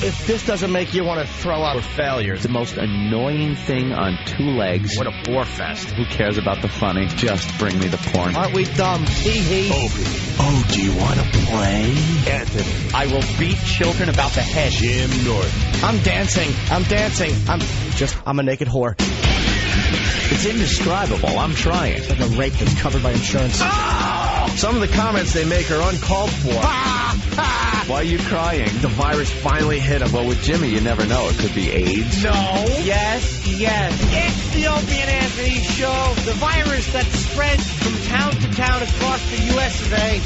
If this doesn't make you want to throw up. We're failures. The most annoying thing on two legs. What a bore fest. Who cares about the funny? Just bring me the porn. Aren't we dumb? Hee-hee. Opie. Oh, do you want to play? Anthony. I will beat children about the head. Jim Norton. I'm dancing. I'm a naked whore. It's indescribable. I'm trying. It's like a rape that's covered by insurance. Some of the comments they make are uncalled for. Why are you crying? The virus finally hit him. Well, with Jimmy, you never know. It could be AIDS. No. Yes. It's the Opie and Anthony Show. The virus that spreads from town to town across the U.S. of A.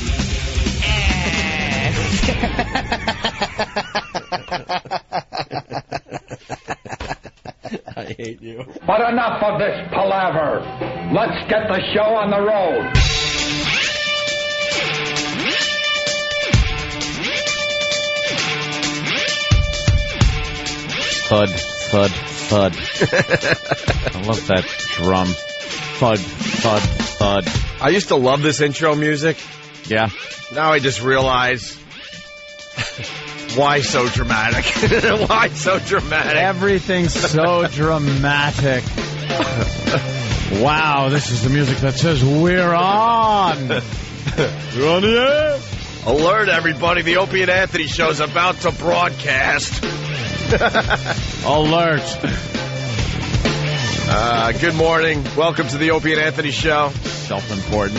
I hate you. But enough of this palaver. Let's get the show on the road. Thud, thud, thud. I love that drum. Thud, thud, thud. I used to love this intro music. Yeah. Now I just realize why so dramatic. Why so dramatic? Everything's so dramatic. Wow, this is the music that says we're on. We're on the air. Alert, everybody. The Opie and Anthony Show's about to broadcast. Alert. Good morning. Welcome to the Opie and Anthony Show. Self-important.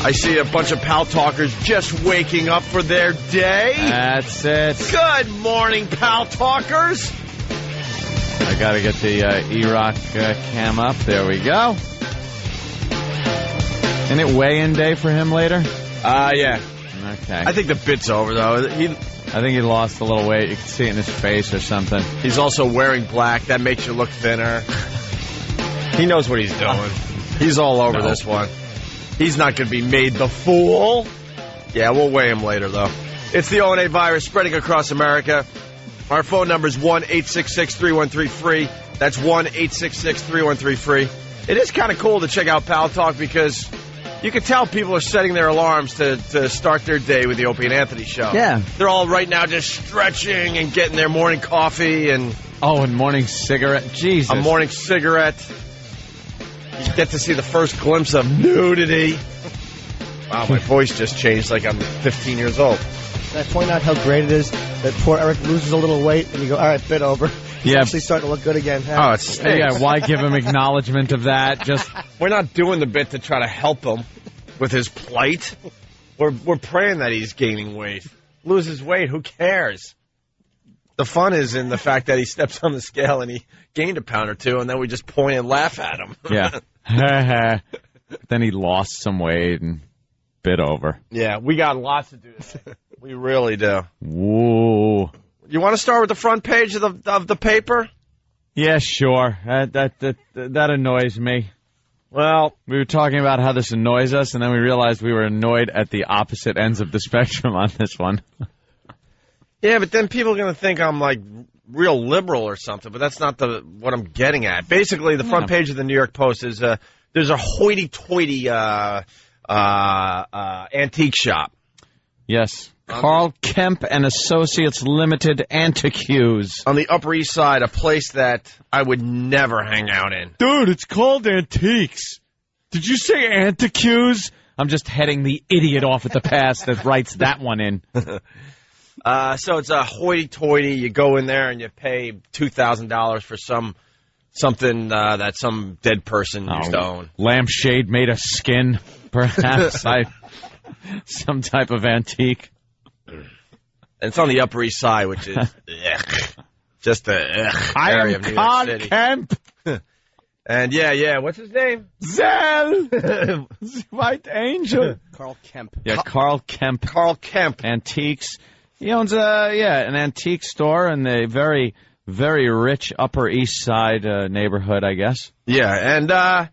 I see a bunch of pal talkers just waking up for their day. That's it. Good morning, pal talkers. I gotta get the E-Rock cam up. There we go. Isn't it weigh-in day for him later? Yeah. Okay. I think the bit's over, though. I think he lost a little weight. You can see it in his face or something. He's also wearing black. That makes you look thinner. He knows what he's doing. He's all over this one. He's not going to be made the fool. Yeah, we'll weigh him later, though. It's the O&A virus spreading across America. Our phone number is 1-866-313-FREE. That's 1-866-313-FREE. It is kind of cool to check out Pal Talk because you can tell people are setting their alarms to start their day with the Opie and Anthony Show. Yeah. They're all right now just stretching and getting their morning coffee and... Oh, and morning cigarette. Jesus. A morning cigarette. You get to see the first glimpse of nudity. Wow, my voice just changed like I'm 15 years old. Can I point out how great it is that poor Eric loses a little weight and you go, all right, bit over. He's actually starting to look good again. Oh, it's yeah, why give him acknowledgement of that? Just We're not doing the bit to try to help him with his plight. We're praying that he's gaining weight. Loses weight, who cares? The fun is in the fact that he steps on the scale and he gained a pound or two, and then we just point and laugh at him. Yeah. Then he lost some weight and bit over. Yeah, we got lots to do today. We really do. Whoa. You want to start with the front page of the paper? Yeah, sure. That annoys me. Well, we were talking about how this annoys us, and then we realized we were annoyed at the opposite ends of the spectrum on this one. Yeah, but then people are going to think I'm like real liberal or something, but that's not what I'm getting at. Basically, the front page of the New York Post is there's a hoity-toity antique shop. Yes. Carl Kemp and Associates Limited Antiques. On the Upper East Side, a place that I would never hang out in. Dude, it's called Antiques. Did you say Antiques? I'm just heading the idiot off at the pass that writes that one in. So it's a hoity-toity. You go in there and you pay $2,000 for something that some dead person used to own. Lampshade made of skin, perhaps. Some type of antique. And it's on the Upper East Side, which is just the area of New York City. Kemp. And yeah, what's his name? Zell. White Angel. Carl Kemp. Yeah, Carl Kemp. Carl Kemp. Antiques. He owns an antique store in the very, very rich Upper East Side neighborhood, I guess. Yeah, and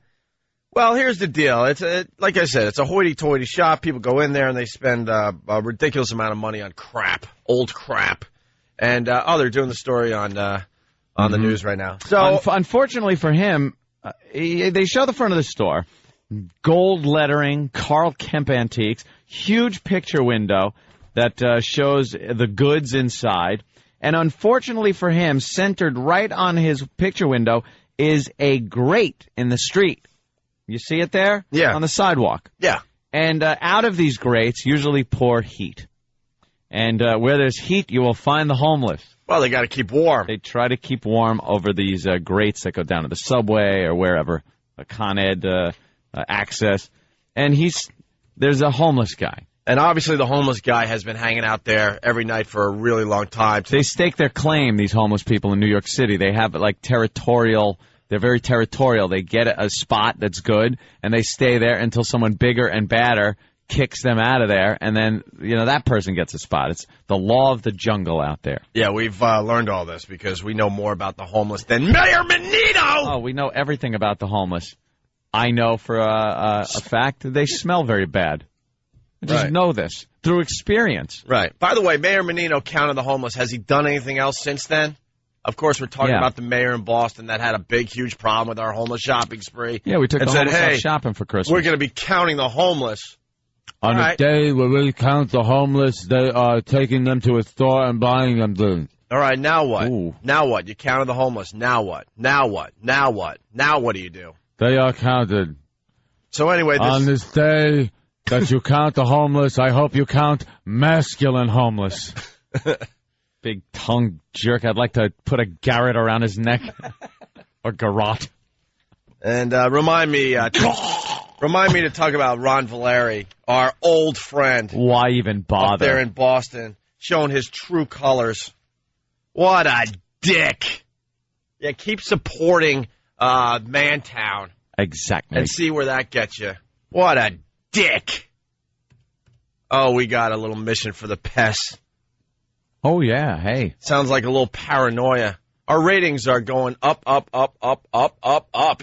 well, here's the deal. It's like I said, it's a hoity-toity shop. People go in there and they spend a ridiculous amount of money on crap, old crap. And they're doing the story on the news right now. So unfortunately for him, they show the front of the store, gold lettering, Carl Kemp Antiques, huge picture window that shows the goods inside. And unfortunately for him, centered right on his picture window is a grate in the street. You see it there? Yeah. On the sidewalk. Yeah. And out of these grates usually pour heat. And where there's heat, you will find the homeless. Well, they got to keep warm. They try to keep warm over these grates that go down to the subway or wherever, Con Ed access. And there's a homeless guy. And obviously the homeless guy has been hanging out there every night for a really long time. They stake their claim, these homeless people in New York City. They have, like, territorial. They're very territorial. They get a spot that's good, and they stay there until someone bigger and badder kicks them out of there, and then, that person gets a spot. It's the law of the jungle out there. Yeah, we've learned all this because we know more about the homeless than Mayor Menino! Oh, we know everything about the homeless. I know for a fact that they smell very bad. I just know this through experience. Right. By the way, Mayor Menino counted the homeless. Has he done anything else since then? Of course, we're talking about the mayor in Boston that had a big, huge problem with our homeless shopping spree. Yeah, we took the homeless out shopping for Christmas. We're going to be counting the homeless. On a day where we count the homeless, they are taking them to a store and buying them things. All right, now what? Ooh. Now what? You counted the homeless. Now what? Now what? Now what? Now what do you do? They are counted. So anyway, on this day that you count the homeless, I hope you count masculine homeless. Big tongue jerk. I'd like to put a garrote around his neck. Or garrote. And remind me to talk about Ron Valeri, our old friend. Why even bother? Up there in Boston, showing his true colors. What a dick. Yeah, keep supporting Mantown. Exactly. And see where that gets you. What a dick. Oh, we got a little mission for the pests. Oh, yeah. Hey. Sounds like a little paranoia. Our ratings are going up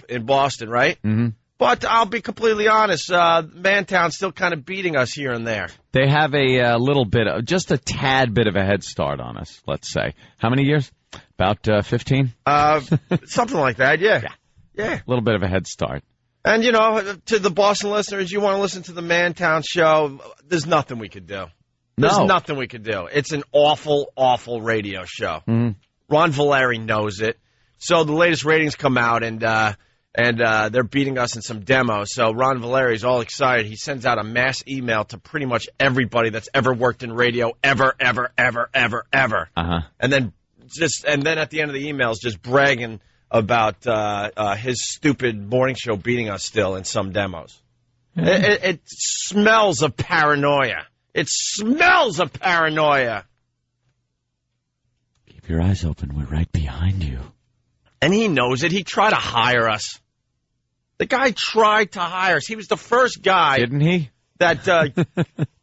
in Boston, right? Mm-hmm. But I'll be completely honest, Mantown's still kind of beating us here and there. They have a little bit, just a tad bit of a head start on us, let's say. How many years? About 15? Something like that, yeah. Yeah. A little bit of a head start. And, to the Boston listeners, you want to listen to the Mantown show, there's nothing we could do. There's nothing we could do. It's an awful, awful radio show. Mm-hmm. Ron Valeri knows it. So the latest ratings come out, and they're beating us in some demos. So Ron Valeri's all excited. He sends out a mass email to pretty much everybody that's ever worked in radio, ever. Uh-huh. And then at the end of the email is just bragging about his stupid morning show beating us still in some demos. Mm-hmm. It smells of paranoia. It smells of paranoia. Keep your eyes open. We're right behind you. And he knows it. He tried to hire us. The guy tried to hire us. He was the first guy. Didn't he? That,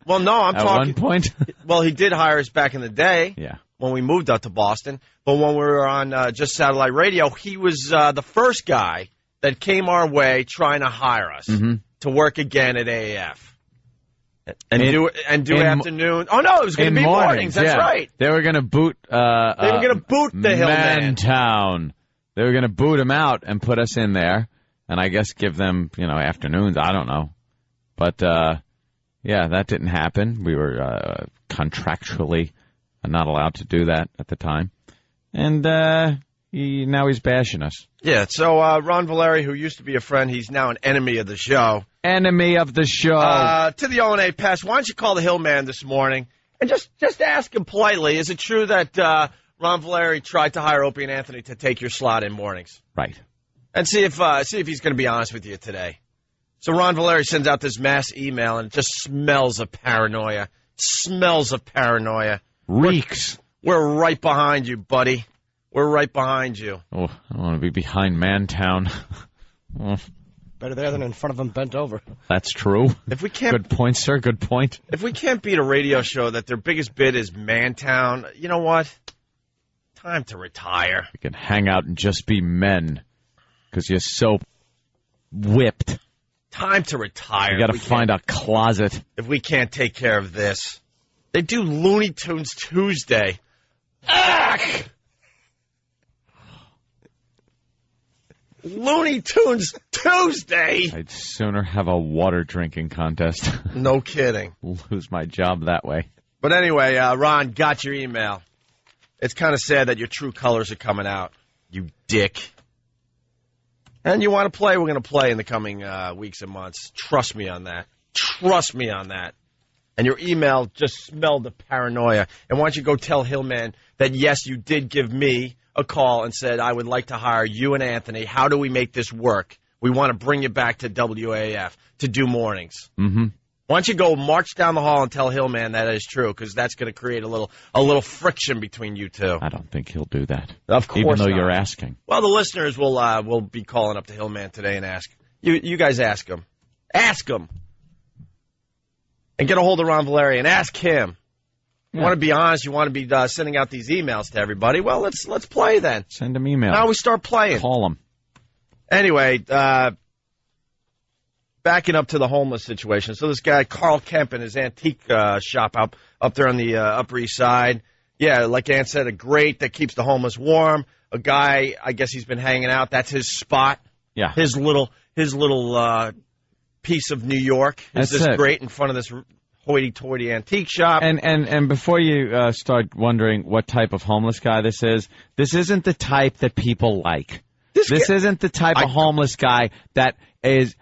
well, no, I'm talking. At one point? Well, he did hire us back in the day. Yeah. When we moved up to Boston. But when we were on just satellite radio, he was the first guy that came our way trying to hire us to work again at AAF. And do afternoon. Oh, no, it was going to be mornings. That's right. They were going to boot they were going to boot the Hillman. Mantown. They were going to boot him out and put us in there, and I guess give them, afternoons. I don't know. But, yeah, that didn't happen. We were contractually not allowed to do that at the time. And now he's bashing us. Yeah, so Ron Valeri, who used to be a friend, he's now an enemy of the show. Enemy of the show. To the O&A Pest, why don't you call the Hillman this morning and just ask him politely, is it true that Ron Valeri tried to hire Opie and Anthony to take your slot in mornings? Right. And see if he's going to be honest with you today. So Ron Valeri sends out this mass email, and it just smells of paranoia. Smells of paranoia. Reeks. We're right behind you, buddy. We're right behind you. Oh, I want to be behind Mantown. Better there than in front of him bent over. That's true. If we can't, good point, sir. Good point. If we can't beat a radio show that their biggest bid is Mantown, you know what? Time to retire. We can hang out and just be men because you're so whipped. Time to retire. You got to find a closet. If we can't take care of this. They do Looney Tunes Tuesday. Ugh! Looney Tunes Tuesday. I'd sooner have a water drinking contest. No kidding. Lose my job that way. But anyway, Ron, got your email. It's kind of sad that your true colors are coming out, you dick. And you want to play, we're going to play in the coming weeks and months. Trust me on that. Trust me on that. And your email just smelled the paranoia. And why don't you go tell Hillman that, yes, you did give me a call and said, I would like to hire you and Anthony. How do we make this work? We want to bring you back to WAF to do mornings. Mm-hmm. Why don't you go march down the hall and tell Hillman that is true, because that's going to create a little friction between you two. I don't think he'll do that. Of course Even though not. you're asking. Well, the listeners will be calling up to Hillman today and ask. You guys ask him. Ask him. And get a hold of Ron Valeri and ask him. You want to be honest, you want to be sending out these emails to everybody. Well, let's play then. Send him emails. Now we start playing. Call them. Anyway, backing up to the homeless situation. So this guy, Carl Kemp, in his antique shop up there on the Upper East Side. Yeah, like Ann said, a grate that keeps the homeless warm. A guy, I guess he's been hanging out. That's his spot. Yeah. His little piece of New York is That's this it. grate in front of this hoity-toity antique shop. And before you start wondering what type of homeless guy this isn't the type that people like. This isn't the type of homeless guy that is,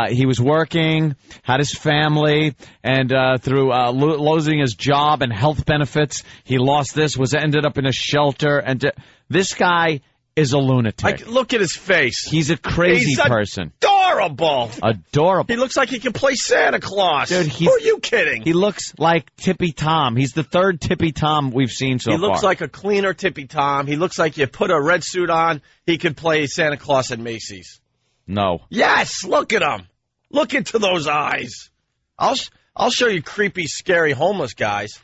he was working, had his family, and through losing his job and health benefits, he lost this, ended up in a shelter. And this guy is a lunatic. Look at his face. He's a crazy person. Adorable. Adorable. He looks like he can play Santa Claus. Dude, who are you kidding? He looks like Tippy Tom. He's the third Tippy Tom we've seen so far. He looks like a cleaner Tippy Tom. He looks like you put a red suit on, he could play Santa Claus at Macy's. No. Yes, look at him. Look into those eyes. I'll show you creepy, scary homeless guys.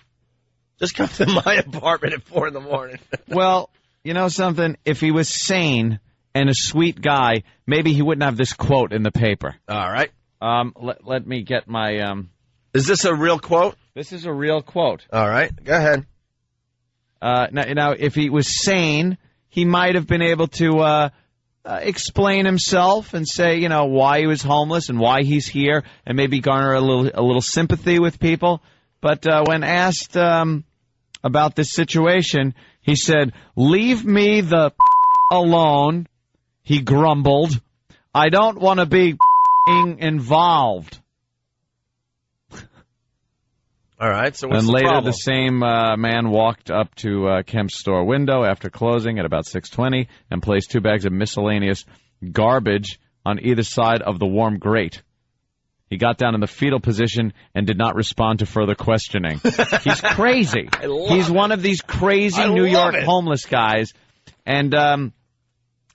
Just come to my apartment at 4 in the morning. Well, you know something? If he was sane and a sweet guy, maybe he wouldn't have this quote in the paper. All right. Let me get my... Is this a real quote? This is a real quote. All right. Go ahead. Now, if he was sane, he might have been able to explain himself and say, you know, why he was homeless and why he's here, and maybe garner a little sympathy with people. But when asked about this situation, he said, "Leave me the alone," he grumbled. "I don't want to be involved." All right, so what's and the later, problem? the same man walked up to Kemp's store window after closing at about 6:20 and placed 2 bags of miscellaneous garbage on either side of the warm grate. He got down in the fetal position and did not respond to further questioning. He's crazy. He's one of these crazy New York homeless guys. And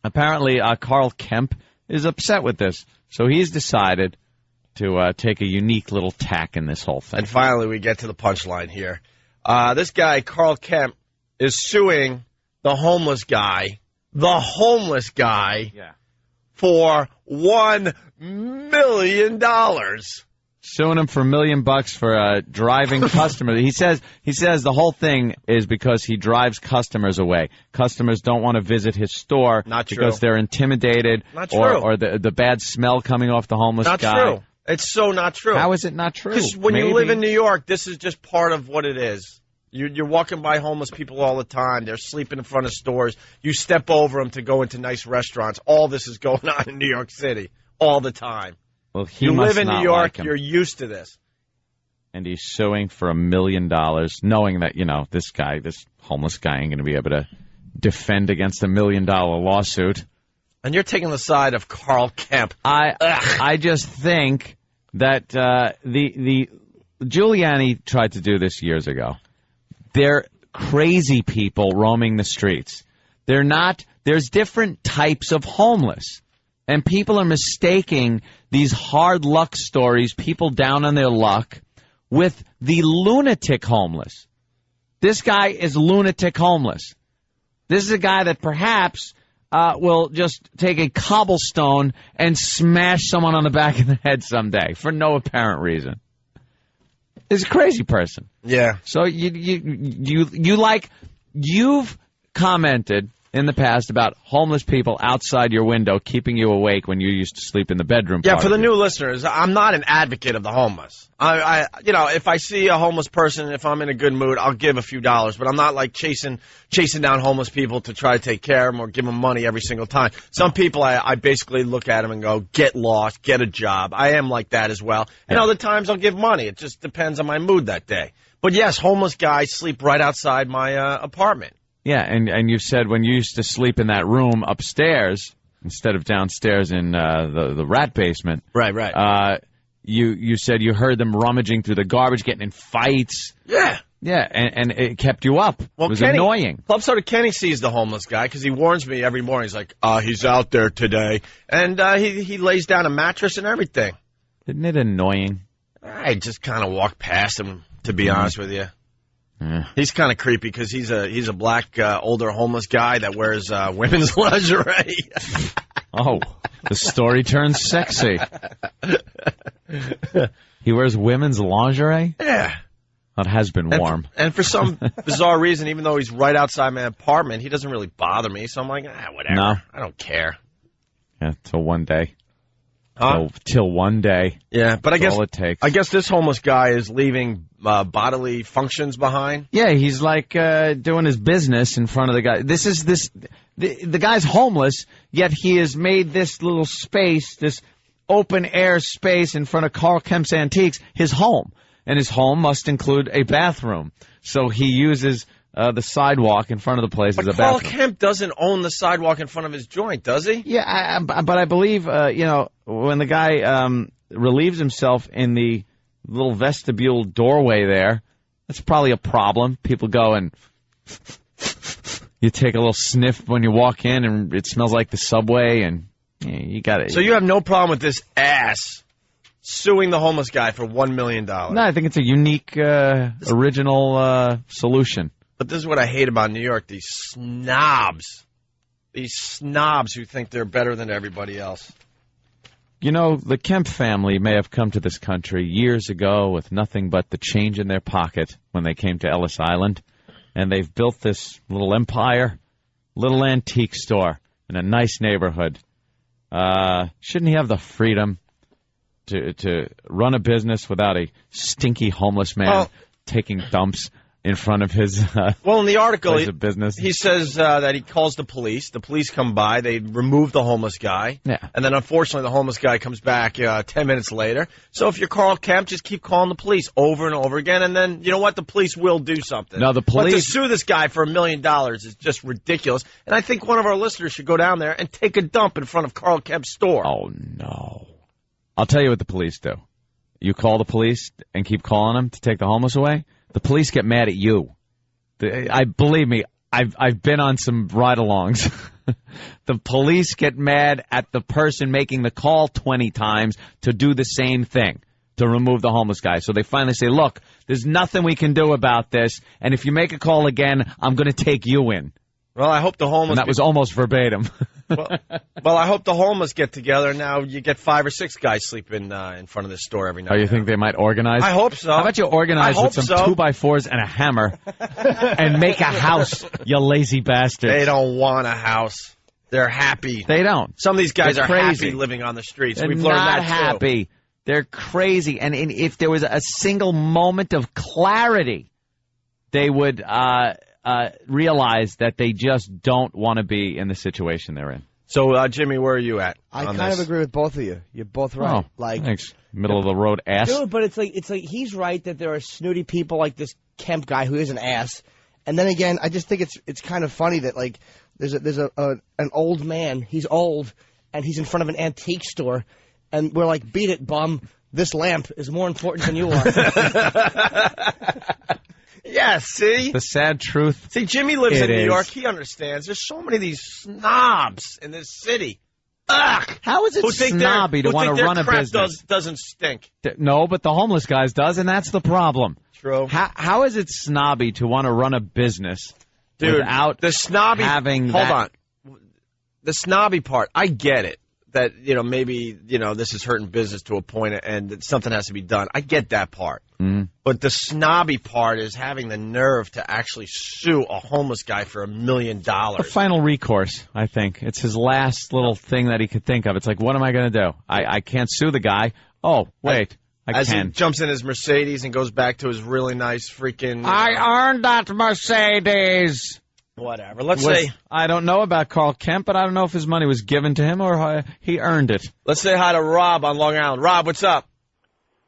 apparently Carl Kemp is upset with this. So he's decided to take a unique little tack in this whole thing. And finally, we get to the punchline here. This guy, Carl Kemp, is suing the homeless guy, for $1 million. Suing him for $1 million for driving customers. He says the whole thing is because he drives customers away. Customers don't want to visit his store because they're intimidated or the bad smell coming off the homeless guy. Not true. It's so not true. How is it not true? Because when you live in New York, this is just part of what it is. You're walking by homeless people all the time. They're sleeping in front of stores. You step over them to go into nice restaurants. All this is going on in New York City all the time. Well, you live in New York, you're used to this. And he's suing for $1 million, knowing that, you know, this homeless guy ain't going to be able to defend against $1 million lawsuit. And you're taking the side of Carl Kemp. I just think that the Giuliani tried to do this years ago. They're crazy people roaming the streets. They're not. There's different types of homeless. And people are mistaking these hard luck stories, people down on their luck, with the lunatic homeless. This guy is lunatic homeless. This is a guy that perhaps will just take a cobblestone and smash someone on the back of the head someday for no apparent reason. He's a crazy person. Yeah. So you've commented in the past about homeless people outside your window keeping you awake when you used to sleep in the bedroom. Yeah, for the new listeners, I'm not an advocate of the homeless. If I see a homeless person, if I'm in a good mood, I'll give a few dollars, but I'm not like chasing down homeless people to try to take care of them or give them money every single time. Some people, I basically look at them and go, get lost, get a job. I am like that as well. And other times I'll give money. It just depends on my mood that day. But yes, homeless guys sleep right outside my apartment. Yeah, and you said when you used to sleep in that room upstairs instead of downstairs in the rat basement. Right. You said you heard them rummaging through the garbage, getting in fights. Yeah. Yeah, and it kept you up. Well, it was annoying. Club Soda Kenny sees the homeless guy because he warns me every morning. He's like, he's out there today. And he lays down a mattress and everything. Isn't it annoying? I just kind of walk past him, to be honest with you. He's kind of creepy because he's a black older homeless guy that wears women's lingerie. Oh, the story turns sexy. He wears women's lingerie? Yeah. It has been warm. And for some bizarre reason, even though he's right outside my apartment, he doesn't really bother me. So I'm like, whatever. No. I don't care. Yeah, till one day. Huh? Till one day. Yeah, but That's all it takes. I guess this homeless guy is leaving bodily functions behind. Yeah, he's like doing his business in front of the guy. The guy's homeless, yet he has made this little space, this open air space in front of Carl Kemp's Antiques, his home. And his home must include a bathroom. So he uses the sidewalk in front of the place as a bathroom. Carl Kemp doesn't own the sidewalk in front of his joint, does he? Yeah, but I believe, when the guy relieves himself in the little vestibule doorway there, that's probably a problem. People go and you take a little sniff when you walk in, and it smells like the subway, and you got it. So you have no problem with this ass suing the homeless guy for $1 million? No, I think it's a unique, original solution. But this is what I hate about New York, these snobs. These snobs who think they're better than everybody else. You know, the Kemp family may have come to this country years ago with nothing but the change in their pocket when they came to Ellis Island. And they've built this little empire, little antique store in a nice neighborhood. Shouldn't he have the freedom to run a business without a stinky homeless man taking dumps in front of his well, in the article, place of business? He says that he calls the police. The police come by. They remove the homeless guy. Yeah. And then, unfortunately, the homeless guy comes back 10 minutes later. So if you're Carl Kemp, just keep calling the police over and over again. And then, you know what? The police will do something. No, the police... But to sue this guy for $1 million is just ridiculous. And I think one of our listeners should go down there and take a dump in front of Carl Kemp's store. Oh, no. I'll tell you what the police do. You call the police and keep calling them to take the homeless away, the police get mad at you. Believe me, I've been on some ride-alongs. The police get mad at the person making the call 20 times to do the same thing, to remove the homeless guy. So they finally say, look, there's nothing we can do about this, and if you make a call again, I'm going to take you in. Well, I hope the homeless... And that was almost verbatim. Well, I hope the homeless get together. Now you get 5 or 6 guys sleeping in front of this store every night. Oh, you think they might organize? I hope so. How about you organize with some 2x4s and a hammer and make a house, you lazy bastards? They don't want a house. They're happy. They don't. Some of these guys They're are crazy. happy living on the streets. They're We've learned not that happy. Too. They're crazy. And if there was a single moment of clarity, they would realize that they just don't want to be in the situation they're in. So, Jimmy, where are you at? I kind of agree with both of you. You're both right. Oh, thanks. Middle of the road ass. Dude, but it's like he's right that there are snooty people like this Kemp guy who is an ass. And then again, I just think it's kind of funny that like there's an old man. He's old and he's in front of an antique store, and we're like, beat it, bum. This lamp is more important than you are. Yeah, see? The sad truth. See, Jimmy lives in New York. He understands. There's so many of these snobs in this city. Ugh! How is it snobby to want to run a business? Doesn't stink. No, but the homeless guys does, and that's the problem. True. How is it snobby to want to run a business without the snobby, having Hold on. The snobby part, I get it. that, maybe, this is hurting business to a point and that something has to be done. I get that part. But the snobby part is having the nerve to actually sue a homeless guy for $1 million. A final recourse, I think. It's his last little thing that he could think of. It's like, what am I going to do? I can't sue the guy. Oh, wait. I can. He jumps in his Mercedes and goes back to his really nice freaking... I earned that Mercedes. Whatever. Let's say... I don't know about Carl Kemp, but I don't know if his money was given to him or he earned it. Let's say hi to Rob on Long Island. Rob, what's up?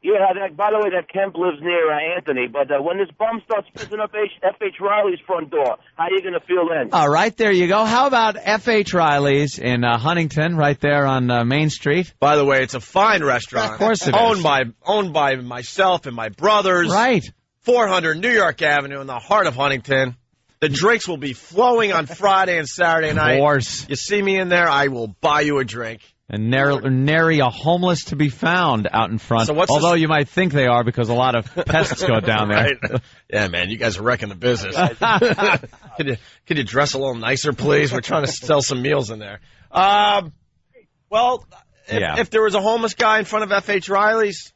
Yeah, by the way, that Kemp lives near Anthony, but when this bum starts pissing up F.H. Riley's front door, how are you going to feel then? All right, there you go. How about F.H. Riley's in Huntington, right there on Main Street? By the way, it's a fine restaurant. Of course it is. Owned by myself and my brothers. Right. 400 New York Avenue in the heart of Huntington. The drinks will be flowing on Friday and Saturday night. Of course. You see me in there, I will buy you a drink. And nary a homeless to be found out in front. So although you might think they are because a lot of pests go down there. Right. Yeah, man, you guys are wrecking the business. Could you dress a little nicer, please? We're trying to sell some meals in there. If there was a homeless guy in front of F.H. Riley's,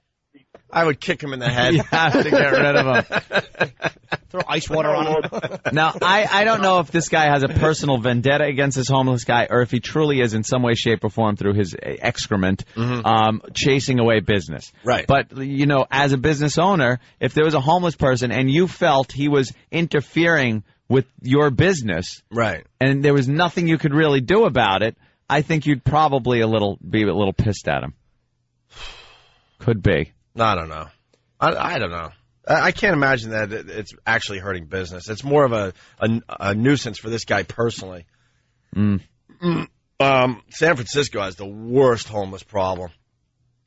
I would kick him in the head. You have to get rid of him. Throw ice water on him. Now, I don't know if this guy has a personal vendetta against this homeless guy or if he truly is in some way, shape, or form through his excrement chasing away business. Right. But, as a business owner, if there was a homeless person and you felt he was interfering with your business, right, and there was nothing you could really do about it, I think you'd probably be a little pissed at him. Could be. I don't know. I don't know. I can't imagine that it's actually hurting business. It's more of a nuisance for this guy personally. San Francisco has the worst homeless problem.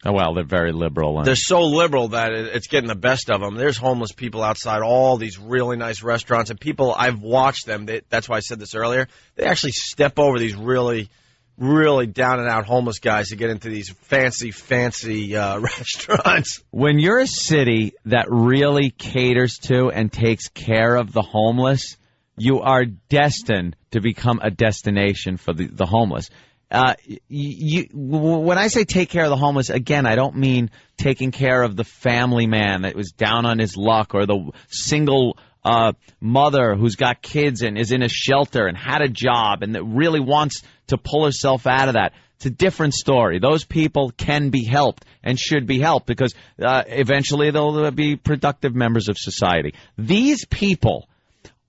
Oh, well, they're very liberal. They're so liberal that it's getting the best of them. There's homeless people outside all these really nice restaurants, and people, I've watched them. That's why I said this earlier. They actually step over these really down-and-out homeless guys to get into these fancy restaurants. When you're a city that really caters to and takes care of the homeless, you are destined to become a destination for the homeless. When I say take care of the homeless, again, I don't mean taking care of the family man that was down on his luck or the single mother who's got kids and is in a shelter and had a job and that really wants to pull herself out of that. It's a different story. Those people can be helped and should be helped because eventually they'll be productive members of society. These people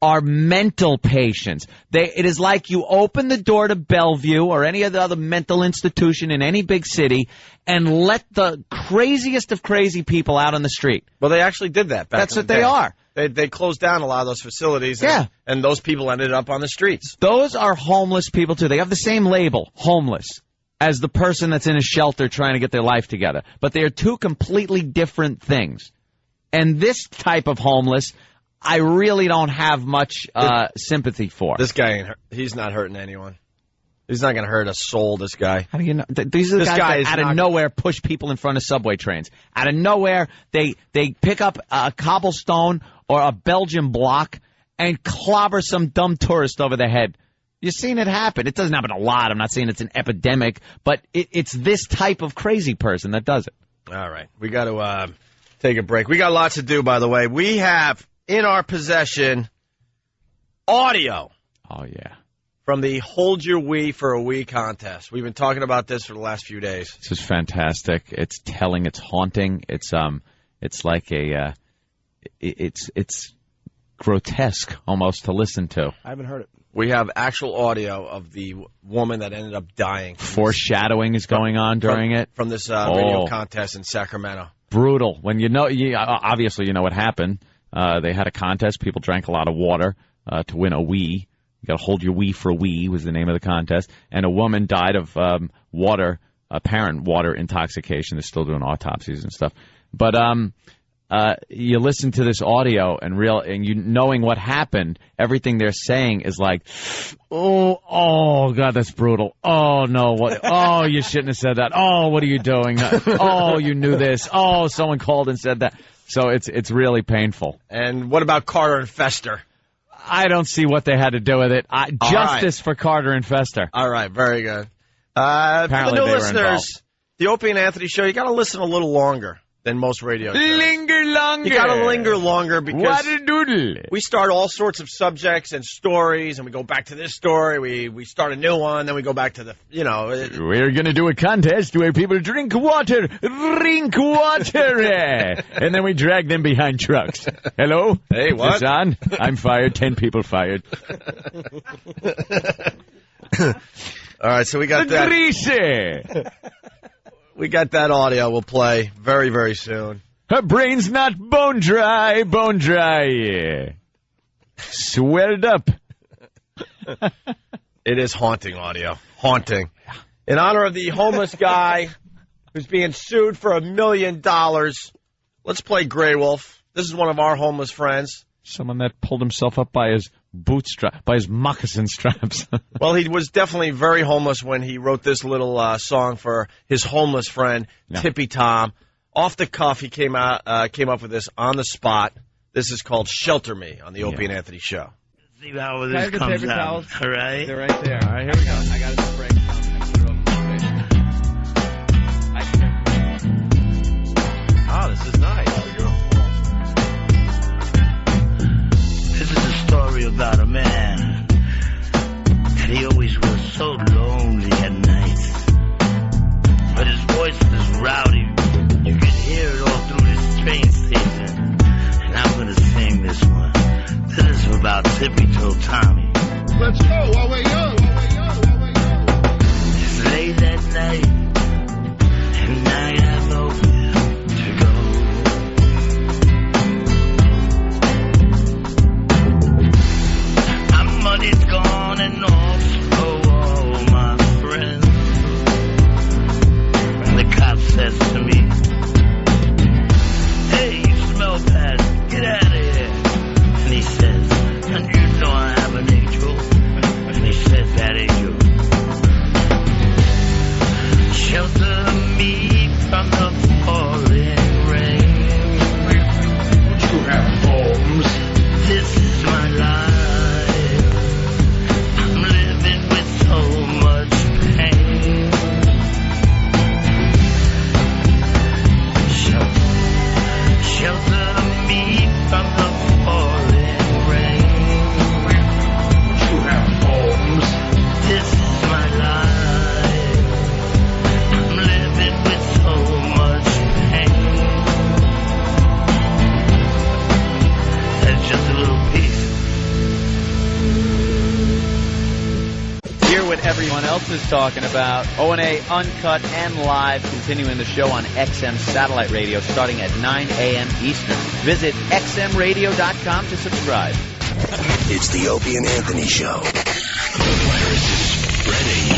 are mental patients. It is like you open the door to Bellevue or any other mental institution in any big city and let the craziest of crazy people out on the street. Well, they actually did that back That's in what the they day. are. They closed down a lot of those facilities, and those people ended up on the streets. Those are homeless people, too. They have the same label, homeless, as the person that's in a shelter trying to get their life together. But they are two completely different things. And this type of homeless, I really don't have much sympathy for. This guy, he's not hurting anyone. He's not going to hurt a soul, this guy. How do you know? These are the guys that out of nowhere push people in front of subway trains. Out of nowhere, they pick up a cobblestone or a Belgian block and clobber some dumb tourist over the head. You've seen it happen. It doesn't happen a lot. I'm not saying it's an epidemic, but it's this type of crazy person that does it. All right. We got to take a break. We got lots to do, by the way. We have in our possession audio. Oh, yeah. From the Hold Your Wee for a Wee contest. We've been talking about this for the last few days. This is fantastic. It's telling. It's haunting. It's like it's grotesque almost to listen to. I haven't heard it. We have actual audio of the woman that ended up dying. Foreshadowing is going on during it. From this radio contest in Sacramento. Brutal. When obviously you know what happened. They had a contest. People drank a lot of water to win a wee. You got to hold your wee for a wee was the name of the contest. And a woman died of apparent water intoxication. They're still doing autopsies and stuff. But you listen to this audio and you knowing what happened, everything they're saying is like, oh God, that's brutal. Oh no, what? Oh, you shouldn't have said that. Oh, what are you doing? Oh, you knew this. Oh, someone called and said that. So it's really painful. And what about Carter and Fester? I don't see what they had to do with it. Justice for Carter and Fester. All right, very good. For the new they were listeners, the Opie and Anthony show, you got to listen a little longer than most radio shows. Linger longer. You got to linger longer because What a doodle. we start all sorts of subjects and stories, and we go back to this story. We start a new one, then we go back to the, We're going to do a contest where people drink water. Drink water. And then we drag them behind trucks. Hello? Hey, what? Is this on? I'm fired. 10 people fired. All right, so we got that. Greasy. We got that audio. We'll play very, very soon. Her brain's not bone dry, bone dry. Swelled up. It is haunting audio. Haunting. In honor of the homeless guy who's being sued for $1 million, let's play Grey Wolf. This is one of our homeless friends. Someone that pulled himself up by his bootstrap, by his moccasin straps. Well, he was definitely very homeless when he wrote this little song for his homeless friend, Tippy Tom. Off the cuff, he came up with this on the spot. This is called Shelter Me on the Opie and Anthony show. See how this comes out, all right? They're right there. All right, here we go. I got it break. Oh, this is nice. This is a story about a man. And he always was so lonely at night. But his voice was rowdy. You could hear it all through this train station. And I'm going to sing this one. This is about Tippy Toe Tommy. Let's go while we're young. It's late at night. And I have nowhere to go. Money's gone and also all my friends. And the cop says to me, hey, you smell bad, get out of here. And he says, and you know I have an angel. And he says, that angel, shelter me from the pouring rain. You have homes. This is my life. So much pain. Shelter me from the pouring rain. You have homes. This is my life. I'm living with so much pain. That's just a little piece. Hear what everyone else is talking about. O&A Uncut and Live, continuing the show on XM Satellite Radio starting at 9 a.m. Eastern. Visit xmradio.com to subscribe. It's the Opie and Anthony Show. The virus is spreading.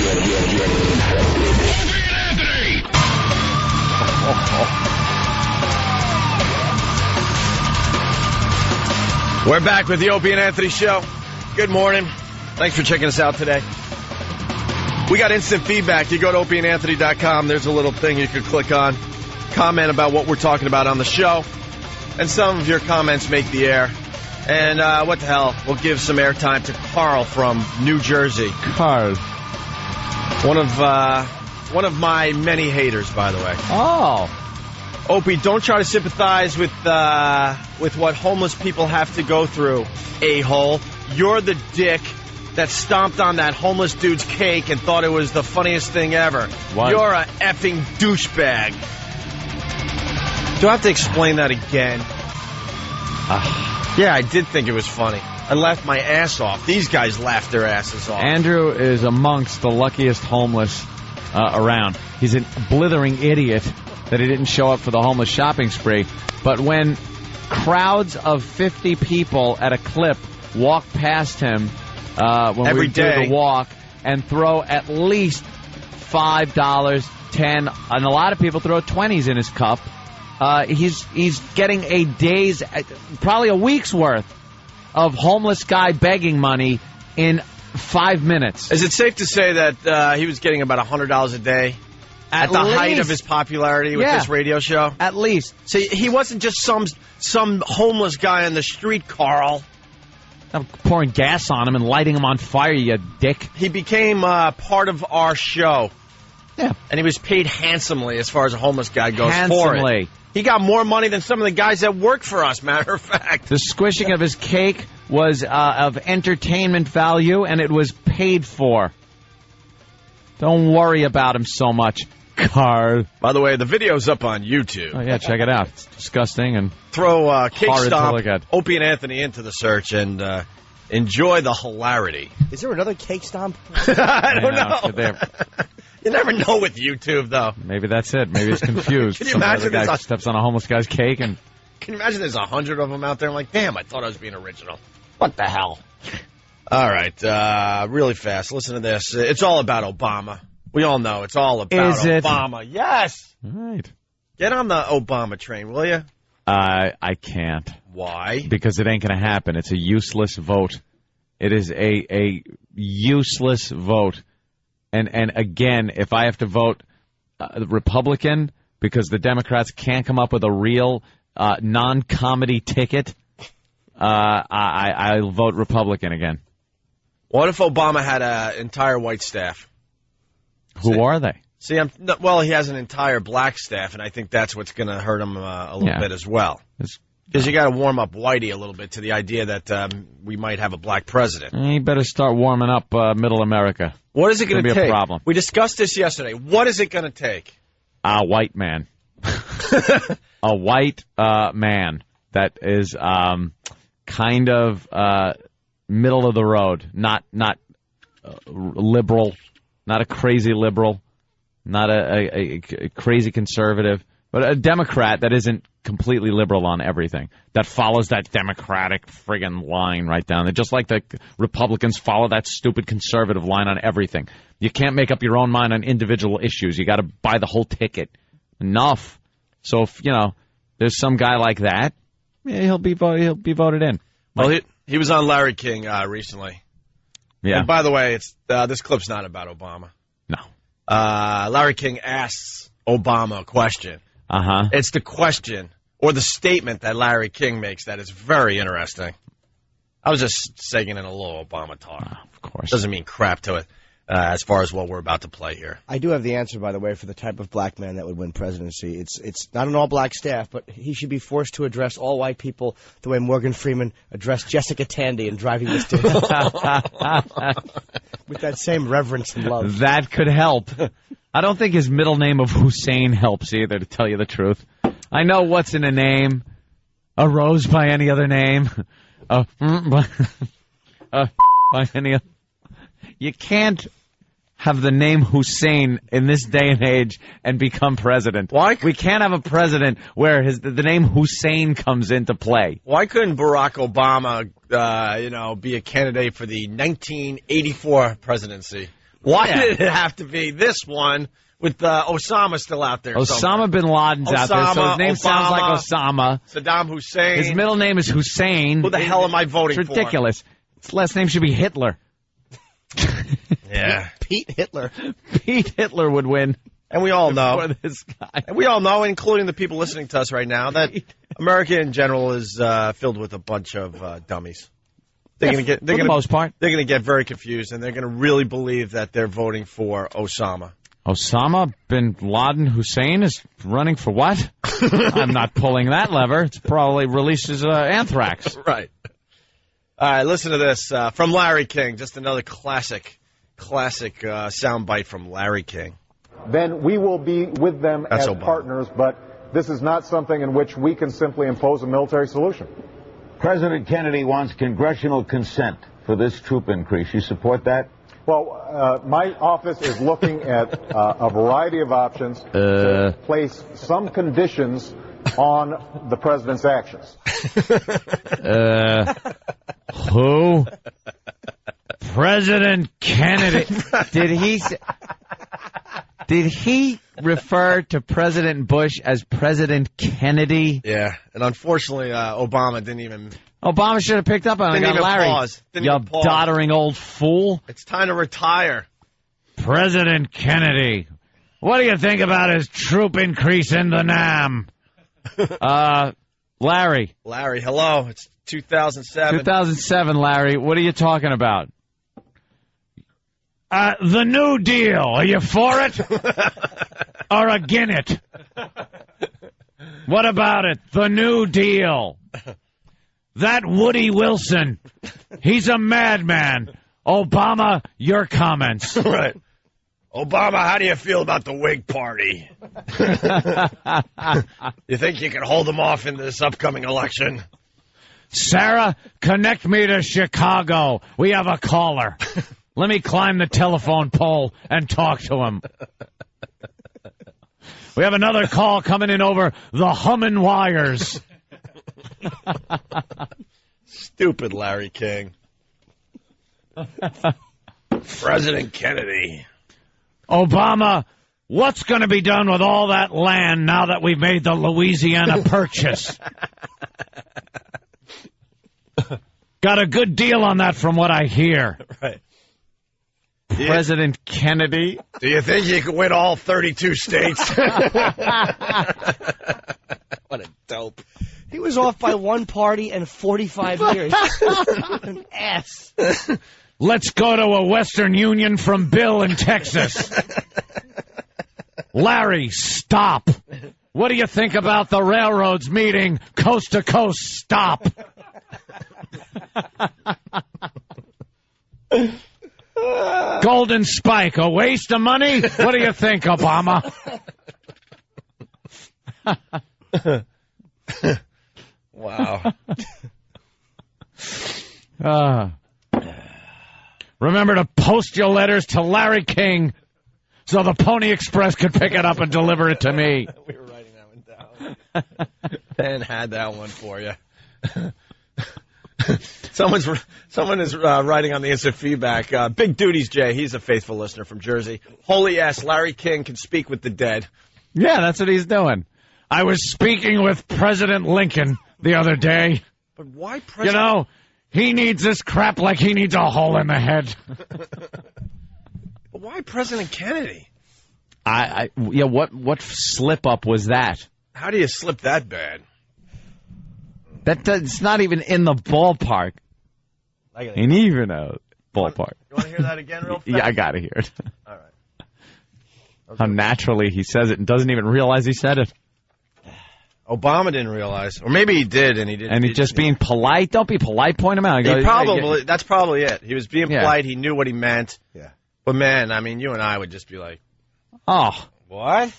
We're back with the Opie and Anthony Show. Good morning. Thanks for checking us out today. We got instant feedback. You go to opieandanthony.com. There's a little thing you can click on. Comment about what we're talking about on the show. And some of your comments make the air. And what the hell? We'll give some airtime to Carl from New Jersey. Carl. One of my many haters, by the way. Oh. Opie, don't try to sympathize with what homeless people have to go through, a-hole. You're the dick that stomped on that homeless dude's cake and thought it was the funniest thing ever. What? You're a effing douchebag. Do I have to explain that again? Yeah, I did think it was funny. I laughed my ass off. These guys laughed their asses off. Andrew is amongst the luckiest homeless around. He's a blithering idiot that he didn't show up for the homeless shopping spree. But when crowds of 50 people at a clip walk past him when Every we do day. the walk and throw at least $5, $10, and a lot of people throw 20s in his cup, he's getting a day's, probably a week's worth of homeless guy begging money in 5 minutes. Is it safe to say that he was getting about $100 a day at the height of his popularity with this radio show? At least. So he wasn't just some homeless guy on the street, Carl. I'm pouring gas on him and lighting him on fire, you dick. He became part of our show Yeah. And he was paid handsomely as far as a homeless guy goes for Handsomely. it. He got more money than some of the guys that work for us, matter of fact. The squishing of his cake was of entertainment value, and it was paid for. Don't worry about him so much, Carl. By the way, the video's up on YouTube. Oh, yeah, check it out. It's disgusting and throw Cake horrid to Stomp, look at. Opie and Anthony into the search and enjoy the hilarity. Is there another Cake Stomp? I don't know. You never know with YouTube, though. Maybe that's it. Maybe it's confused. Can you imagine the guy steps on a homeless guy's cake and... Can you imagine there's 100 of them out there? I'm like, damn, I thought I was being original. What the hell? All right, really fast. Listen to this. It's all about Obama. We all know it's all about Obama. Yes. All right. Get on the Obama train, will you? I can't. Why? Because it ain't going to happen. It's a useless vote. It is a useless vote. And again, if I have to vote Republican because the Democrats can't come up with a real non-comedy ticket, I'll vote Republican again. What if Obama had an entire white staff? Who are they? See, he has an entire black staff, and I think that's what's going to hurt him a little bit as well. Because you got to warm up Whitey a little bit to the idea that we might have a black president. You better start warming up Middle America. What is it going to take? A problem. We discussed this yesterday. What is it going to take? A white man. A white man that is kind of middle of the road, not liberal, not a crazy liberal, not a crazy conservative, but a Democrat that isn't completely liberal on everything, that follows that Democratic friggin' line right down. They're just like the Republicans follow that stupid conservative line on everything. You can't make up your own mind on individual issues. You got to buy the whole ticket. Enough. So if there's some guy like that, he'll be voted in. Well, he was on Larry King recently. Yeah. And by the way, this clip's not about Obama. No. Larry King asks Obama a question. Uh-huh. It's the question or the statement that Larry King makes that is very interesting. I was just saying in a little Obama talk. Oh, of course. Doesn't mean crap to it as far as what we're about to play here. I do have the answer, by the way, for the type of black man that would win presidency. It's not an all-black staff, but he should be forced to address all white people the way Morgan Freeman addressed Jessica Tandy in Driving Miss Daisy. With that same reverence and love. That could help. I don't think his middle name of Hussein helps either, to tell you the truth. I know what's in a name. A rose by any other name. By any other. You can't have the name Hussein in this day and age and become president. Why? We can't have a president where the name Hussein comes into play. Why couldn't Barack Obama, be a candidate for the 1984 presidency? Why did it have to be this one with Osama still out there? Osama bin Laden's out there, so his name sounds like Osama. Saddam Hussein. His middle name is Hussein. Who the hell am I voting for? It's ridiculous. His last name should be Hitler. Yeah. Pete Hitler. Pete Hitler would win. And we all know. This guy. And we all know, including the people listening to us right now, that America in general is filled with a bunch of dummies. For the most part. They're going to get very confused, and they're going to really believe that they're voting for Osama. Osama bin Laden Hussein is running for what? I'm not pulling that lever. It's probably releases anthrax. Right. All right, listen to this from Larry King. Just another classic soundbite from Larry King. Then we will be with them as Obama. partners, but this is not something in which we can simply impose a military solution. President Kennedy wants congressional consent for this troop increase. You support that? Well, my office is looking at a variety of options to place some conditions on the president's actions. Who? President Kennedy. Did he refer to President Bush as President Kennedy? Yeah, and unfortunately, Obama didn't even... Obama should have picked up on it. Didn't even Larry, pause. you doddering old fool. It's time to retire. President Kennedy, what do you think about his troop increase in the NAM? Larry. Larry, hello. It's 2007. 2007, Larry. What are you talking about? The New Deal. Are you for it? Or against it? What about it? The New Deal. That Woody Wilson. He's a madman. Obama, your comments. Right. Obama, how do you feel about the Whig Party? You think you can hold them off in this upcoming election? Sarah, connect me to Chicago. We have a caller. Let me climb the telephone pole and talk to him. We have another call coming in over the humming wires. Stupid Larry King. President Kennedy. Obama, what's going to be done with all that land now that we've made the Louisiana Purchase? Got a good deal on that from what I hear. Right. President Kennedy. Do you think you could win all 32 states? What a dope. He was off by one party and 45 years. An ass. Let's go to a Western Union from Bill in Texas. Larry, stop. What do you think about the railroads meeting coast to coast? Stop. Golden Spike, a waste of money? What do you think, Obama? Wow. Remember to post your letters to Larry King so the Pony Express could pick it up and deliver it to me. We were writing that one down. Ben had that one for you. Someone is writing on the instant feedback. Big Duties Jay, he's a faithful listener from Jersey. Holy ass, Larry King can speak with the dead. Yeah, that's what he's doing. I was speaking with President Lincoln the other day. But why President? You know, he needs this crap like he needs a hole in the head. But why President Kennedy? Yeah, what slip up was that? How do you slip that bad? It's not even in the ballpark. Ain't even a ballpark. You want to hear that again real fast? Yeah, I got to hear it. All right. How naturally he says it and doesn't even realize he said it. Obama didn't realize. Or maybe he did and he didn't. And he's just being polite. Don't be polite. Point him out. That's probably it. He was being polite. He knew what he meant. Yeah. But, man, I mean, you and I would just be like, oh. What?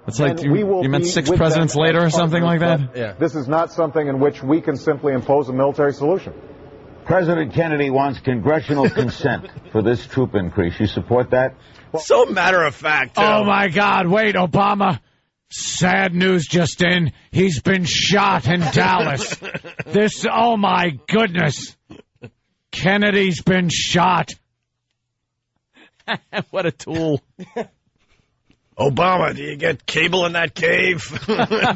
It's like you meant 6 presidents later or something like that? Yeah. This is not something in which we can simply impose a military solution. President Kennedy wants congressional consent for this troop increase. You support that? So matter of fact. Oh, my God. Wait, Obama. Sad news just in. He's been shot in Dallas. Oh, my goodness. Kennedy's been shot. What a tool. Obama, do you get cable in that cave?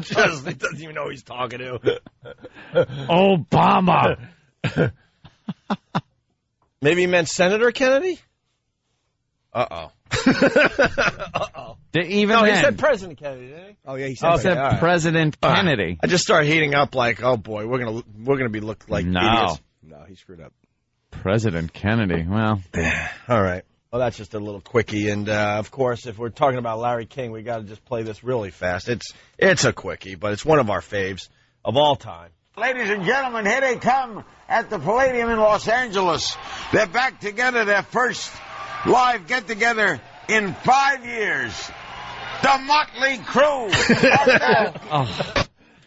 Just he doesn't even know who he's talking to. Obama. Maybe he meant Senator Kennedy? Uh-oh. Uh-oh. He said President Kennedy, didn't he? Oh, yeah, he said President Kennedy. I just start heating up like, oh, boy, we're gonna be looked like idiots. No, he screwed up. President Kennedy. Well. All right. Well, that's just a little quickie. And, of course, if we're talking about Larry King, we got to just play this really fast. It's a quickie, but it's one of our faves of all time. Ladies and gentlemen, here they come at the Palladium in Los Angeles. They're back together, their first live get-together in 5 years. The Motley Crue.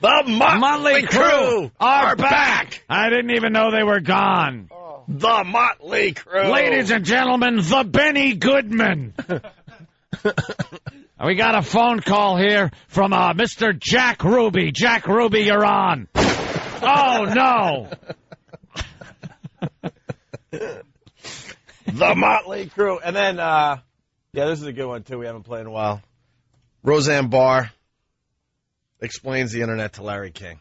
The Motley Crue are back. I didn't even know they were gone. The Motley Crue. Ladies and gentlemen, the Benny Goodman. We got a phone call here from Mr. Jack Ruby. Jack Ruby, you're on. Oh, no. The Motley Crue. And then, this is a good one, too. We haven't played in a while. Roseanne Barr explains the Internet to Larry King.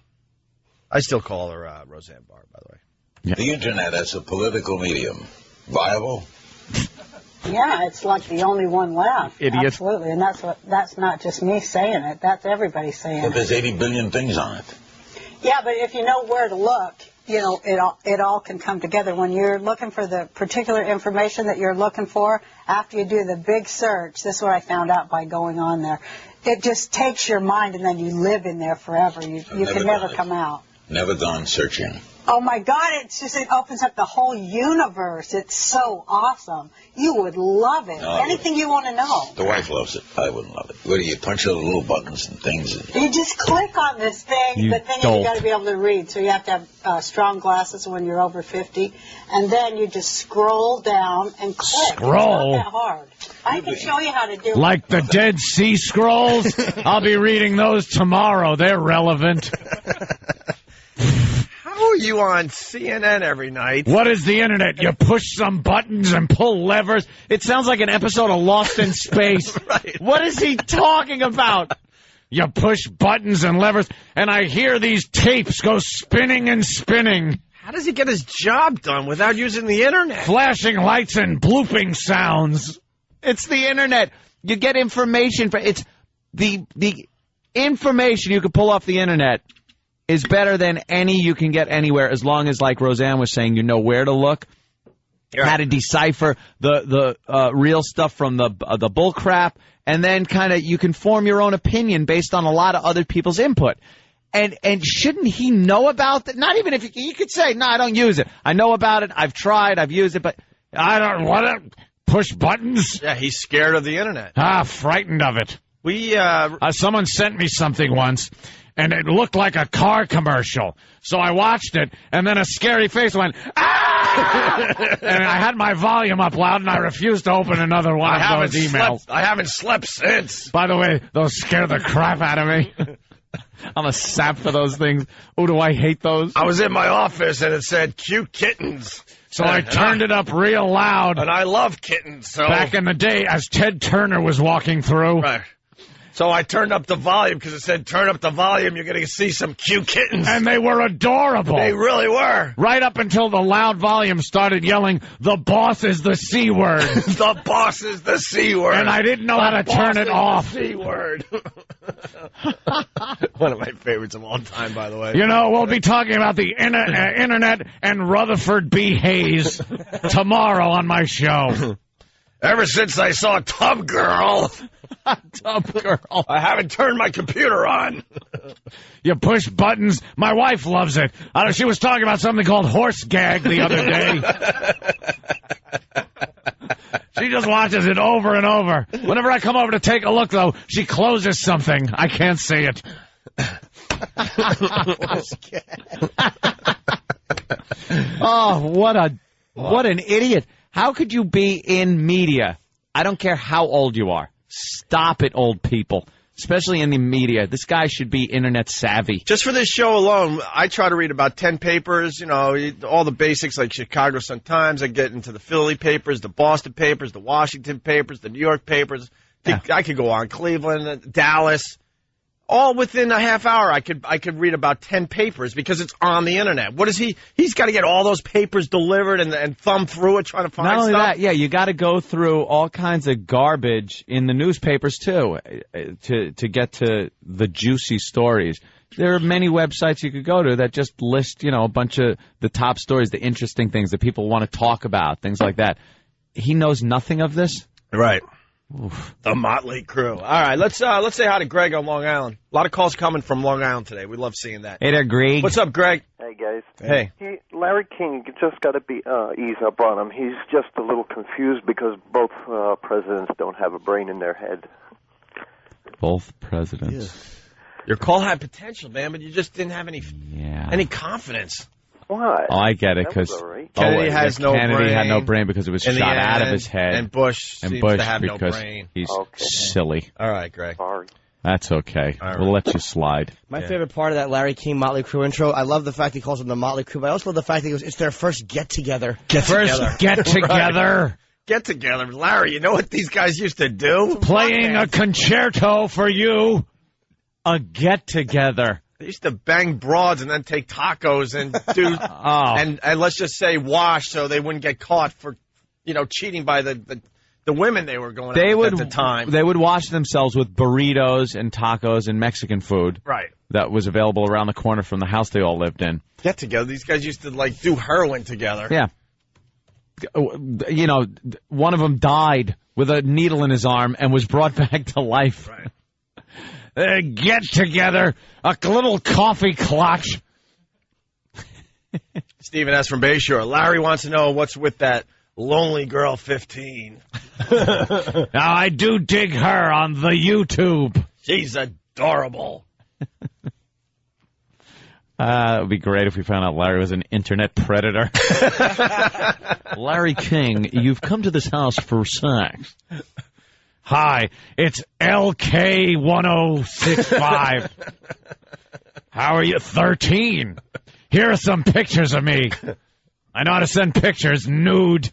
I still call her Roseanne Barr, by the way. Yeah. The Internet as a political medium, viable? Yeah, it's like the only one left. Idiot. Absolutely, and that's not just me saying it. That's everybody saying it. But there's 80 billion things on it. Yeah, but if you know where to look, it all can come together. When you're looking for the particular information that you're looking for, after you do the big search, this is what I found out by going on there. It just takes your mind, and then you live in there forever. You can never come out. Never gone searching. Oh my God, it opens up the whole universe. It's so awesome. You would love it. No, anything you want to know. The wife loves it. I wouldn't love it. What do you punch all the little buttons and things? You just click on this thing, but then you got to be able to read. So you have to have strong glasses when you're over 50. And then you just scroll down and click. Scroll? It's not that hard. I can show you how to do it. Like the Dead Sea Scrolls? I'll be reading those tomorrow. They're relevant. How are you on CNN every night? What is the internet? You push some buttons and pull levers. It sounds like an episode of Lost in Space. Right. What is he talking about? You push buttons and levers, and I hear these tapes go spinning and spinning. How does he get his job done without using the internet? Flashing lights and blooping sounds. It's the internet. You get information. It's the information you can pull off the internet is better than any you can get anywhere, as long as, like Roseanne was saying, you know where to look, how to decipher the real stuff from the bull crap, and then kind of you can form your own opinion based on a lot of other people's input. And shouldn't he know about that? Not even if you could say, no, I don't use it. I know about it. I've tried. I've used it, but I don't want to push buttons. Yeah, he's scared of the internet. Frightened of it. Someone sent me something once, and it looked like a car commercial. So I watched it, and then a scary face went, ah! And I had my volume up loud, and I refused to open another one of those emails. I haven't slept since. By the way, those scare the crap out of me. I'm a sap for those things. Oh, do I hate those? I was in my office, and it said, cute kittens. So I turned it up real loud. And I love kittens. So back in the day, as Ted Turner was walking through. Right. So I turned up the volume because it said, turn up the volume, you're going to see some cute kittens. And they were adorable. They really were. Right up until the loud volume started yelling, the boss is the C word. The boss is the C word. And I didn't know how to turn it off. C word. One of my favorites of all time, by the way. You know, we'll be talking about the internet and Rutherford B. Hayes tomorrow on my show. Ever since I saw Tub Girl, I haven't turned my computer on. You push buttons. My wife loves it. She was talking about something called horse gag the other day. She just watches it over and over. Whenever I come over to take a look, though, she closes something. I can't see it. Oh, what an idiot. How could you be in media? I don't care how old you are. Stop it, old people. Especially in the media. This guy should be internet savvy. Just for this show alone, I try to read about 10 papers, you know, all the basics like Chicago Sun-Times. I get into the Philly papers, the Boston papers, the Washington papers, the New York papers. I could go on. Cleveland, Dallas. All within a half hour, I could read about 10 papers because it's on the internet. What is he? He's got to get all those papers delivered and thumb through it trying to find stuff. Not only that, yeah, you got to go through all kinds of garbage in the newspapers too to get to the juicy stories. There are many websites you could go to that just list, a bunch of the top stories, the interesting things that people want to talk about, things like that. He knows nothing of this? Right. Oof. The Motley Crew. All right, let's say hi to Greg on Long Island. A lot of calls coming from Long Island today. We love seeing that. Hey there, Greg. What's up, Greg? Hey, guys. Hey. Larry King, you just got to ease up on him. He's just a little confused because both presidents don't have a brain in their head. Both presidents. Yeah. Your call had potential, man, but you just didn't have any confidence. What? Oh, I get it, because Kennedy has no brain. Kennedy had no brain because it was shot out of his head. And Bush seems to have no brain. He's silly. All right, Greg. Sorry. That's okay. Right. We'll let you slide. My favorite part of that Larry King Motley Crue intro, I love the fact he calls them the Motley Crue, but I also love the fact that he goes, it's their first get-together. Get together. Right. Get together. Larry, you know what these guys used to do? Playing a concerto for you. A get-together. They used to bang broads and then take tacos and do and let's just say wash so they wouldn't get caught for cheating by the the women they were going out with at the time. They would wash themselves with burritos and tacos and Mexican food. Right. That was available around the corner from the house they all lived in. Get together. These guys used to, like, do heroin together. Yeah. You know, one of them died with a needle in his arm and was brought back to life. Right. Get together, a little coffee clutch. Stephen S. from Bayshore. Larry wants to know what's with that lonely girl 15. Now, I do dig her on the YouTube. She's adorable. It would be great if we found out Larry was an internet predator. Larry King, you've come to this house for sex. Hi, it's LK1065. How are you? 13. Here are some pictures of me. I know how to send pictures nude.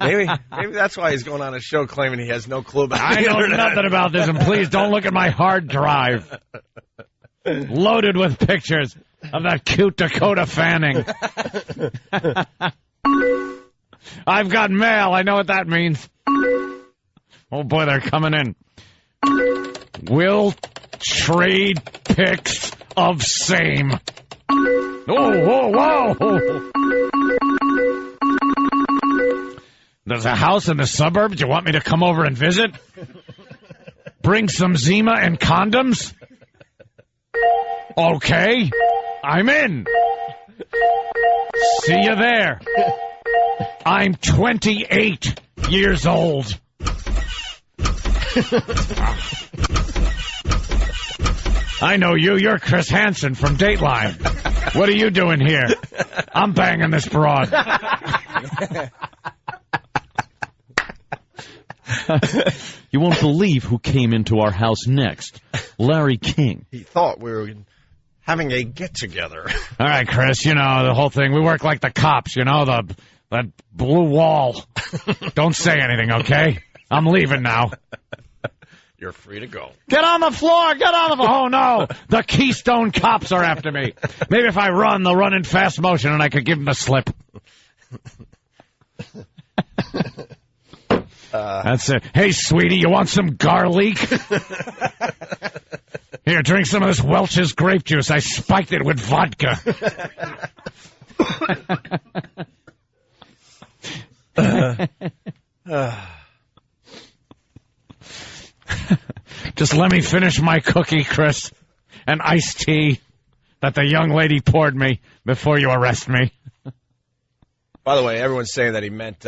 Maybe that's why he's going on a show claiming he has no clue about I the know internet. nothing about this, and please don't look at my hard drive. Loaded with pictures of that cute Dakota Fanning. I've got mail. I know what that means. Oh, boy, they're coming in. We'll trade pics of same. Oh, whoa, whoa. There's a house in the suburbs. You want me to come over and visit? Bring some Zima and condoms? Okay, I'm in. See you there. I'm 28 years old. I know you. You're Chris Hansen from Dateline. What are you doing here? I'm banging this broad. You won't believe who came into our house next. Larry King. He thought we were having a get-together. All right, Chris, you know, the whole thing. We work like the cops, you know, that blue wall. Don't say anything, okay? I'm leaving now. You're free to go. Get on the floor! Get on the floor! Oh, no! The Keystone Cops are after me. Maybe if I run, they'll run in fast motion and I could give them the slip. That's it. Hey, sweetie, you want some garlic? Here, drink some of this Welch's grape juice. I spiked it with vodka. Just let me finish my cookie, Chris. An iced tea that the young lady poured me before you arrest me. By the way, everyone's saying that he meant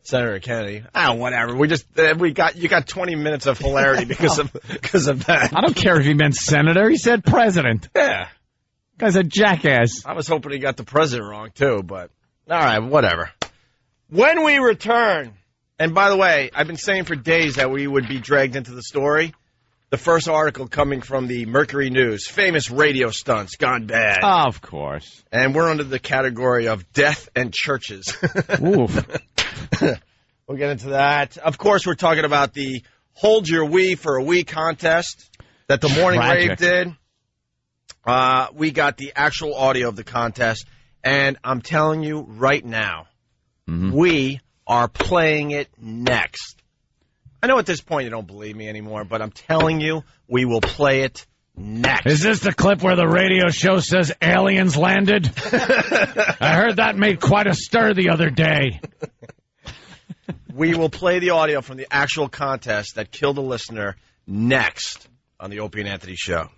Senator Kennedy. Whatever. You got 20 minutes of hilarity because of that. I don't care if he meant senator. He said president. Yeah. Guy's a jackass. I was hoping he got the president wrong, too, but all right, whatever. When we return, and by the way, I've been saying for days that we would be dragged into the story. The first article coming from the Mercury News, famous radio stunts gone bad. Of course. And we're under the category of death and churches. Oof. We'll get into that. Of course, we're talking about the Hold Your Wee for a Wee contest that the Morning Rave did. We got the actual audio of the contest, and I'm telling you right now, we are playing it next. I know at this point you don't believe me anymore, but I'm telling you, we will play it next. Is this the clip where the radio show says aliens landed? I heard that made quite a stir the other day. We will play the audio from the actual contest that killed a listener next on the Opie and Anthony Show.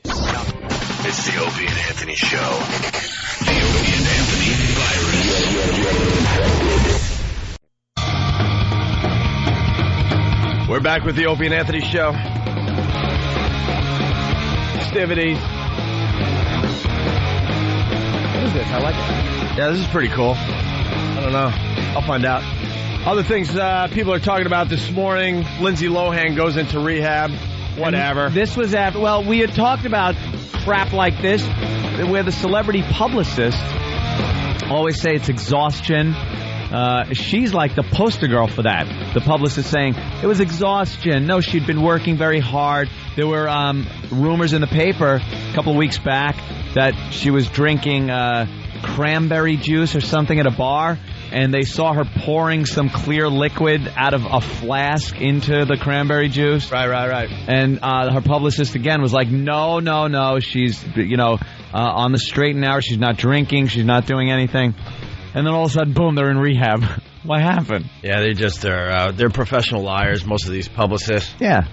It's the Opie and Anthony Show. The Opie and Anthony virus. We're back with the Opie and Anthony Show. Festivities. What is this? I like it. Yeah, this is pretty cool. I don't know. I'll find out. Other things people are talking about this morning. Lindsay Lohan goes into rehab. Whatever. And this was after, well, we had talked about crap like this where the celebrity publicists always say it's exhaustion. She's like the poster girl for that. The publicist saying it was exhaustion. No, she'd been working very hard. There were rumors in the paper a couple of weeks back that she was drinking cranberry juice or something at a bar. and they saw her pouring some clear liquid out of a flask into the cranberry juice. Right. And her publicist again was like, no, she's, on the straight and narrow. She's not drinking. She's not doing anything. And then all of a sudden, boom, they're in rehab. What happened? Yeah, they're professional liars, most of these publicists. Yeah.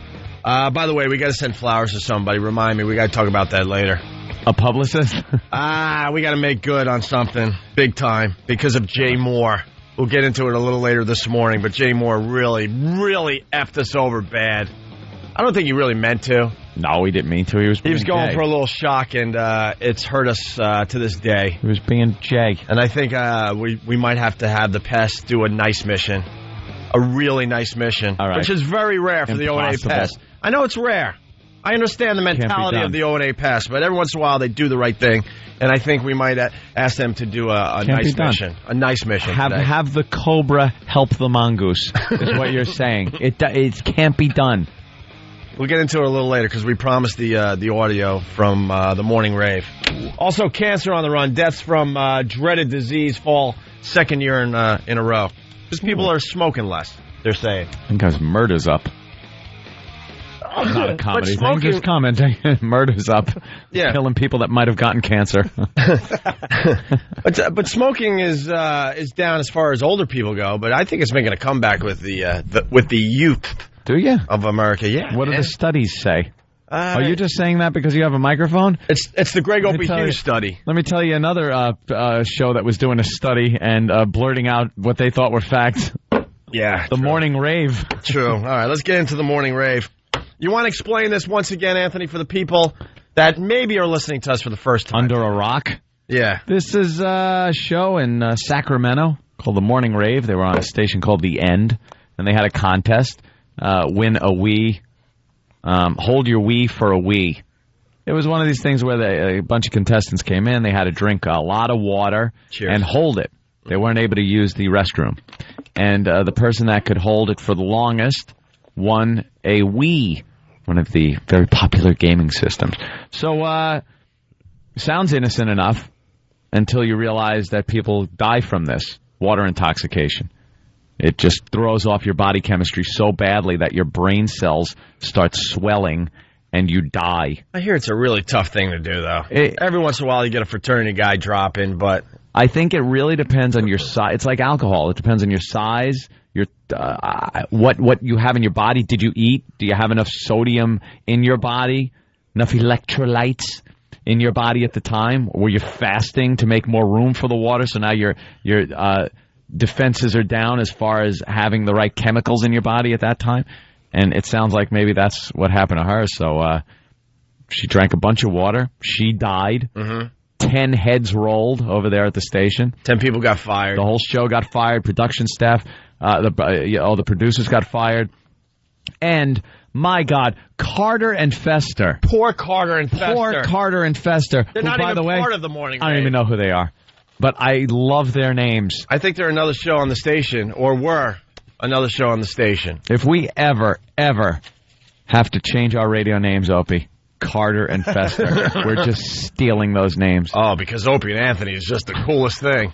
By the way, we got to send flowers to somebody. Remind me, we got to talk about that later. A publicist? We got to make good on something big time because of Jay Moore. We'll get into it a little later this morning, but Jay Moore really, really effed us over bad. I don't think he really meant to. No, he didn't mean to. He was going Jay. for a little shock, and it's hurt us to this day. He was being Jay. And I think we might have to have the Pest do a nice mission. A really nice mission. All right. Which is very rare for the O&A Pest. I know it's rare. I understand the mentality of the O&A Pest, but every once in a while they do the right thing, and I think we might ask them to do a nice mission. A nice mission. Have the Cobra help the mongoose, is what you're saying. It can't be done. We'll get into it a little later because we promised the audio from the morning rave. Also, cancer on the run. Deaths from dreaded disease fall second year in a row. Because people are smoking less, they're saying. I think his murder's up. Not a comedy thing, just commenting. Murder's up. Yeah. Killing people that might have gotten cancer. But smoking is down as far as older people go, but I think it's making a comeback with the youth. Do you? Of America, yeah. What do the studies say? Are you just saying that because you have a microphone? It's the Greg Opie Hughes study. Let me tell you another show that was doing a study and blurting out what they thought were facts. Yeah. The morning rave. True. All right, let's get into the morning rave. You want to explain this once again, Anthony, for the people that maybe are listening to us for the first time? Under a rock? Yeah. This is a show in Sacramento called The Morning Rave. They were on a station called The End, and they had a contest. Win a Wii. Hold your Wii for a Wii. It was one of these things where a bunch of contestants came in. They had to drink a lot of water and hold it. They weren't able to use the restroom. And the person that could hold it for the longest won a Wii, one of the very popular gaming systems. So, sounds innocent enough until you realize that people die from this water intoxication. It just throws off your body chemistry so badly that your brain cells start swelling and you die. I hear it's a really tough thing to do, though. Every once in a while you get a fraternity guy drop in, but I think it really depends on your size. It's like alcohol. It depends on your size, your what you have in your body. Did you eat? Do you have enough sodium in your body? Enough electrolytes in your body at the time? Were you fasting to make more room for the water? So now your defenses are down as far as having the right chemicals in your body at that time. And it sounds like maybe that's what happened to her. So she drank a bunch of water. She died. Mm-hmm. 10 heads rolled over there at the station. 10 people got fired. The whole show got fired. Production staff, all the producers got fired. And, my God, Carter and Fester. Poor Carter and Fester. Poor Carter and Fester. They're not even part of the morning rave. I don't even know who they are. But I love their names. I think they're another show on the station, or were another show on the station. If we ever have to change our radio names, Opie, Carter and Fester, we're just stealing those names. Oh, because Opie and Anthony is just the coolest thing.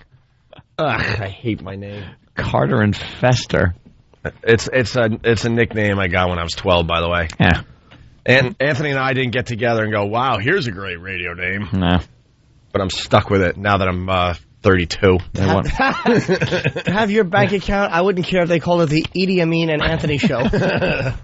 Ugh, I hate my name. Carter and Fester. It's a nickname I got when I was 12, by the way. Yeah. And Anthony and I didn't get together and go, wow, here's a great radio name. No. But I'm stuck with it now that I'm 32. To have your bank account, I wouldn't care if they called it the Idi Amin and Anthony show. I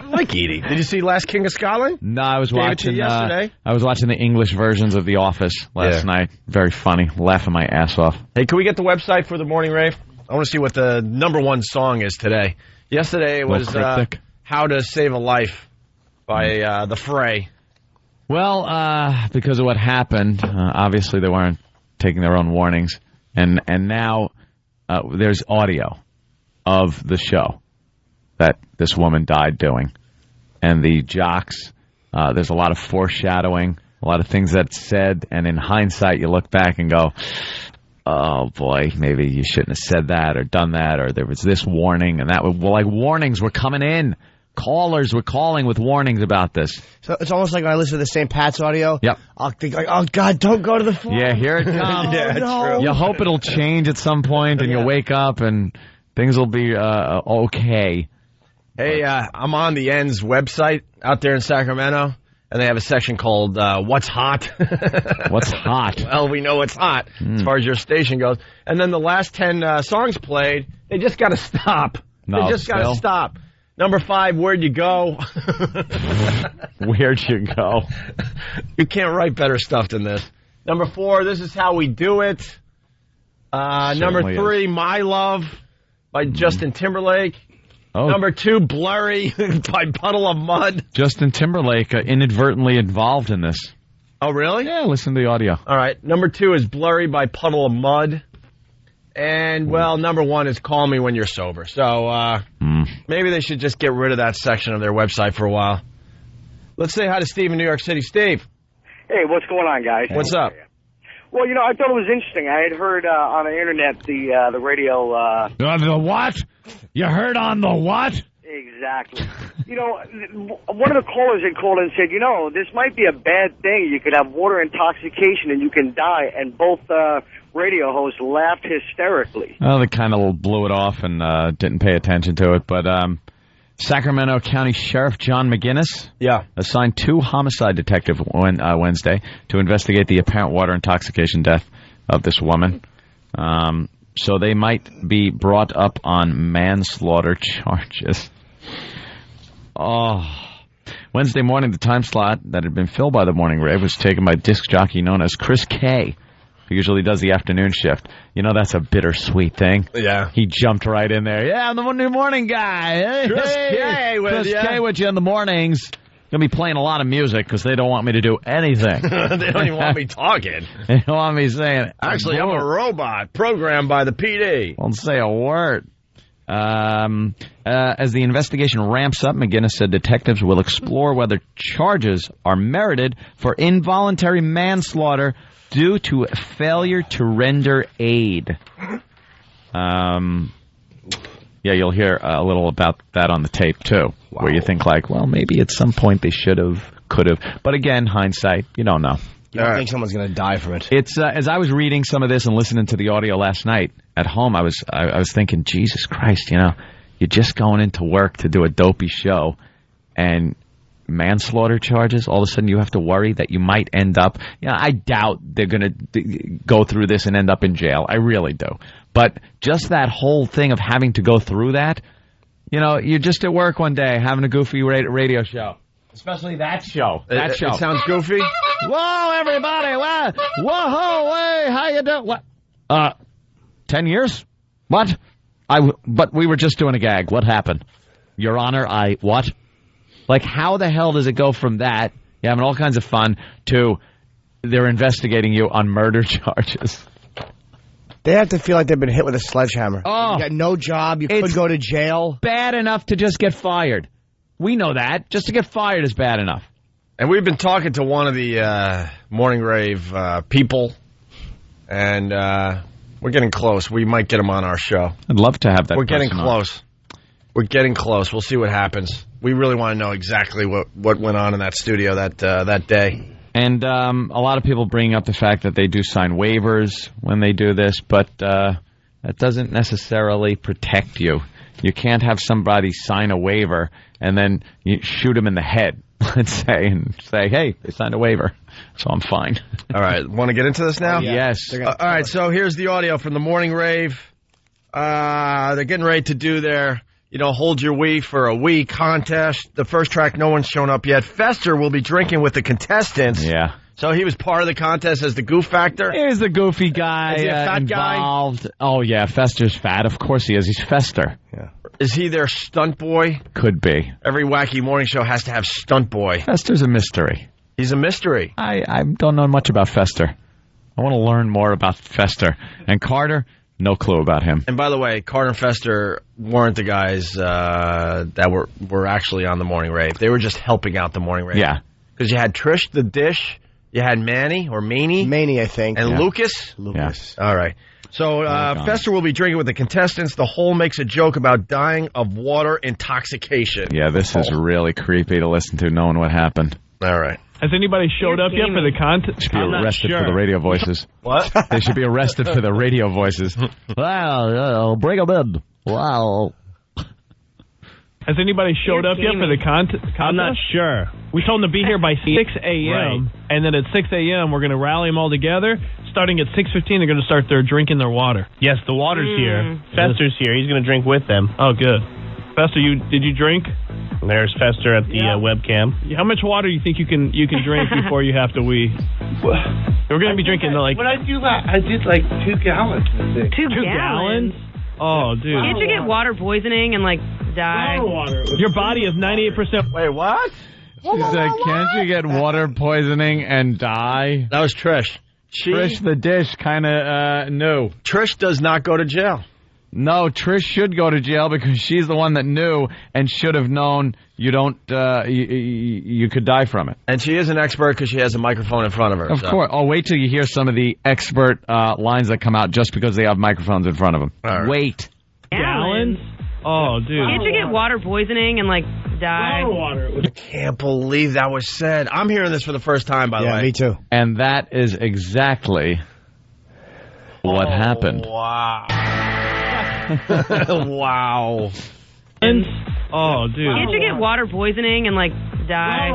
like Edie. Did you see Last King of Scotland? No, I was watching yesterday. I was watching the English versions of The Office last night. Very funny. Laughing my ass off. Hey, can we get the website for the morning rave? I want to see what the number one song is today. Yesterday it was How to Save a Life by The Fray. Well, because of what happened, obviously they weren't taking their own warnings, and now there's audio of the show that this woman died doing. And the jocks, there's a lot of foreshadowing, a lot of things that's said, and in hindsight you look back and go, oh boy, maybe you shouldn't have said that or done that, or there was this warning and that. Well, like warnings were coming in Callers were calling with warnings about this. So it's almost like when I listen to the St. Pat's audio. Yep. I'll think like, oh God, don't go to the phone. Yeah, here it comes. No. You hope it'll change at some point, and you'll wake up and things will be okay. Hey, I'm on the Ends website out there in Sacramento, and they have a section called What's Hot? What's hot? Well, we know what's hot as far as your station goes. And then the last 10 songs played, they just got to stop. No, they just got to stop. Number 5, Where'd You Go? Where'd you go? You can't write better stuff than this. Number 4, This Is How We Do It. Number 3, My Love by Justin Timberlake. Oh. Number 2, Blurry by Puddle of Mud. Justin Timberlake inadvertently involved in this. Oh, really? Yeah, listen to the audio. All right. Number 2 is Blurry by Puddle of Mud. And, well, number 1 is Call Me When You're Sober. So maybe they should just get rid of that section of their website for a while. Let's say hi to Steve in New York City. Steve. Hey, what's going on, guys? What's up? Well, I thought it was interesting. I had heard on the internet the radio... The what? You heard on the what? Exactly. One of the callers had called and said, this might be a bad thing. You could have water intoxication and you can die. And both radio hosts laughed hysterically. Well, they kind of blew it off and didn't pay attention to it. But Sacramento County Sheriff John McGinnis assigned 2 homicide detectives Wednesday to investigate the apparent water intoxication death of this woman. So they might be brought up on manslaughter charges. Oh. Wednesday morning, the time slot that had been filled by the morning rave was taken by disc jockey known as Chris Kay, who usually does the afternoon shift. That's a bittersweet thing. Yeah. He jumped right in there. Yeah, I'm the new morning guy. Hey, Chris Kay with Kay with you in the mornings. Going to be playing a lot of music because they don't want me to do anything. They don't even want me talking. They don't want me saying... Actually, I'm a robot programmed by the PD. Won't say a word. As the investigation ramps up, McGinnis said detectives will explore whether charges are merited for involuntary manslaughter due to failure to render aid. Yeah, you'll hear a little about that on the tape, too, where you think, maybe at some point they should have, could have. But again, hindsight, you don't know. You don't think someone's going to die from it. It's as I was reading some of this and listening to the audio last night at home, I was thinking, Jesus Christ, you're just going into work to do a dopey show, and manslaughter charges, all of a sudden you have to worry that you might end up... I doubt they're going to go through this and end up in jail. I really do. But just that whole thing of having to go through that, you're just at work one day having a goofy radio show. Especially that show. It sounds goofy. Whoa, everybody! Whoa, hey, how you doing? What? 10 years? What? But we were just doing a gag. What happened? Your Honor, what? How the hell does it go from that, you're having all kinds of fun, to they're investigating you on murder charges? They have to feel like they've been hit with a sledgehammer. Oh. You got no job. You could go to jail. Bad enough to just get fired. We know that. Just to get fired is bad enough. And we've been talking to one of the Morning Rave people, and we're getting close. We might get him on our show. I'd love to have that. We're getting close. We're getting close. We'll see what happens. We really want to know exactly what went on in that studio that day. And a lot of people bring up the fact that they do sign waivers when they do this, but that doesn't necessarily protect you. You can't have somebody sign a waiver and then you shoot them in the head, let's say, and say, hey, they signed a waiver, so I'm fine. All right. Want to get into this now? Yes. All right, so here's the audio from the Morning Rave. They're getting ready to do their... hold your wee for a wee contest. The first track, no one's shown up yet. Fester will be drinking with the contestants. Yeah. So he was part of the contest as the goof factor? He's the goofy guy is he a fat involved. Guy? Oh, yeah, Fester's fat. Of course he is. He's Fester. Yeah. Is he their stunt boy? Could be. Every wacky morning show has to have stunt boy. Fester's a mystery. He's a mystery. I don't know much about Fester. I want to learn more about Fester. And Carter... no clue about him. And by the way, Carter and Fester weren't the guys that were actually on the Morning Rave. They were just helping out the Morning Rave. Yeah. Because you had Trish, the Dish, you had Manny, or Maney. Maney, I think. And yeah. Lucas. Lucas. Yeah. All right. So Fester will be drinking with the contestants. The Hole makes a joke about dying of water intoxication. Yeah, this is really creepy to listen to, knowing what happened. All right. Has anybody showed up yet for the contest? Should be arrested for the radio voices. What? They should be arrested for the radio voices. Wow, bring them in. Wow. Has anybody showed up yet for the contest? I'm not sure. We told them to be here by 6 a.m., and then at 6 a.m. we're going to rally them all together. Starting at 6:15, they're going to start drinking their water. Yes, the water's here. Fester's here. He's going to drink with them. Oh, good. Fester, did you drink? There's Fester at the webcam. How much water do you think you can drink before you have to wee? We're going to be drinking When I do that, I did like 2 gallons. I think. 2 gallons? Oh, dude. Can't you get water poisoning and die? Your body is 98%. Wait, what? She said, can't you get water poisoning and die? That was Trish. Trish the Dish kind of knew. Trish does not go to jail. No, Trish should go to jail because she's the one that knew and should have known you don't. You could die from it. And she is an expert because she has a microphone in front of her. Of course. Oh, wait till you hear some of the expert lines that come out just because they have microphones in front of them. Right. Wait. Gallons? Oh, dude. Can't you get water poisoning and die? I can't believe that was said. I'm hearing this for the first time, by the way. Yeah, me too. And that is exactly what happened. Wow. Wow. Oh, dude. Can't you get water poisoning and die?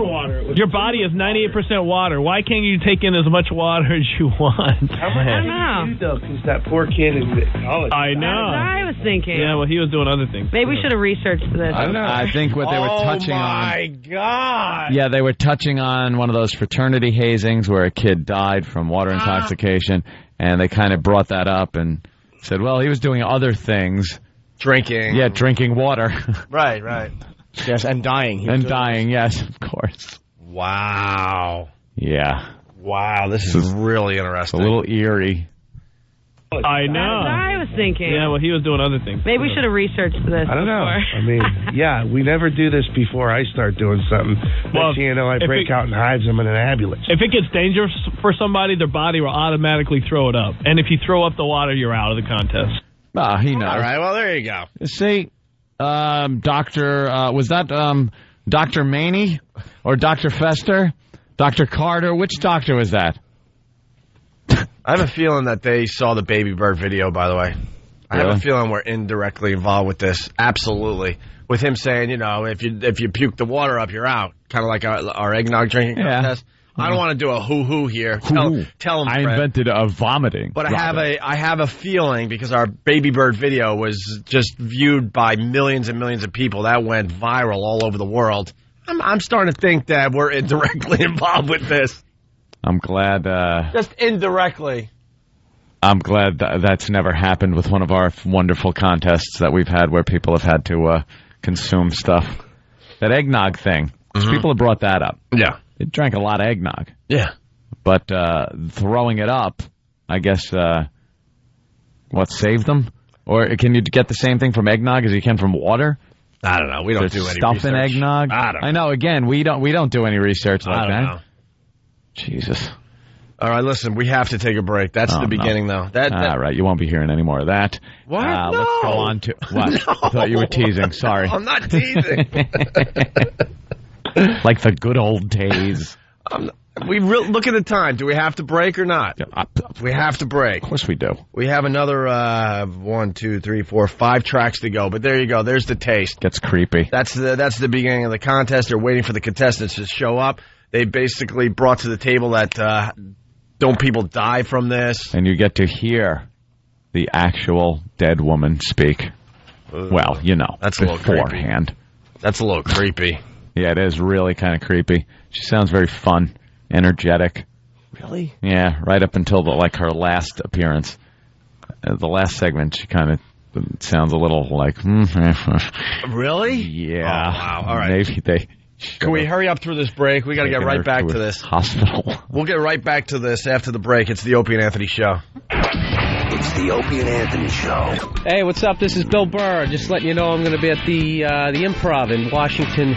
Your body is 98% water. Why can't you take in as much water as you want? I don't know. Though, because that poor kid in college. I know. That's what I was thinking. Yeah, well, he was doing other things. Maybe we should have researched this. I don't know. I think what they were touching on. Oh, my God. Yeah, they were touching on one of those fraternity hazings where a kid died from water intoxication, and they kind of brought that up and said, well, he was doing other things. Drinking. Yeah, drinking water. Right. Yes, and dying. And dying, yes, of course. Wow. Yeah. Wow, this is really interesting. A little eerie. I know. That's what I was thinking. Yeah, well, he was doing other things. Maybe we should have researched this I don't know. before. I mean, yeah, we never do this before I start doing something. Well, Next thing you know, I break out in hives. I'm in an ambulance. If it gets dangerous for somebody, their body will automatically throw it up. And if you throw up the water, you're out of the contest. Ah, he knows. All right, well, there you go. See, was that Dr. Maney or Dr. Fester? Dr. Carter? Which doctor was that? I have a feeling that they saw the Baby Bird video, by the way. I have Really? a feeling we're indirectly involved with this. Absolutely. With him saying, if you puke the water up, you're out. Kind of like our eggnog drinking contest. I don't want to do a hoo-hoo here. Tell him, I Fred. invented a vomiting. But I have a feeling because our Baby Bird video was just viewed by millions and millions of people. That went viral all over the world. I'm starting to think that we're indirectly involved with this. I'm glad. Just indirectly. I'm glad that's never happened with one of our wonderful contests that we've had where people have had to consume stuff. That eggnog thing. People have brought that up. Yeah. They drank a lot of eggnog. Yeah. But throwing it up, I guess, what saved them? Or can you get the same thing from eggnog as you can from water? I don't know. We don't do any stuff research. in eggnog. I know. Again, we don't do any research like I don't that. know. Jesus. All right, listen. We have to take a break. That's the beginning, though. All right, you won't be hearing any more of that. What? Let's go on to what? No. I thought you were teasing. Sorry. I'm not teasing. Like the good old days. Look at the time. Do we have to break or not? We have to break. Of course we do. We have another 1, 2, 3, 4, 5 tracks to go. But there you go. There's the taste. Gets creepy. That's the beginning of the contest. They're waiting for the contestants to show up. They basically brought to the table that don't people die from this? And you get to hear the actual dead woman speak. Well, that's a little beforehand. Creepy. That's a little creepy. Yeah, it is really kind of creepy. She sounds very fun, energetic. Really? Yeah, right up until her last appearance. The last segment, she kind of sounds a little like... Really? Yeah. Oh, wow. All right. Maybe they... Can we hurry up through this break? We got to get right back to this. Hospital. We'll get right back to this after the break. It's the Opie and Anthony Show. It's the Opie and Anthony Show. Hey, what's up? This is Bill Burr. Just letting you know I'm going to be at the Improv in Washington,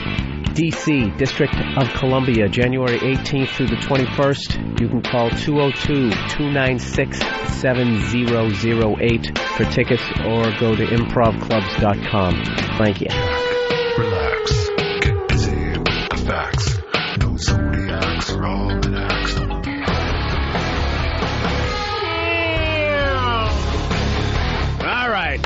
D.C., District of Columbia, January 18th through the 21st. You can call 202-296-7008 for tickets or go to improvclubs.com. Thank you. Relax. Get busy with the facts. No zodiacs or almanacs. All right.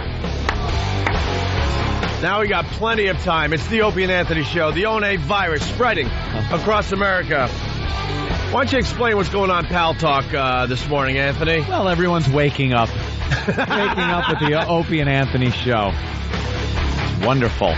Now we got plenty of time. It's the Opie and Anthony Show. The O&A virus spreading across America. Why don't you explain what's going on Pal Talk this morning, Anthony? Well, everyone's waking up. Waking up with the Opie and Anthony Show. It's wonderful.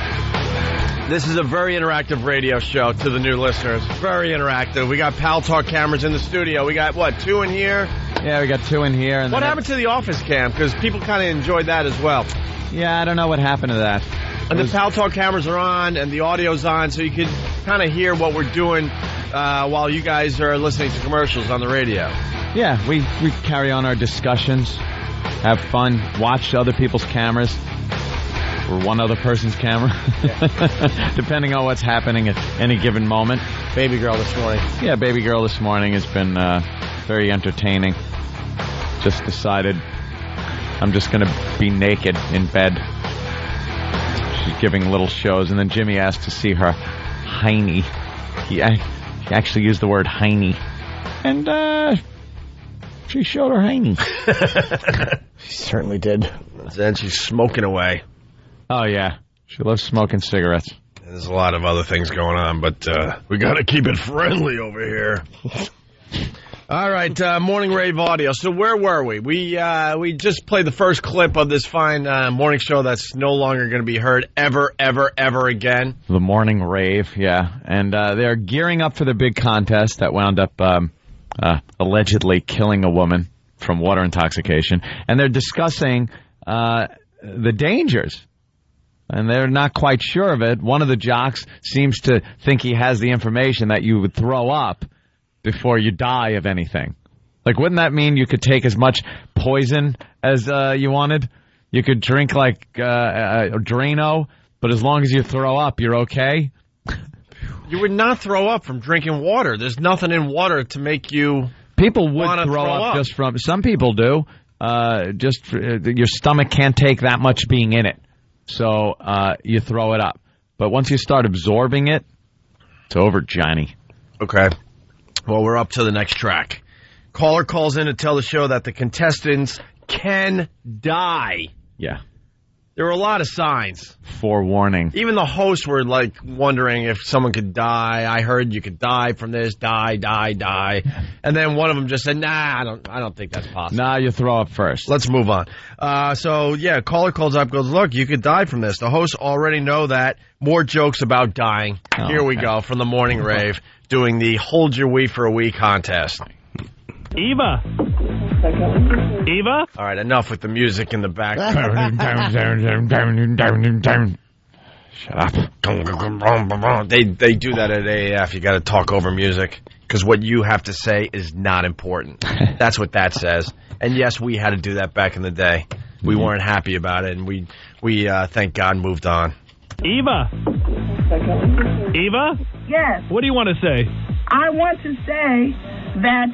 This is a very interactive radio show to the new listeners. Very interactive. We got Pal Talk cameras in the studio. We got, what, 2 in here? Yeah, we got 2 in here. And what happened to the office cam? Because people kind of enjoyed that as well. Yeah, I don't know what happened to that. And the Pal Talk cameras are on, and the audio's on, so you can kind of hear what we're doing while you guys are listening to commercials on the radio. Yeah, we carry on our discussions, have fun, watch other people's cameras, or one other person's camera, depending on what's happening at any given moment. Baby girl this morning. Yeah, baby girl this morning has been very entertaining. Just decided I'm just going to be naked in bed. She's giving little shows, and then Jimmy asked to see her hiney. He actually used the word hiney. And she showed her hiney. She certainly did. Then she's smoking away. Oh, yeah. She loves smoking cigarettes. There's a lot of other things going on, but we got to keep it friendly over here. All right, morning rave audio. So where were we? We just played the first clip of this fine morning show that's no longer going to be heard ever, ever, ever again. The morning rave, yeah. And they're gearing up for the big contest that wound up allegedly killing a woman from water intoxication. And they're discussing the dangers. And they're not quite sure of it. One of the jocks seems to think he has the information that you would throw up before you die of anything. Like, wouldn't that mean you could take as much poison as you wanted? You could drink like Drano, but as long as you throw up, you're okay? You would not throw up from drinking water. There's nothing in water to make you. People would throw up just from. Some people do. Your stomach can't take that much being in it, so you throw it up. But once you start absorbing it, it's over, Johnny. Okay. Well, we're up to the next track. Caller calls in to tell the show that the contestants can die. Yeah. There were a lot of signs. Forewarning. Even the hosts were, like, wondering if someone could die. I heard you could die from this. Die. And then one of them just said, nah, I don't think that's possible. Nah, you throw up first. Let's move on. Caller calls up, goes, look, you could die from this. The hosts already know that. More jokes about dying. Oh, Here we go from the morning rave, doing the Hold Your Wee for a Wee contest. Eva? All right, enough with the music in the background. Shut up. They do that at AAF. You got to talk over music because what you have to say is not important. That's what that says. And yes, we had to do that back in the day. We weren't happy about it, and we thank God moved on. Eva? Yes. What do you want to say? I want to say that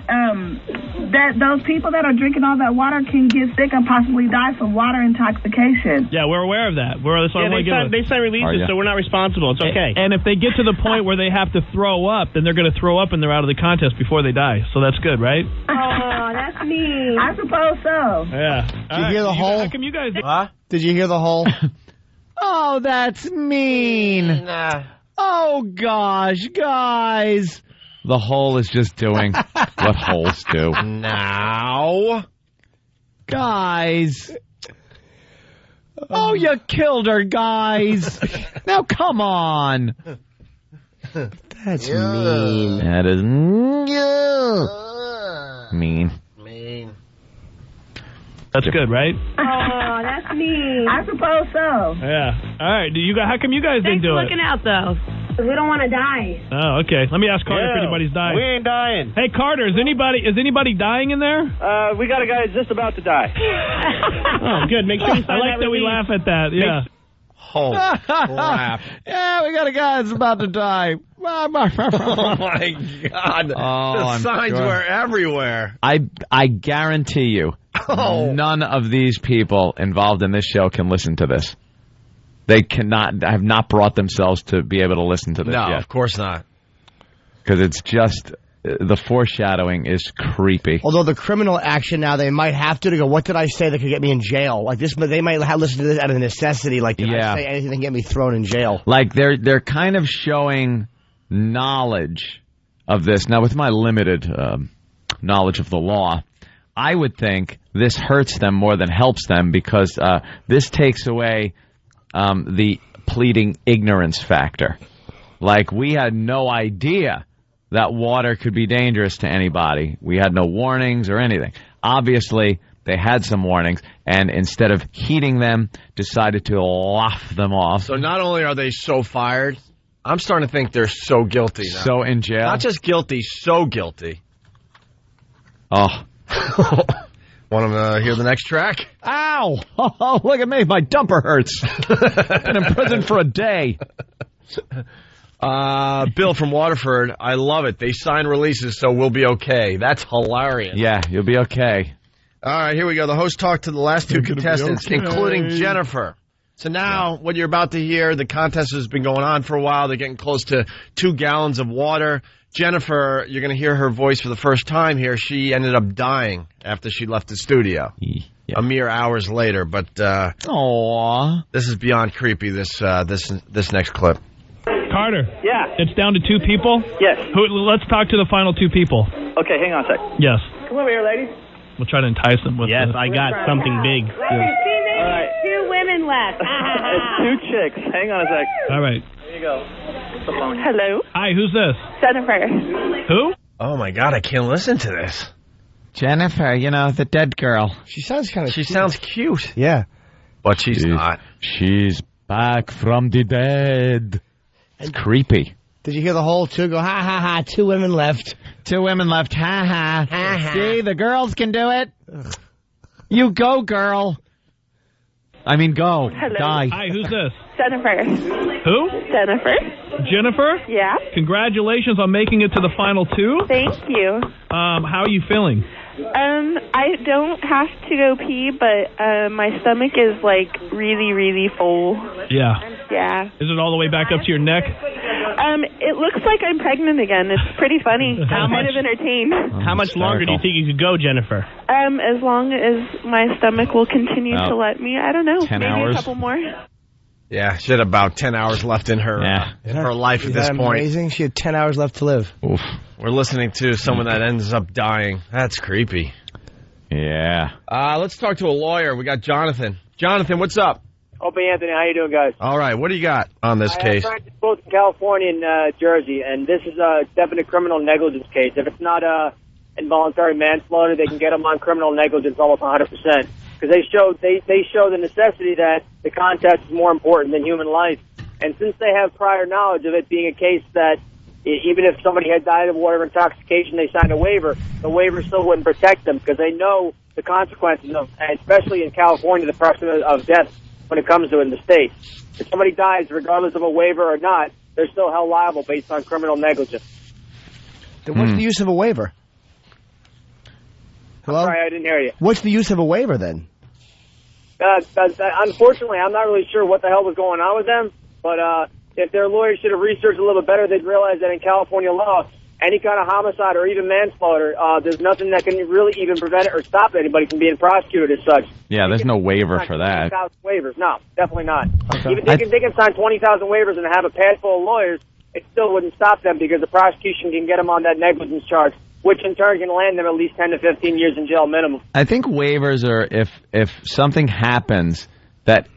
that those people that are drinking all that water can get sick and possibly die from water intoxication. Yeah, we're aware of that. They signed releases, so we're not responsible. It's okay. And if they get to the point where they have to throw up, then they're going to throw up and they're out of the contest before they die. So that's good, right? Oh, that's mean. I suppose so. Yeah. Did you hear the whole? How come you guys? Did you hear the whole? Oh, that's mean. Nah. Oh, gosh, guys. The hole is just doing what holes do. Now. Guys. Oh, you killed her, guys. Now, come on. That's mean. That is mean. That's good, right? Oh, that's mean. I suppose so. Yeah. All right. How come you guys didn't do it? Thanks for looking out, though. We don't want to die. Oh, okay. Let me ask Carter if anybody's dying. We ain't dying. Hey, Carter, is anybody dying in there? We got a guy that's just about to die. Oh, good. Make sure you sign I like that we laugh at that. Yeah. Holy crap. Yeah, we got a guy that's about to die. Oh, my God. The signs were everywhere. I guarantee you, none of these people involved in this show can listen to this. They have not brought themselves to be able to listen to this yet. No, of course not. Because it's just, the foreshadowing is creepy. Although the criminal action now, they might have to go, what did I say that could get me in jail? Like this, they might listen to this out of necessity. Like, did I say anything that can get me thrown in jail? Like, they're kind of showing knowledge of this. Now, with my limited knowledge of the law, I would think this hurts them more than helps them because this takes away the pleading ignorance factor. Like, we had no idea that water could be dangerous to anybody. We had no warnings or anything. Obviously, they had some warnings, and instead of heeding them, decided to laugh them off. So not only are they so fired, I'm starting to think they're so guilty now. So in jail? Not just guilty, so guilty. Oh. Want to hear the next track? Ow! Oh, look at me. My dumper hurts. Been in prison for a day. Bill from Waterford, I love it. They sign releases, so we'll be okay. That's hilarious. Yeah, you'll be okay. All right, here we go. The host talked to the last two contestants, including Jennifer. So now, what you're about to hear, the contest has been going on for a while. They're getting close to 2 gallons of water. Jennifer, you're going to hear her voice for the first time here. She ended up dying after she left the studio. A mere hours later, but this is beyond creepy, this next clip. Carter. Yeah. It's down to 2 people? Yes. Let's talk to the final 2 people. Okay, hang on a sec. Yes. Come over here, ladies. We'll try to entice them with Yes, I got something big. All right. 2 women left. It's 2 chicks. Hang on a sec. All right. There you go. Hello. Hi, who's this? Jennifer. Who? Oh, my God, I can't listen to this. Jennifer, the dead girl. She sounds kind of She sounds cute. Yeah. But she's not. She's back from the dead. It's creepy. Did you hear the whole 2 go, ha, ha, ha, 2 women left. 2 women left, ha, ha. Ha, ha. See, the girls can do it. You go, girl. I mean, go. Hello. Die. Hi, who's this? Jennifer. Who? Jennifer. Jennifer? Yeah. Congratulations on making it to the final 2. Thank you. How are you feeling? I don't have to go pee, but my stomach is like really, really full. Yeah. Yeah. Is it all the way back up to your neck? It looks like I'm pregnant again. It's pretty funny. I'm kind of entertained. How much longer do you think you could go, Jennifer? As long as my stomach will continue to let me. I don't know. 10 maybe hours? a couple more. Yeah, she had about 10 hours left in her her life at this point. Amazing. She had 10 hours left to live. Oof. We're listening to someone that ends up dying. That's creepy. Yeah. Let's talk to a lawyer. We got Jonathan. Jonathan, what's up? Opie Anthony, how you doing, guys? All right, what do you got on this case? I practice both in California and Jersey, and this is a definite criminal negligence case. If it's not involuntary manslaughter, they can get them on criminal negligence almost 100%. Because they show the necessity that the contest is more important than human life. And since they have prior knowledge of it being a case that even if somebody had died of water intoxication, they signed a waiver, the waiver still wouldn't protect them because they know the consequences of, and especially in California, the precedent of death when it comes to it in the state. If somebody dies, regardless of a waiver or not, they're still held liable based on criminal negligence. Then what's the use of a waiver? Hello? Sorry, I didn't hear you. What's the use of a waiver then? Unfortunately, I'm not really sure what the hell was going on with them, but if their lawyers should have researched a little bit better, they'd realize that in California law, any kind of homicide or even manslaughter, there's nothing that can really even prevent it or stop anybody from being prosecuted as such. Yeah, there's no waiver for that. 20,000 waivers. No, definitely not. Okay. Even they can sign 20,000 waivers and have a pad full of lawyers, it still wouldn't stop them because the prosecution can get them on that negligence charge, which in turn can land them at least 10 to 15 years in jail minimum. I think waivers are if something happens that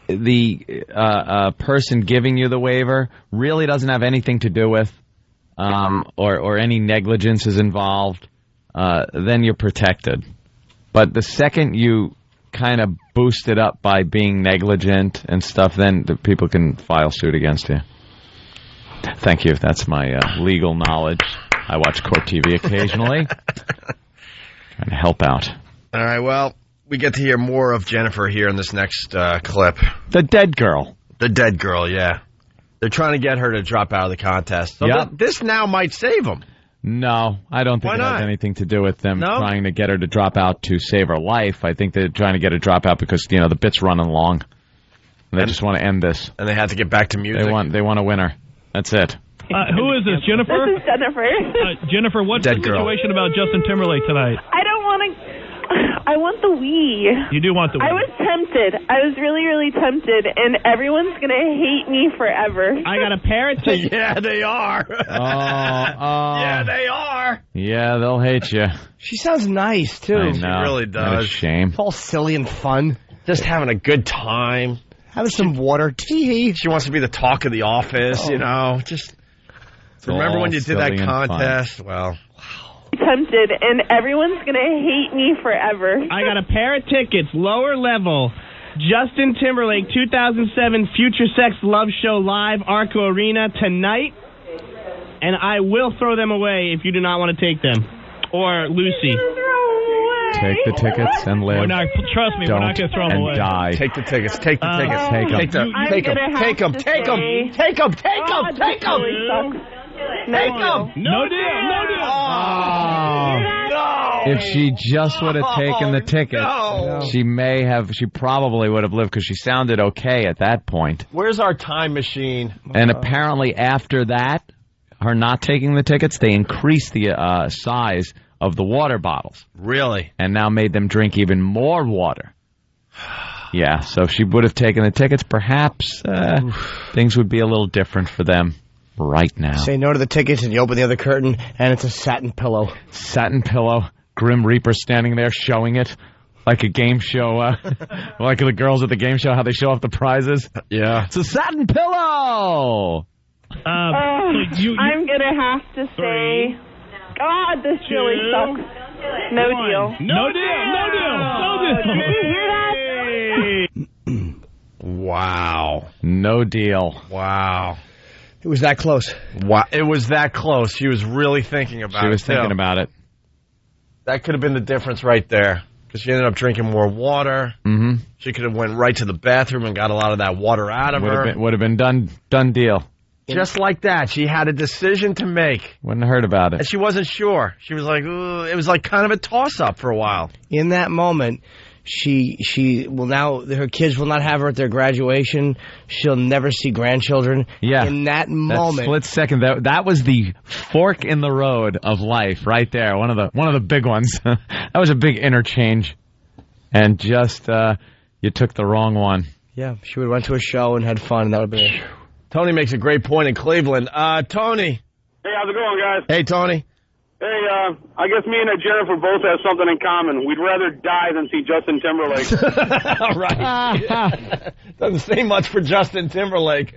the person giving you the waiver really doesn't have anything to do with, or any negligence is involved, then you're protected. But the second you kind of boost it up by being negligent and stuff, then the people can file suit against you. Thank you. That's my legal knowledge. I watch Court TV occasionally. Trying to help out. All right, well, we get to hear more of Jennifer here in this next clip. The dead girl. The dead girl, yeah. They're trying to get her to drop out of the contest. So Yep. this now might save them. No, I don't think Why it has not? anything to do with them No? trying to get her to drop out to save her life. I think they're trying to get her to drop out because, the bit's running long. They just want to end this. And they have to get back to music. They want a winner. That's it. Who is this, Jennifer? This is Jennifer. Jennifer, what's Dead the girl. situation about Justin Timberlake tonight? I don't want to. I want the Wii. You do want the I was tempted. I was really, really tempted, and everyone's going to hate me forever. I got a pair of tickets. Yeah, they are. Yeah, they are. Yeah, they'll hate you. She sounds nice, too. I know. She really What a does. shame. It's all silly and fun. Just having a good time. Having some water. Tee. She wants to be the talk of the office, Just remember all when you did silly that and fun. contest? Well, Tempted, and everyone's going to hate me forever. I got a pair of tickets, lower level. Justin Timberlake, 2007 Future Sex Love Show Live, Arco Arena tonight. And I will throw them away if you do not want to take them. Or Lucy. Take the tickets and live. We're not, trust me, we're not going to throw them and away. die. take the tickets. Take the tickets. Take 'em. Take them. I'm Take them. gonna have Take them. to Take them. say- Take them. Take them. God, Take this them. really sucks. Take them. No deal, no deal. No. If she just would have taken the ticket, no. she probably would have lived because she sounded okay at that point. Where's our time machine? And apparently after that, her not taking the tickets, they increased the size of the water bottles Really? and now made them drink even more water. Yeah, so if she would have taken the tickets, perhaps things would be a little different for them right now. Say no to the tickets, and you open the other curtain, and it's a satin pillow. Satin pillow, Grim Reaper standing there showing it like a game show, like the girls at the game show, how they show off the prizes. Yeah. It's a satin pillow. I'm going to have to say, God, this really sucks. No deal. No deal, no deal, no deal. Did you hear that? Wow. No deal. Wow. It was that close. Wow. It was that close. She was really thinking about it. She was too. thinking about it. That could have been the difference right there. Because she ended up drinking more water. Mm-hmm. She could have went right to the bathroom and got a lot of that water out of her. Would have been done deal. Just like that. She had a decision to make. Wouldn't have heard about it. And she wasn't sure. She was like, ooh, it was like kind of a toss-up for a while. In that moment, she will now, her kids will not have her at their graduation. She'll never see grandchildren. Yeah. In that moment. Split second, that was the fork in the road of life right there. One of the big ones. That was a big interchange. And just, you took the wrong one. Yeah, she would have went to a show and had fun, and that would have been it. Tony makes a great point in Cleveland. Tony. Hey, how's it going, guys? Hey, Tony. Hey, I guess me and Jennifer both have something in common. We'd rather die than see Justin Timberlake. All right. Doesn't say much for Justin Timberlake.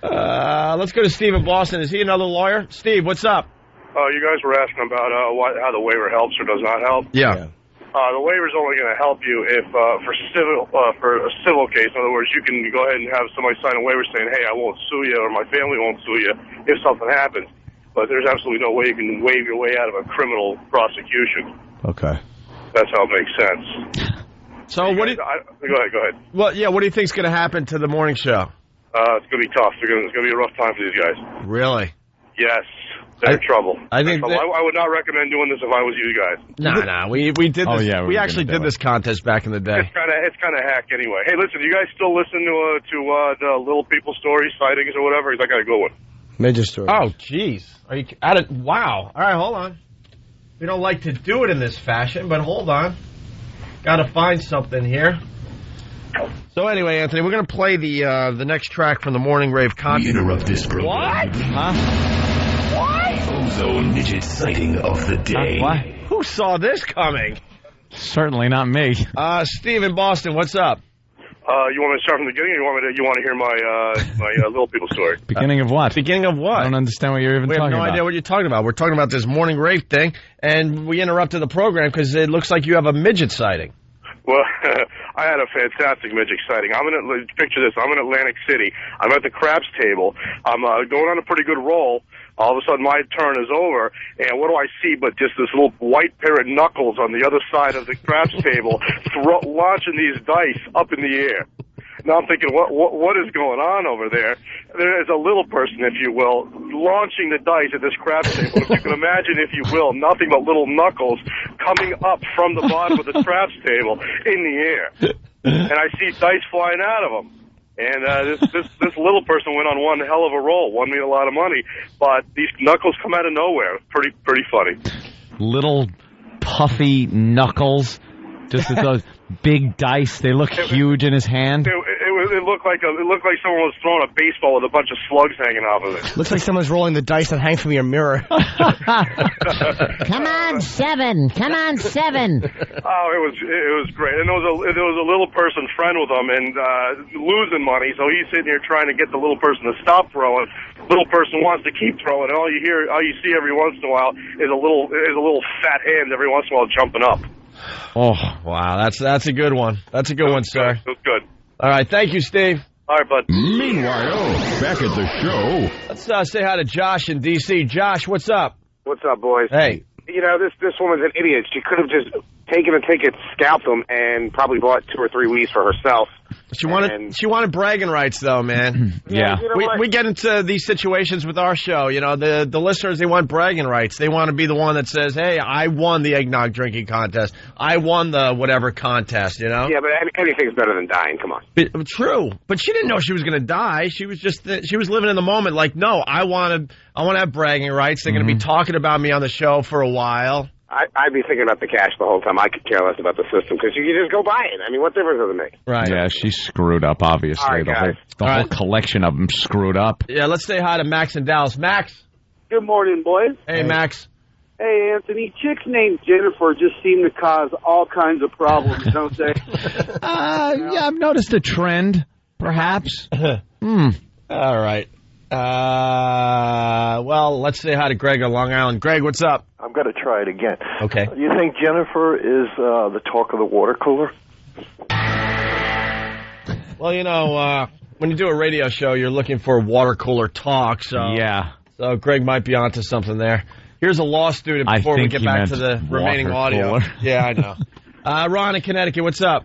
Let's go to Steve in Boston. Is he another lawyer? Steve, what's up? You guys were asking about how the waiver helps or does not help. Yeah. The waiver's only going to help you if for a civil case. In other words, you can go ahead and have somebody sign a waiver saying, "Hey, I won't sue you," or "My family won't sue you" if something happens. But there's absolutely no way you can waive your way out of a criminal prosecution. Okay. That's how it makes sense. So what do you... Go ahead. Well, yeah, what do you think's going to happen to the morning show? It's going to be tough. It's going to be a rough time for these guys. Really? Yes. They're in trouble. I think I would not recommend doing this if I was you guys. No. We did this. Oh, yeah, we actually did this contest back in the day. It's kind of hack anyway. Hey, listen, you guys still listen to the Little People stories, sightings, or whatever? I got a good one. Major story. Oh, jeez. Are you at it? Wow. All right, hold on. We don't like to do it in this fashion, but hold on. Got to find something here. So anyway, Anthony, we're going to play the next track from the Morning Rave contest. We interrupt this program. What? What? Ozone midget sighting of the day. What? Who saw this coming? Certainly not me. Steve in Boston, what's up? You want me to start from the beginning, or you want to hear my Little People story? Beginning of what? Beginning of what? I don't understand what you're even We talking have about. no idea what you're talking about. We're talking about this Morning Rave thing, and we interrupted the program because it looks like you have a midget sighting. Well, I had a fantastic midget sighting. Picture this. I'm in Atlantic City. I'm at the craps table. I'm going on a pretty good roll. All of a sudden, my turn is over, and what do I see but just this little white pair of knuckles on the other side of the craps table launching these dice up in the air. Now I'm thinking, what is going on over there? There is a little person, if you will, launching the dice at this craps table. If you can imagine, if you will, nothing but little knuckles coming up from the bottom of the craps table in the air. And I see dice flying out of them. And this little person went on one hell of a roll, won me a lot of money. But these knuckles come out of nowhere. Pretty funny. Little puffy knuckles, just with those big dice. They look huge in his hand. It looked like someone was throwing a baseball with a bunch of slugs hanging off of it. Looks like someone's rolling the dice that hang from your mirror. Come on, 7. Come on, 7. Oh, it was great. And there was a little person friend with him and losing money, so he's sitting here trying to get the little person to stop throwing. Little person wants to keep throwing, and all you see every once in a while is a little fat hand every once in a while jumping up. Oh, wow, that's a good one. That's a good one, sir. It was good. All right, thank you, Steve. All right, bud. Meanwhile, back at the show. Let's say hi to Josh in D.C. Josh, what's up? What's up, boys? Hey. You know, this woman's an idiot. She could have just taken a ticket, scalped them, and probably bought 2 or 3 weeks for herself. She wanted bragging rights, though, man. Yeah. You know we get into these situations with our show. You know, the listeners, they want bragging rights. They want to be the one that says, hey, I won the eggnog drinking contest. I won the whatever contest, you know? Yeah, but anything's better than dying. Come on. True. But she didn't know she was going to die. She was she was living in the moment like, no, I want to have bragging rights. They're going to be talking about me on the show for a while. I'd be thinking about the cash the whole time. I could care less about the system because you can just go buy it. I mean, what difference does it make? Right. Yeah, she's screwed up, obviously. All right, the whole collection of them screwed up. Yeah, let's say hi to Max in Dallas. Max. Good morning, boys. Hey, Max. Hey, Anthony. Chicks named Jennifer just seem to cause all kinds of problems, don't they? Yeah, I've noticed a trend, perhaps. All right. Well, let's say hi to Greg on Long Island. Greg, what's up? I'm going to try it again. Okay. You think Jennifer is the talk of the water cooler? Well, you know, when you do a radio show, you're looking for water cooler talk. So yeah. So Greg might be onto something there. Here's a law student before we get back to the remaining audio. Cooler. Yeah, I know. Ron in Connecticut, what's up?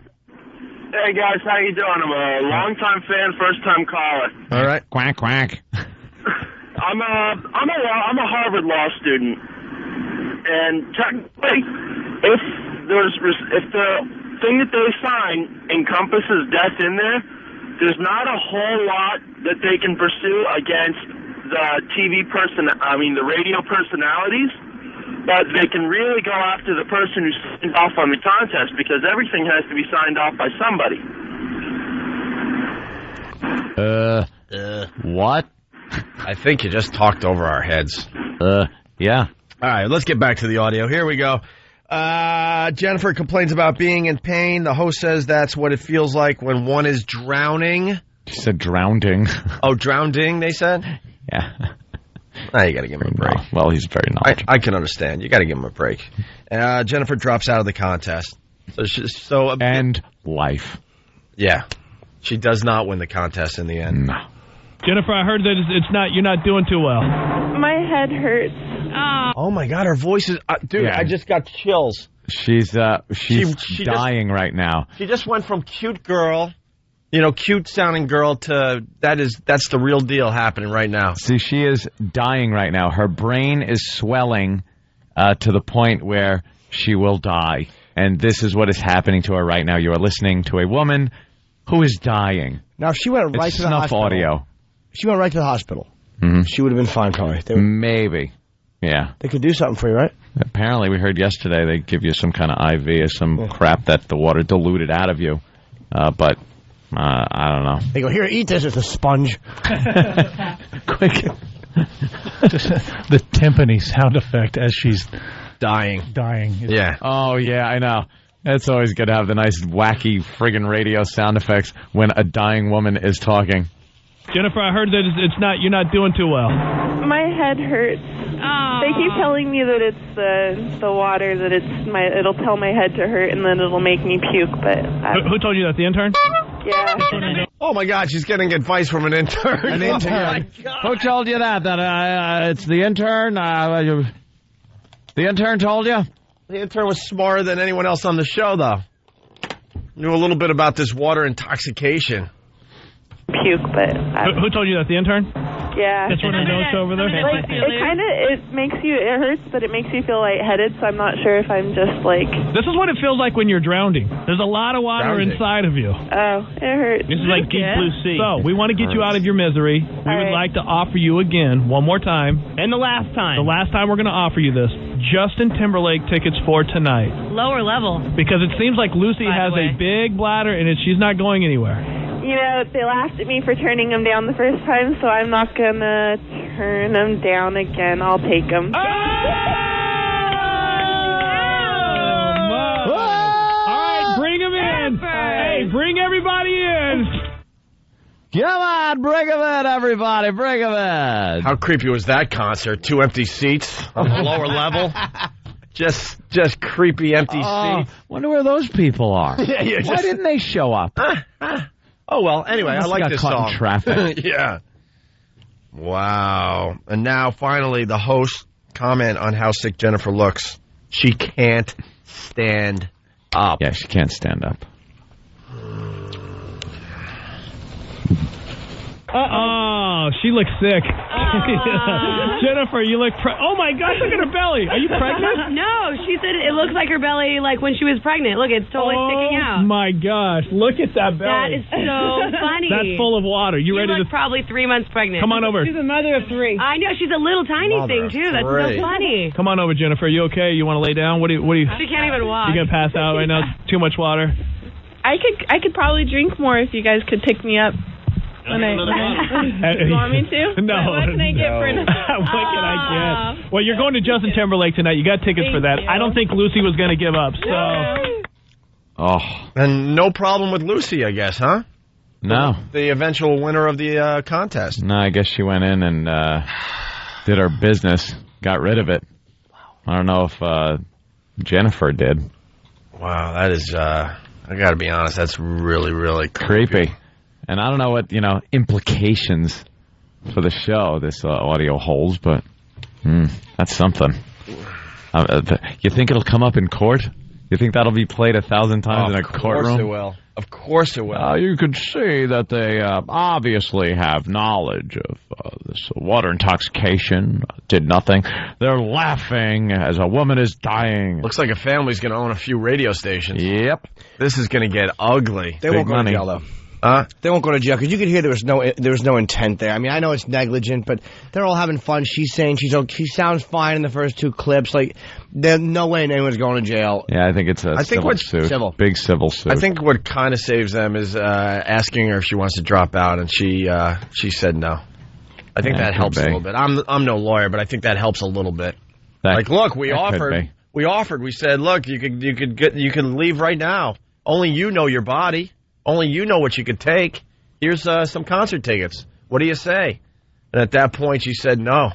Hey guys, how you doing? I'm a long-time fan, first-time caller. All right. Quack quack. I'm a Harvard law student, and technically, if the thing that they sign encompasses death in there, there's not a whole lot that they can pursue against the radio personalities. But they can really go after the person who signed off on the contest because everything has to be signed off by somebody. What? I think you just talked over our heads. Yeah. All right, let's get back to the audio. Here we go. Jennifer complains about being in pain. The host says that's what it feels like when one is drowning. She said drowning. Oh, drowning, they said? Yeah. You got to give him a break. Well, he's very knowledgeable. I can understand. You got to give him a break. Jennifer drops out of the contest. And life. Yeah. She does not win the contest in the end. No. Jennifer, I heard that you're not doing too well. My head hurts. Oh my God, her voice is... dude, yeah. I just got chills. She's dying right now. She just went from cute girl... cute sounding girl to that's the real deal happening right now. See, she is dying right now. Her brain is swelling to the point where she will die. And this is what is happening to her right now. You are listening to a woman who is dying. Now, if she went right to the hospital. Audio. She went right to the hospital. Mm-hmm. She would have been fine, probably. Maybe. Yeah. They could do something for you, right? Apparently, we heard yesterday they give you some kind of IV or some crap that the water diluted out of you. But... I don't know. They go, here, eat this. It's a sponge. Quick. The timpani sound effect as she's dying. Yeah. Oh, yeah, I know. It's always good to have the nice, wacky, friggin' radio sound effects when a dying woman is talking. Jennifer, I heard that you're not doing too well. My head hurts. They keep telling me that it's the water, that it'll tell my head to hurt, and then it'll make me puke. But who told you that? The intern? Yeah. Oh my God, she's getting advice from an intern. An intern. Who told you that? That it's the intern? The intern told you? The intern was smarter than anyone else on the show, though. Knew a little bit about this water intoxication. puke, but Who told you that? The intern? yeah. That's one of the notes over there. Like, it makes you, but it makes you feel lightheaded, so I'm not sure if I'm just like... This is what it feels like when you're drowning. There's a lot of water inside of you. Oh, it hurts. This is like Deep Blue Sea. So, we want to get you out of your misery. We would like to offer you again, one more time. And the last time. The last time we're going to offer you this. Justin Timberlake tickets for tonight. Lower level. Because it seems like Lucy has a big bladder and she's not going anywhere. You know, they laughed at me for turning them down the first time, so I'm not going to turn them down again. I'll take them. All right, bring them in. Hey, bring everybody in. Come on, bring them in, everybody. Bring them in. How creepy was that concert? 2 empty seats on the lower level. Just creepy empty seats. Wonder where those people are. Yeah, Why didn't they show up? Oh, well, anyway, I like this caught song. in traffic. Yeah. Wow. And now, finally, the host comment on how sick Jennifer looks. She can't stand up. Yeah, she can't stand up. Oh, she looks sick. Jennifer, you look... oh, my gosh, look at her belly. Are you pregnant? No, she said it looks like her belly like when she was pregnant. Look, it's totally sticking out. Oh, my gosh. Look at that belly. That is so funny. That's full of water. You ready look to... probably 3 months pregnant. Come on over. She's a mother of 3. I know. She's a little tiny thing, too. That's so funny. Come on over, Jennifer. You okay? You want to lay down? What do you... She can't even walk. You going to pass out right now? It's too much water? I could probably drink more if you guys could pick me up. You want me to? No. What can I get for an... What can I get? Well, you're going to Justin Timberlake tonight. You got tickets for that. I don't think Lucy was going to give up, so... Oh. And no problem with Lucy, I guess, huh? No. The eventual winner of the contest. No, I guess she went in and did her business, got rid of it. I don't know if Jennifer did. Wow, that is, I got to be honest, that's really, really creepy. And I don't know what, implications for the show this audio holds, but that's something. You think it'll come up in court? You think that'll be played 1,000 times in a courtroom? Of course it will. Of course it will. You could see that they obviously have knowledge of this water intoxication. Did nothing. They're laughing as a woman is dying. Looks like a family's going to own a few radio stations. Yep. This is going to get ugly. They won't go to jail, though. They won't go to jail because you could hear there was no intent there. I mean, I know it's negligent, but they're all having fun. She's saying she sounds fine in the first 2 clips. Like, there's no way anyone's going to jail. Yeah, I think it's a civil suit. Big civil suit. I think what kind of saves them is asking her if she wants to drop out, and she said no. I think that helps a little bit. I'm no lawyer, but I think that helps a little bit. Like, look, we offered. We said, look, you could leave right now. Only you know your body. Only you know what you could take. Here's some concert tickets. What do you say? And at that point, she said no.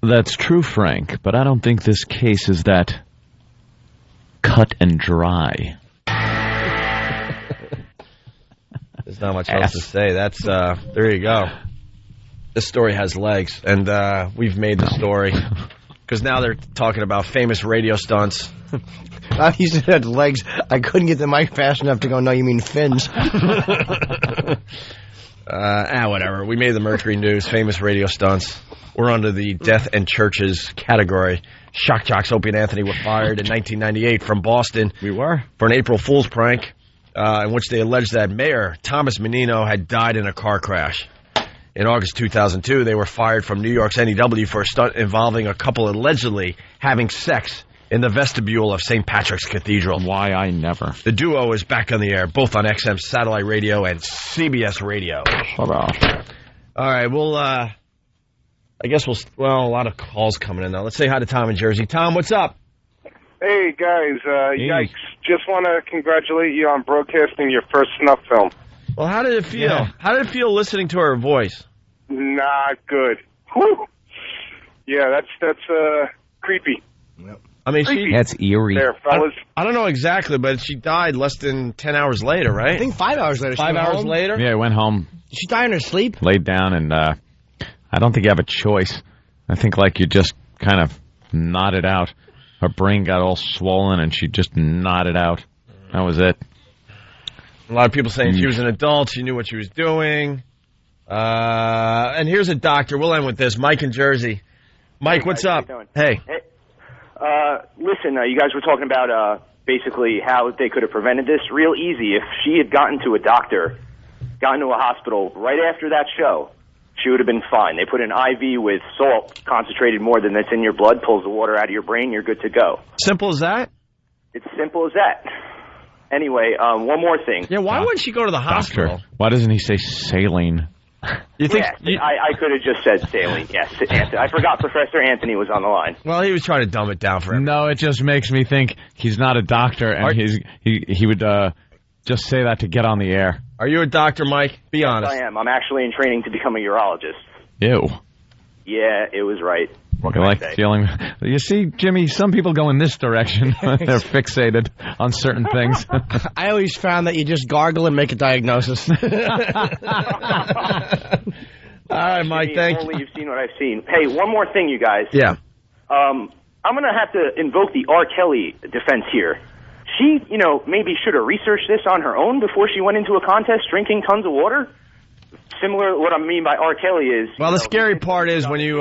That's true, Frank, but I don't think this case is that cut and dry. There's not much else to say. That's there you go. This story has legs, and we've made the story. Because now they're talking about famous radio stunts. You said legs. I couldn't get the mic fast enough to go, no, you mean fins. Whatever. We made the Mercury News, famous radio stunts. We're under the death and churches category. Shock jocks Opie and Anthony were fired in 1998 from Boston. We were. For an April Fool's prank, in which they alleged that Mayor Thomas Menino had died in a car crash. In August 2002, they were fired from New York's NEW for a stunt involving a couple allegedly having sex in the vestibule of St. Patrick's Cathedral. Why I never. The duo is back on the air, both on XM satellite radio and CBS radio. Shut up. All right, well, I guess a lot of calls coming in now. Let's say hi to Tom in Jersey. Tom, what's up? Hey, guys, yikes. Just want to congratulate you on broadcasting your first snuff film. Well, how did it feel? Yeah. How did it feel listening to her voice? Not good. Whew. Yeah, that's creepy. Yep. I mean, that's eerie. There, fellas. I don't know exactly, but she died less than 10 hours later, right? I think 5 hours later. 5 hours later? Yeah, I went home. Did she die in her sleep? Laid down, and I don't think you have a choice. I think, you just kind of nodded out. Her brain got all swollen, and she just nodded out. That was it. A lot of people saying she was an adult. She knew what she was doing. And here's a doctor. We'll end with this. Mike in Jersey. Mike, Hey, what's guys, up? how you doing? Hey. Listen, you guys were talking about basically how they could have prevented this. Real easy. If she had gotten to a doctor, gotten to a hospital right after that show, she would have been fine. They put an IV with salt concentrated more than that's in your blood, pulls the water out of your brain, you're good to go. Simple as that? It's simple as that. Anyway, one more thing. Yeah, why wouldn't she go to the hospital? Doctor. Why doesn't he say saline? You think? Yeah, I could have just said saline. Yes, Anthony. I forgot Professor Anthony was on the line. Well, he was trying to dumb it down for him. No, it just makes me think he's not a doctor, and he would just say that to get on the air. Are you a doctor, Mike? Be honest. I am. I'm actually in training to become a urologist. Ew. Yeah, it was right. You like feeling? You see, Jimmy, some people go in this direction. They're fixated on certain things. I always found that you just gargle and make a diagnosis. All right, Mike, thank you. Only you've seen what I've seen. Hey, one more thing, you guys. Yeah. I'm going to have to invoke the R. Kelly defense here. She, maybe should have researched this on her own before she went into a contest drinking tons of water. Similar to what I mean by R. Kelly is... Well, the scary part is when you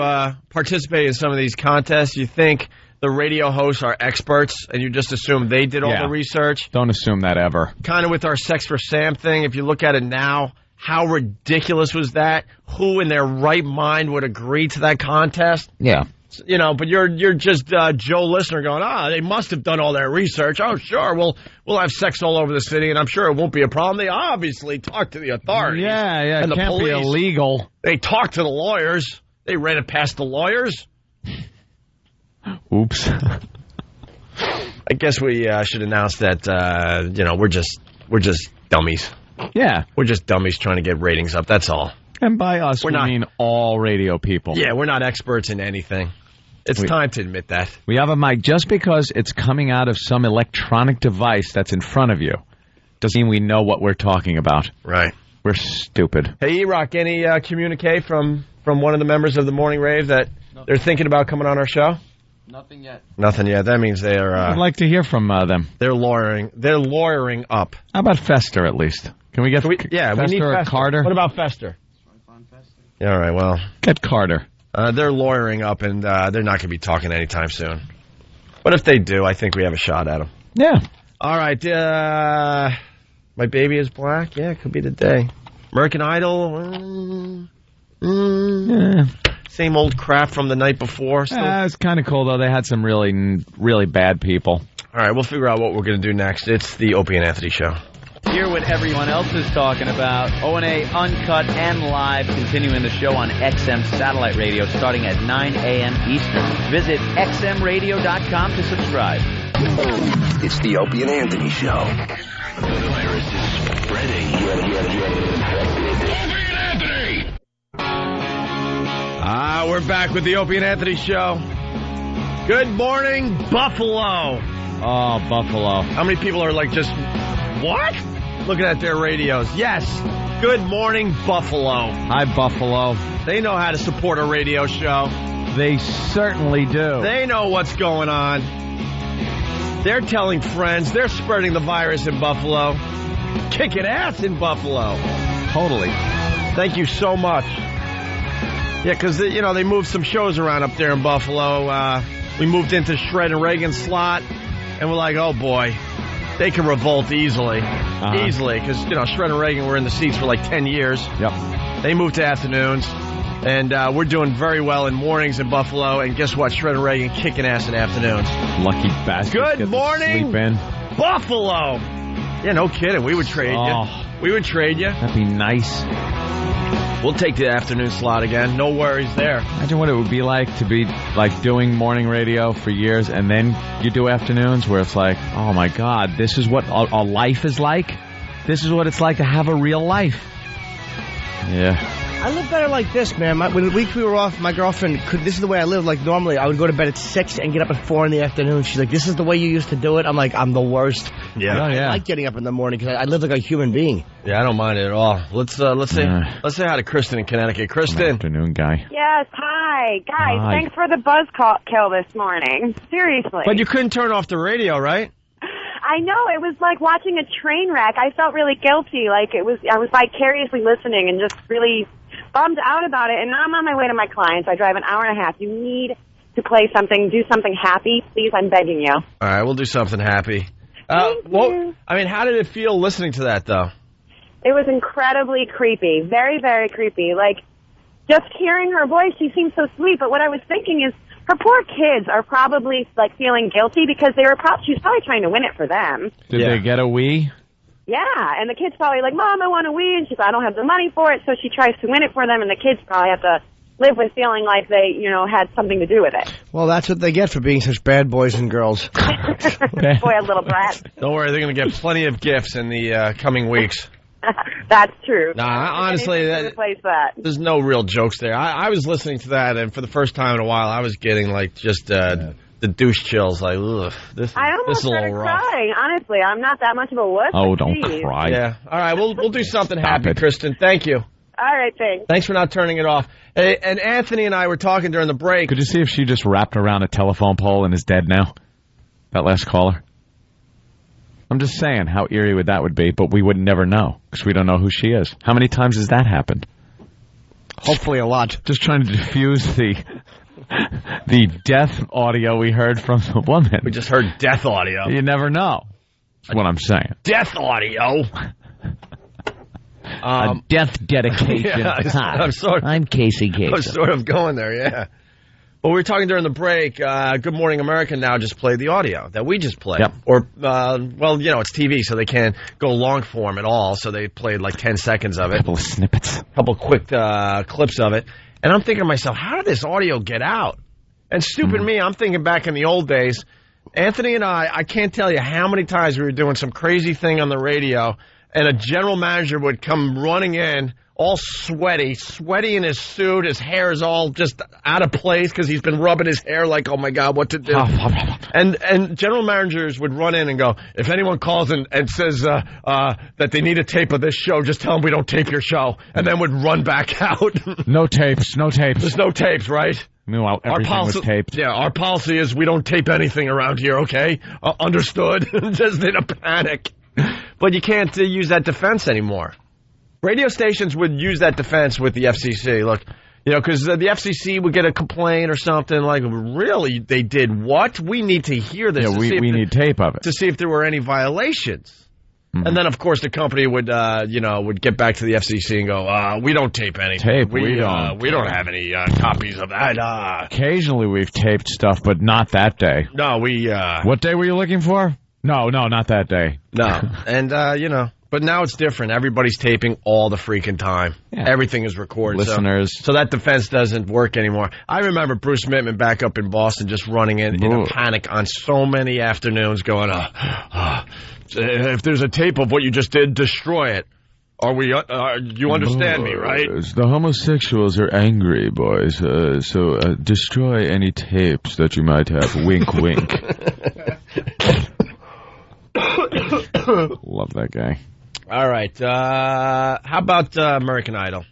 participate in some of these contests, you think the radio hosts are experts, and you just assume they did all the research. Don't assume that ever. Kind of with our Sex for Sam thing, if you look at it now, how ridiculous was that? Who in their right mind would agree to that contest? Yeah. But you're just Joe Listener going, they must have done all their research. Oh, sure, we'll have sex all over the city, and I'm sure it won't be a problem. They obviously talked to the authorities. Yeah, and it the can't police. be illegal. They talked to the lawyers. They ran it past the lawyers. Oops. I guess we should announce that, we're just dummies. Yeah. We're just dummies trying to get ratings up, that's all. And by us, we mean all radio people. Yeah, we're not experts in anything. It's time to admit that. We have a mic. Just because it's coming out of some electronic device that's in front of you doesn't mean we know what we're talking about. Right. We're stupid. Hey, E-Rock, any communique from one of the members of the Morning Rave that they're thinking about coming on our show? Nothing yet. Nothing yet. That means they're... I'd like to hear from them. They're lawyering up. How about Fester, at least? Can we get we Fester need or Fester. Carter? What about Fester? Yeah, all right, well... Get Carter. They're lawyering up, and they're not going to be talking anytime soon. But if they do, I think we have a shot at them. Yeah. All right, My Baby is Black? Yeah, it could be the day. American Idol? Same old crap from the night before. It's kind of cool, though. They had some really, really bad people. All right, we'll figure out what we're going to do next. It's the Opie and Anthony Show. Hear what everyone else is talking about. O&A Uncut and Live, continuing the show on XM Satellite Radio starting at 9 a.m. Eastern. Visit xmradio.com to subscribe. It's the Opie and Anthony Show. The virus is spreading. Opie and Anthony! We're back with the Opie and Anthony Show. Good morning, Buffalo. Oh, Buffalo. How many people are like just, what? Looking at their radios. Yes. Good morning, Buffalo. Hi, Buffalo. They know how to support a radio show. They certainly do. They know what's going on. They're telling friends. They're spreading the virus in Buffalo. Kicking ass in Buffalo. Totally. Thank you so much. Yeah, because, they moved some shows around up there in Buffalo. We moved into Shred and Reagan's slot, and we're like, oh, boy. They can revolt easily. Easily, because, Shred and Reagan were in the seats for like 10 years. Yep. They moved to afternoons, and we're doing very well in mornings in Buffalo, and guess what? Shred and Reagan kicking ass in afternoons. Lucky bastards. Good morning, sleep in. Buffalo! Yeah, no kidding. We would trade you. We would trade you. That'd be nice. We'll take the afternoon slot again. No worries there. Imagine what it would be like to be like doing morning radio for years and then you do afternoons where it's like, oh my God, this is what a life is like? This is what it's like to have a real life. Yeah. I live better like this, man. When the week we were off, my girlfriend, this is the way I live. Like, normally, I would go to bed at 6 and get up at 4 in the afternoon. She's like, this is the way you used to do it? I'm like, I'm the worst. Yeah. I like getting up in the morning because I live like a human being. Yeah, I don't mind it at all. Let's say hi to Kristen in Connecticut. Kristen. Afternoon guy. Yes, hi. Guys, Hi. thanks for the buzz kill this morning. Seriously. But you couldn't turn off the radio, right? I I know, it was like watching a train wreck. I felt really guilty, I was vicariously listening and just really bummed out about it. And now I'm on my way to my clients. I drive an hour and a half. You need to play something, do something happy. Please, I'm begging you. All right, we'll do something happy. Thank you. I mean, how did it feel listening to that, though? It was incredibly creepy. Very, very creepy. Just hearing her voice, she seemed so sweet. But what I was thinking is, her poor kids are probably, feeling guilty because she's probably trying to win it for them. Did they get a Wii? Yeah, and the kid's probably like, Mom, I want a Wii. And she's like, I don't have the money for it. So she tries to win it for them, and the kids probably have to live with feeling like they, had something to do with it. Well, that's what they get for being such bad boys and girls. Spoiled little brats. Don't worry, they're going to get plenty of gifts in the coming weeks. That's true. Nah, honestly, replace that. There's no real jokes there. I was listening to that, and for the first time in a while, I was getting the douche chills. Ugh, this I almost is a little started rough. crying. Honestly, I'm not that much of a wuss. Oh, but don't geez. cry. Yeah. All right, we'll do something happy, Kristen. Thank you. All right, thanks. Thanks for not turning it off. Hey, and Anthony and I were talking during the break. Could you see if she just wrapped around a telephone pole and is dead now? That last caller? I'm just saying how eerie would be, but we would never know because we don't know who she is. How many times has that happened? Hopefully a lot. Just trying to diffuse the death audio we heard from the woman. We just heard death audio. You never know. That's what I'm saying. Death audio. A death dedication. Yeah, I'm Casey Kasem. I was sort of going there, yeah. Well, we were talking during the break. Good Morning America now just played the audio that we just played. Yep. Or, it's TV, so they can't go long form at all. So they played 10 seconds of it. A couple of snippets. A couple quick clips of it. And I'm thinking to myself, how did this audio get out? And stupid me, I'm thinking back in the old days. Anthony and I can't tell you how many times we were doing some crazy thing on the radio, and a general manager would come running in, all sweaty in his suit. His hair is all just out of place because he's been rubbing his hair like, oh, my God, what to do? And general managers would run in and go, if anyone calls and says that they need a tape of this show, just tell them we don't tape your show, and then would run back out. No tapes. There's no tapes, right? Meanwhile, everything was taped. Yeah, our policy is we don't tape anything around here, okay? Understood? Just in a panic. But you can't use that defense anymore. Radio stations would use that defense with the FCC. Look, because the FCC would get a complaint or something really, they did what? We need to hear this. Yeah, we need tape of it. To see if there were any violations. Mm-hmm. And then, of course, the company would get back to the FCC and go, we don't tape anything. We don't have any copies of that. Occasionally we've taped stuff, but not that day. No, What day were you looking for? No, not that day. No. And, but now it's different. Everybody's taping all the freaking time. Yeah. Everything is recorded. Listeners. So that defense doesn't work anymore. I remember Bruce Mittman back up in Boston just running in a panic on so many afternoons going, if there's a tape of what you just did, destroy it. You understand me, right? The homosexuals are angry, boys. So destroy any tapes that you might have. Wink, wink. Love that guy. All right. How about American Idol?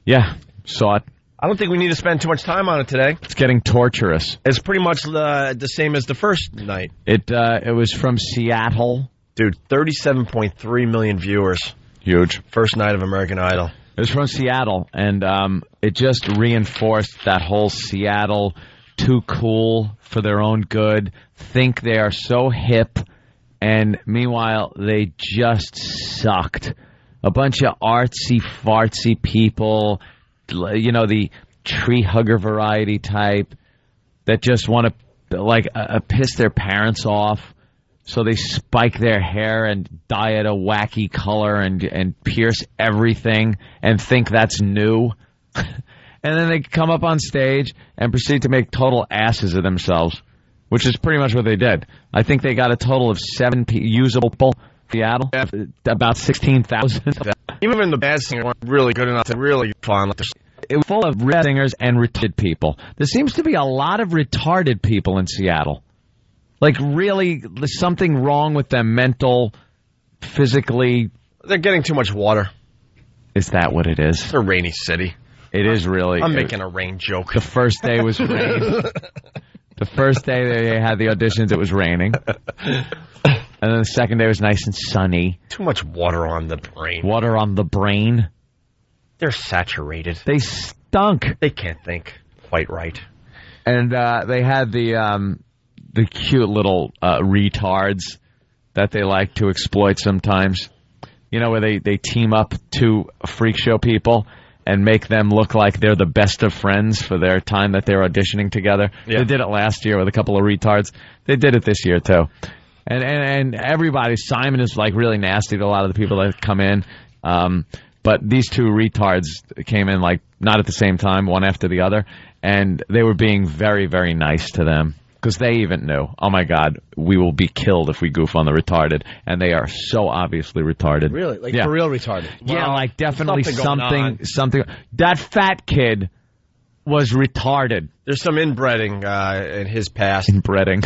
Yeah, saw it. I don't think we need to spend too much time on it today. It's getting torturous. It's pretty much the same as the first night. It was from Seattle. Dude, 37.3 million viewers. Huge. First night of American Idol. It was from Seattle, and it just reinforced that whole Seattle, too cool for their own good, think they are so hip, and meanwhile, they just sucked. A bunch of artsy-fartsy people, the tree hugger variety type, that just want to piss their parents off. So they spike their hair and dye it a wacky color and pierce everything and think that's new. And then they come up on stage and proceed to make total asses of themselves, which is pretty much what they did. I think they got a total of 7 usable people in Seattle, about 16,000. Even the bad singers weren't really good enough to really fun. It was full of red singers and retarded people. There seems to be a lot of retarded people in Seattle. Really, there's something wrong with them, mental, physically. They're getting too much water. Is that what it is? It's a rainy city. It is really. I'm making a rain joke. The first day was rain. The first day they had the auditions, it was raining. And then the second day was nice and sunny. Too much water on the brain. Water on the brain. They're saturated. They stunk. They can't think quite right. And they had the cute little retards that they like to exploit sometimes. You know, where they team up two freak show people and make them look like they're the best of friends for their time that they're auditioning together. Yeah. They did it last year with a couple of retards. They did it this year, too. And everybody, Simon is like really nasty to a lot of the people that come in. But these two retards came in like not at the same time, one after the other. And they were being very, very nice to them. Because they even knew, oh my God, we will be killed if we goof on the retarded. And they are so obviously retarded. Really? Like yeah. for real retarded? Yeah, Wow. like definitely something. That fat kid was retarded. There's some inbreeding in his past. Inbreeding.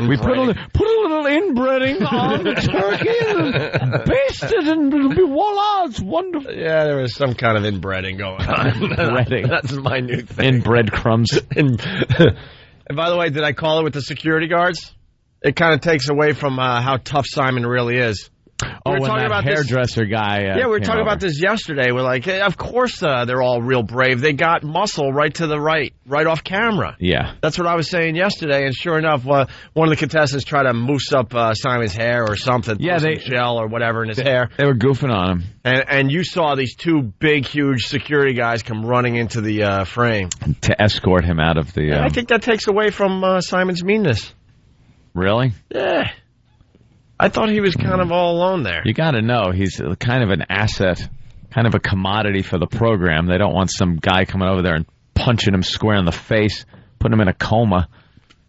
We put a little inbreeding on the turkey and baste it and it'll be voila, it's wonderful. Yeah, there was some kind of inbreeding going on. Breading. That's my new thing. In breadcrumbs. And by the way, did I call it with the security guards? It kind of takes away from how tough Simon really is. Oh, when that hairdresser guy yeah, we were talking about this yesterday. We're like, hey, of course they're all real brave. They got muscle right to the right off camera. Yeah. That's what I was saying yesterday, and sure enough, one of the contestants tried to mousse up Simon's hair or something. Yeah, some gel or whatever in his hair. They were goofing on him. And you saw these two big, huge security guys come running into the frame. To escort him out of the... I think that takes away from Simon's meanness. Really? Yeah. I thought he was kind of all alone there. You got to know, he's kind of an asset, kind of a commodity for the program. They don't want some guy coming over there and punching him square in the face, putting him in a coma.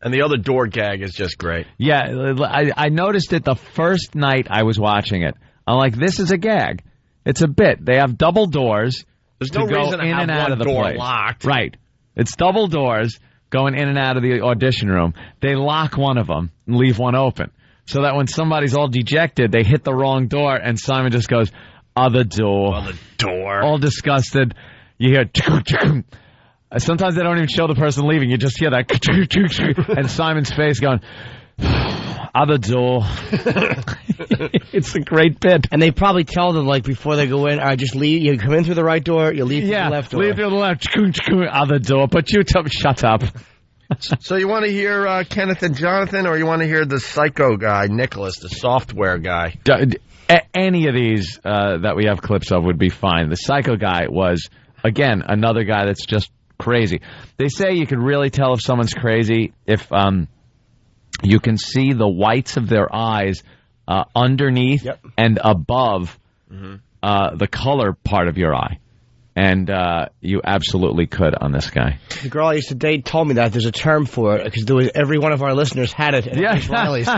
And the other door gag is just great. Yeah, I noticed it the first night I was watching it. I'm like, this is a gag. It's a bit. They have double doors. There's to no go reason to in have and out one of the door place. locked. Right. It's double doors going in and out of the audition room. They lock one of them and leave one open. So that when somebody's all dejected, they hit the wrong door, and Simon just goes, other door. Other door. All disgusted. You hear, sometimes they don't even show the person leaving. You just hear that, and Simon's face going, other door. It's a great bit. And they probably tell them, like, before they go in, all right, just leave. You come in through the right door, you leave through the left door. Leave through the left, other door. But you shut up. So you want to hear Kenneth and Jonathan, or you want to hear the psycho guy, Nicholas, the software guy? Any of these that we have clips of would be fine. The psycho guy was, again, another guy that's just crazy. They say you can really tell if someone's crazy if you can see the whites of their eyes underneath and above the color part of your eye. And you absolutely could on this guy. The girl I used to date told me that there's a term for it because every one of our listeners had it. F.H. Riley's.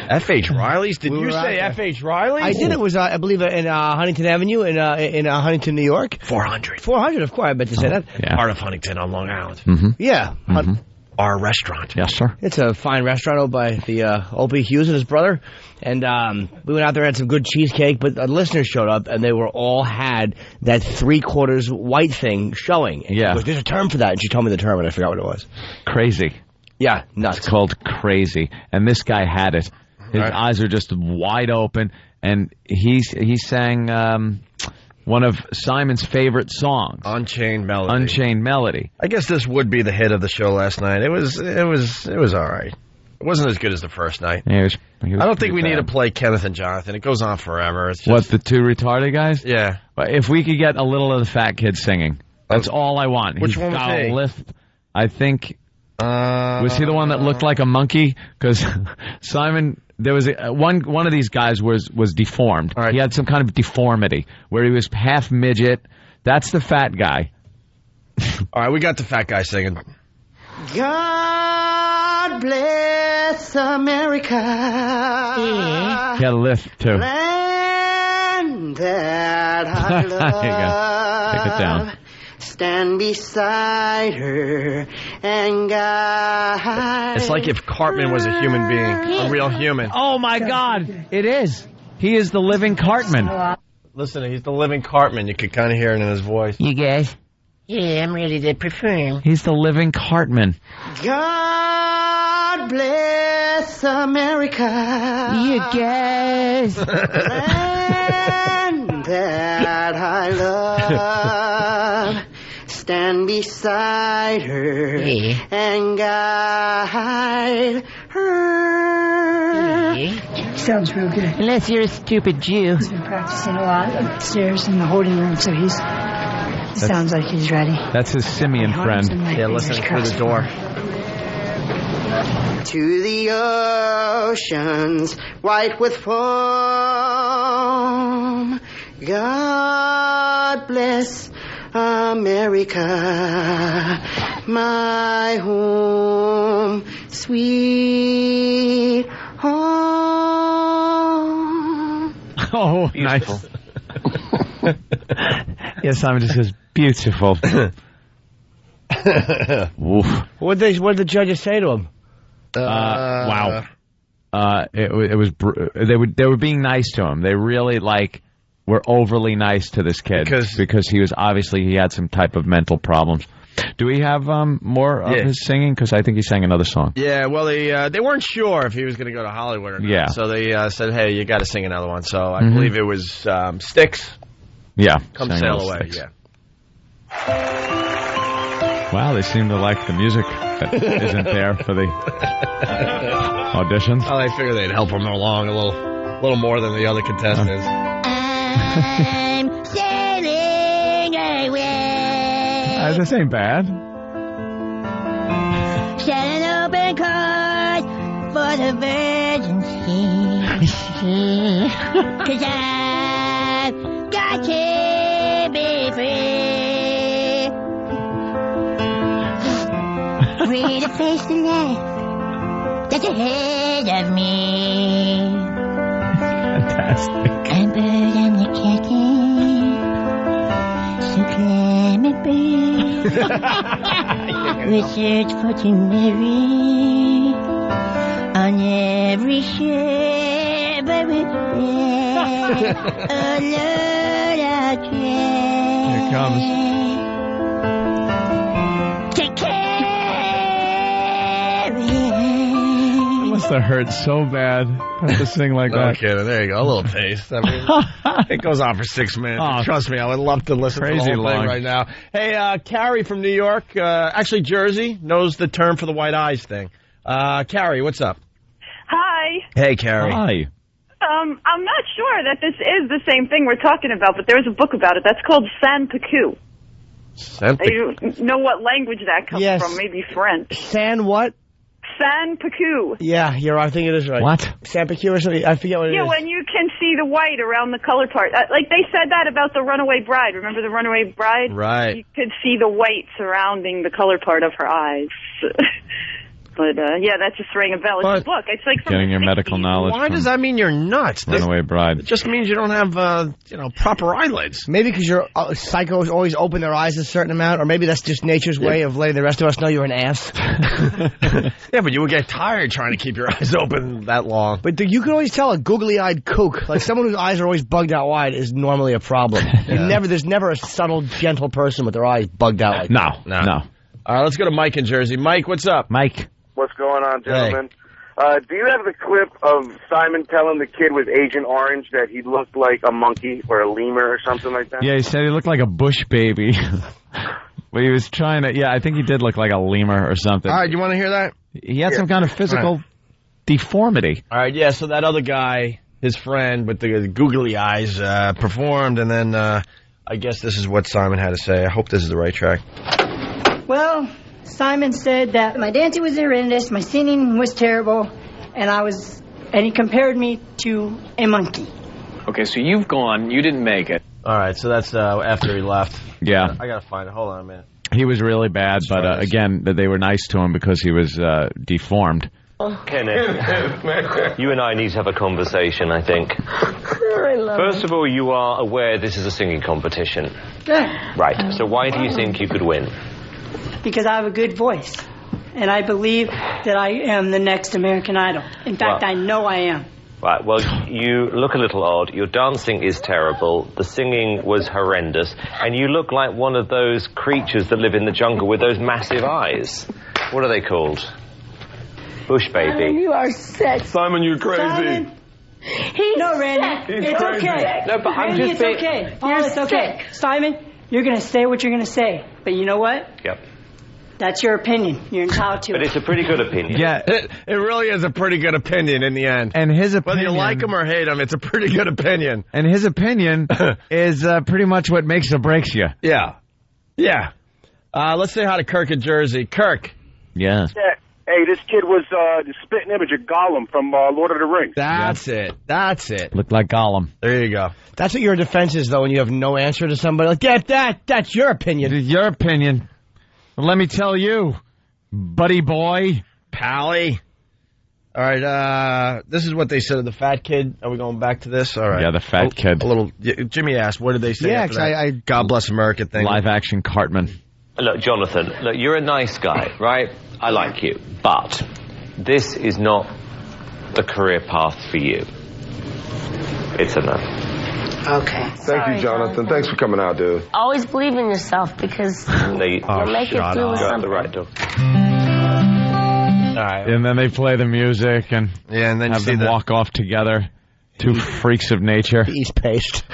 F.H. Riley's? Did you say F.H. Riley's? I did. It was, I believe, in Huntington Avenue in Huntington, New York. 400. 400, of course. I meant to say that. Yeah. Part of Huntington on Long Island. Mm-hmm. Yeah. Mm-hmm. Our restaurant. Yes, sir. It's a fine restaurant owned by the Opie Hughes and his brother. And we went out there and had some good cheesecake, but the listeners showed up, and they were all had that 3/4 white thing showing. And she goes, there's a term for that. And she told me the term, and I forgot what it was. Crazy. Yeah, nuts. It's called crazy. And this guy had it. His eyes are just wide open, and he sang one of Simon's favorite songs, Unchained Melody. Unchained Melody. I guess this would be the hit of the show last night. It was all right. It wasn't as good as the first night. Yeah, I don't think we need to play Kenneth and Jonathan. It goes on forever. It's just, what, the two retarded guys? Yeah. If we could get a little of the fat kid singing, that's all I want. Which He's one was got he? a lisp. I think. Was he the one that looked like a monkey? Because Simon, there was one of these guys was deformed. Right. He had some kind of deformity where he was half midget. That's the fat guy. All right, we got the fat guy singing. God bless America. He had a lisp too. Land that I love. Here you go. Take it down. Stand beside her and guide. It's like if Cartman was a human being, a real human. Oh my God, it is. He is the living Cartman. Listen, he's the living Cartman. You could kind of hear it in his voice. You guys? Yeah, I'm ready to perform. He's the living Cartman. God bless bless America. You guys. Land that I love. Stand beside her and guide her. Sounds real good. Unless you're a stupid Jew. He's been practicing a lot upstairs in the holding room, so he sounds like he's ready. That's his simian friend. Yeah, listening through the door. To the oceans white with foam. God bless America, my home, sweet home. Oh, nice. Yeah, Simon just says, beautiful. Woof. What did the judges say to him? Wow. It was they were being nice to him. They really were overly nice to this kid because he had some type of mental problems. Do we have more of his singing? Because I think he sang another song. Yeah, well, they weren't sure if he was going to go to Hollywood or not. Yeah. So they said, hey, you got to sing another one. So I believe it was Styx. Yeah. Come Sail Away. Styx. Yeah. Wow, they seem to like the music that isn't there for the auditions. Oh, they figured they'd help him along a little more than the other contestants. I'm sailing away. This ain't bad. Sailing open course for the virgin sea. 'Cause I've got to be free. Free to face the life that's ahead of me. Fantastic. I'm bird, I'm the captain. So climb aboard. We search for Mary on every ship, but we bear a load of dread. Here it comes. Must have hurt so bad have to sing like that. Okay, there you go. A little taste. I mean, it goes on for 6 minutes. Oh, trust me, I would love to listen to the crazy whole thing long. right now. Hey, Carrie from New York, actually Jersey, knows the term for the white eyes thing. Carrie, what's up? Hi. Hey, Carrie. Hi. I'm not sure that this is the same thing we're talking about, but there's a book about it. That's called San Picu. You know what language that comes from? Maybe French. San what? San Picu. Yeah, I think it is right. What? San Picu or something? I forget what it is. Yeah, when you can see the white around the color part. Like they said that about the Runaway Bride. Remember the Runaway Bride? Right. You could see the white surrounding the color part of her eyes. But, yeah, that just rang a bell. It's a book. It's like from Getting your the 60s. medical knowledge. Why does that mean you're nuts? Runaway Bride. It just means you don't have, proper eyelids. Maybe because your psychos always open their eyes a certain amount, or maybe that's just nature's way of letting the rest of us know you're an ass. Yeah, but you would get tired trying to keep your eyes open that long. But you can always tell a googly-eyed kook, like someone whose eyes are always bugged out wide, is normally a problem. There's never a subtle, gentle person with their eyes bugged out like that. No. All right, let's go to Mike in Jersey. Mike, what's up? Mike. What's going on, gentlemen? Do you have the clip of Simon telling the kid with Agent Orange that he looked like a monkey or a lemur or something like that? Yeah, he said he looked like a bush baby. But he was trying to, I think he did look like a lemur or something. All right, you want to hear that? He had some kind of physical deformity. All right, yeah, so that other guy, his friend with the googly eyes, performed, and then I guess this is what Simon had to say. I hope this is the right track. Well, Simon said that my dancing was horrendous, my singing was terrible, and he compared me to a monkey. Okay, so you've gone, you didn't make it. All right, so that's after he left. Yeah. I got to find it. Hold on a minute. He was really bad, but again, they were nice to him because he was deformed. Kenneth, you and I need to have a conversation, I think. First of all, you are aware this is a singing competition. Yeah. Right, so why do you think you could win? Because I have a good voice, and I believe that I am the next American Idol. In fact, I know I am. Right, well, you look a little odd. Your dancing is terrible. The singing was horrendous. And you look like one of those creatures that live in the jungle with those massive eyes. What are they called? Bush baby. You are sick. Simon, you're crazy. Simon. No, Randy, it's okay. No, but I'm Randy, just it's okay. Paul, it's okay. Simon, you're going to say what you're going to say. But you know what? Yep. That's your opinion. You're entitled to But it. it's a pretty good opinion. Yeah, it really is a pretty good opinion in the end. And his opinion, whether you like him or hate him, it's a pretty good opinion. And his opinion is pretty much what makes or breaks you. Yeah. Yeah. Let's say hi to Kirk in Jersey. Kirk. Yes. Yeah. Hey, this kid was the spitting image of Gollum from Lord of the Rings. That's it. That's it. Looked like Gollum. There you go. That's what your defense is, though, when you have no answer to somebody. Like, that's your opinion. It is your opinion. Well, let me tell you, buddy boy. Pally. All right, this is what they said of the fat kid. Are we going back to this? All right. Yeah, the fat kid. A little. Jimmy asked, what did they say? Yeah, after that God Bless America thing. Live action Cartman. Look, Jonathan, you're a nice guy, right? I like you. But this is not the career path for you. It's a no. Okay. Thank you, Jonathan. Thanks for coming out, dude. Always believe in yourself because you'll make it through with something. The right door. All right. And then they play the music and then have them walk off together. Two freaks of nature. East paste.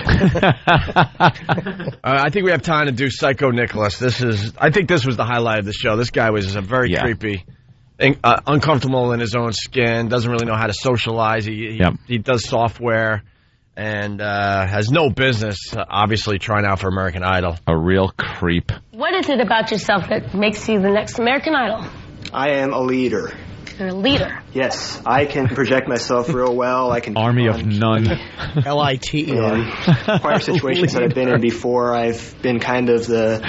I think we have time to do Psycho Nicholas. I think this was the highlight of the show. This guy was very creepy, uncomfortable in his own skin, doesn't really know how to socialize. He does software and has no business, obviously, trying out for American Idol. A real creep. What is it about yourself that makes you the next American Idol? I am a leader. You're a leader. Yes, I can project myself real well. I can Army of none. L-I-T-E-R. Choir situations that I've been in before, I've been kind of the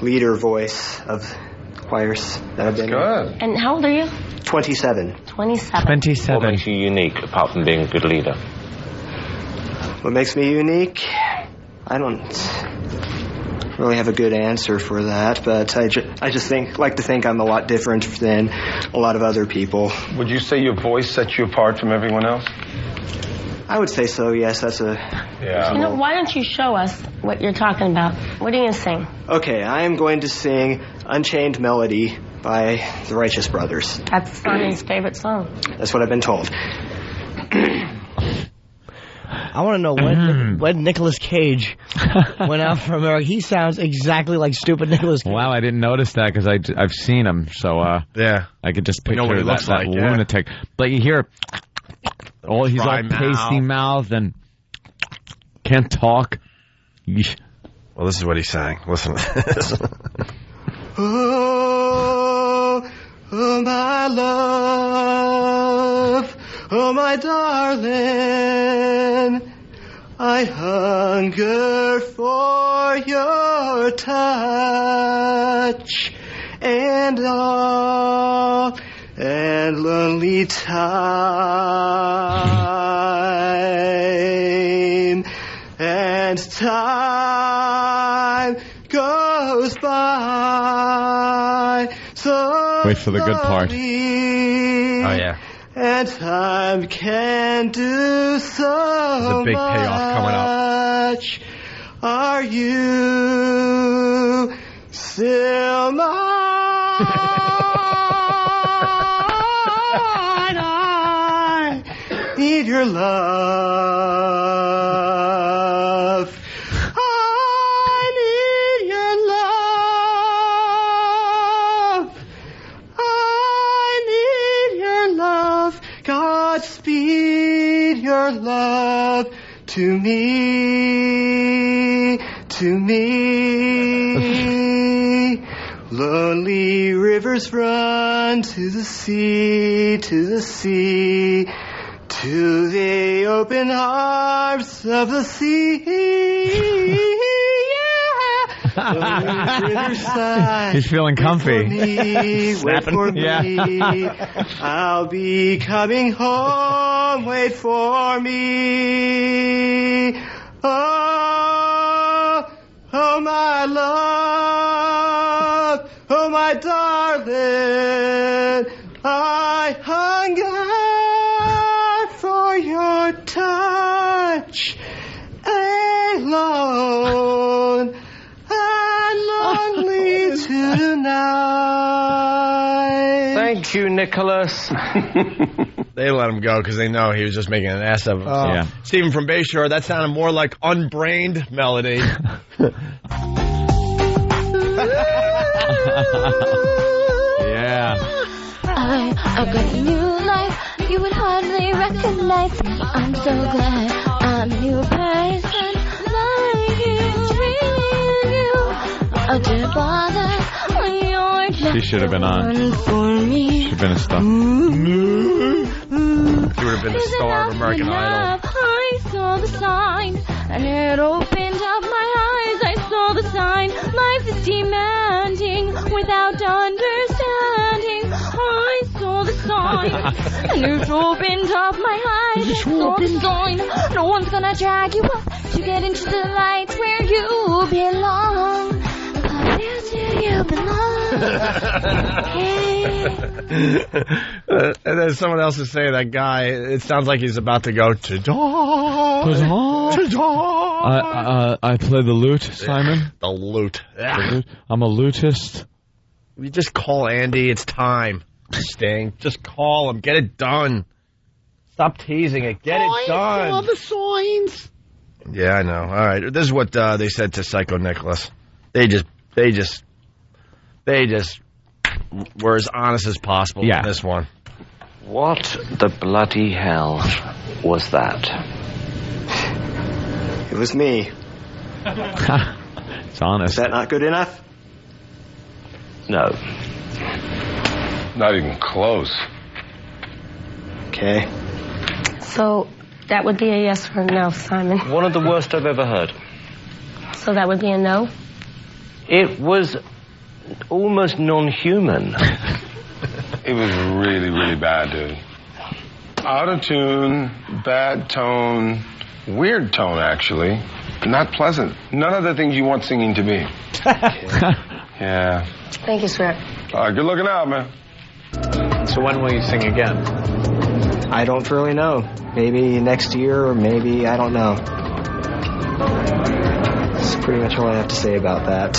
leader voice of choirs that I've been in. And how old are you? 27. 27. What makes you unique apart from being a good leader? What makes me unique? I don't really have a good answer for that, but I just like to think I'm a lot different than a lot of other people. Would you say your voice sets you apart from everyone else? I would say so, yes. That's Why don't you show us what you're talking about? What are you going to sing? Okay, I am going to sing Unchained Melody by the Righteous Brothers. That's Sonny's favorite song. That's what I've been told. I want to know when Nicolas Cage went out for America. He sounds exactly like stupid Nicolas Cage. Wow, I didn't notice that because I've seen him, so yeah, I could just picture what he looks that like, lunatic. But you hear, he's all Dry pasty mouth and can't talk. Yeesh. Well, this is what he sang. Listen to this. Oh, my love, oh, my darling, I hunger for your touch and all and lonely time and time goes by so wait for the good part. Oh yeah. And time can do so There's a big payoff coming up. much. Are you still mine? I need your love. I need your love. I need your love. Godspeed your love to me, to me. Lonely rivers run to the sea, to the sea, to the open arms of the sea. He's feeling comfy. Wait for me. I'll be coming home. Wait for me. Oh, oh, my love. Oh, my darling. I hunger for your touch alone. And lonely tonight. Thank Thank you, Nicholas. They let him go because they know he was just making an ass of himself. Yeah. Stephen from Bayshore, that sounded more like unbrained melody. Yeah. I've got a new life you would hardly recognize. I'm so glad I'm a new person like you, really you. I didn't bother when you're just She should have been on. for me. Should have been a star. She would have been the star of American Idol. I saw the sign and it opened up my eyes. I saw the sign. Life is demanding without understanding. I saw the sign and it opened up my eyes. I saw the sign. No one's gonna drag you up to get into the light where you belong. But where do you belong? And then someone else is saying that guy, it sounds like he's about to go ta-da. I play the lute, Simon. The lute. I'm a lutist. You just call Andy. It's time. Sting. Just call him. Get it done. Stop teasing it. Get it done. All the signs. Yeah, I know. All right. This is what they said to Psycho Nicholas. They just were as honest as possible in this one. What the bloody hell was that? It was me. It's honest. Is that not good enough? No. Not even close. Okay. So that would be a yes or a no, Simon. One of the worst I've ever heard. So that would be a no? It was almost non-human. It was really, really bad, dude. Out of tune, bad tone, weird tone, actually. Not pleasant. None of the things you want singing to be. Yeah. Thank you, sir. Good looking out, man. So when will you sing again? I don't really know. Maybe next year, or maybe, I don't know. That's pretty much all I have to say about that.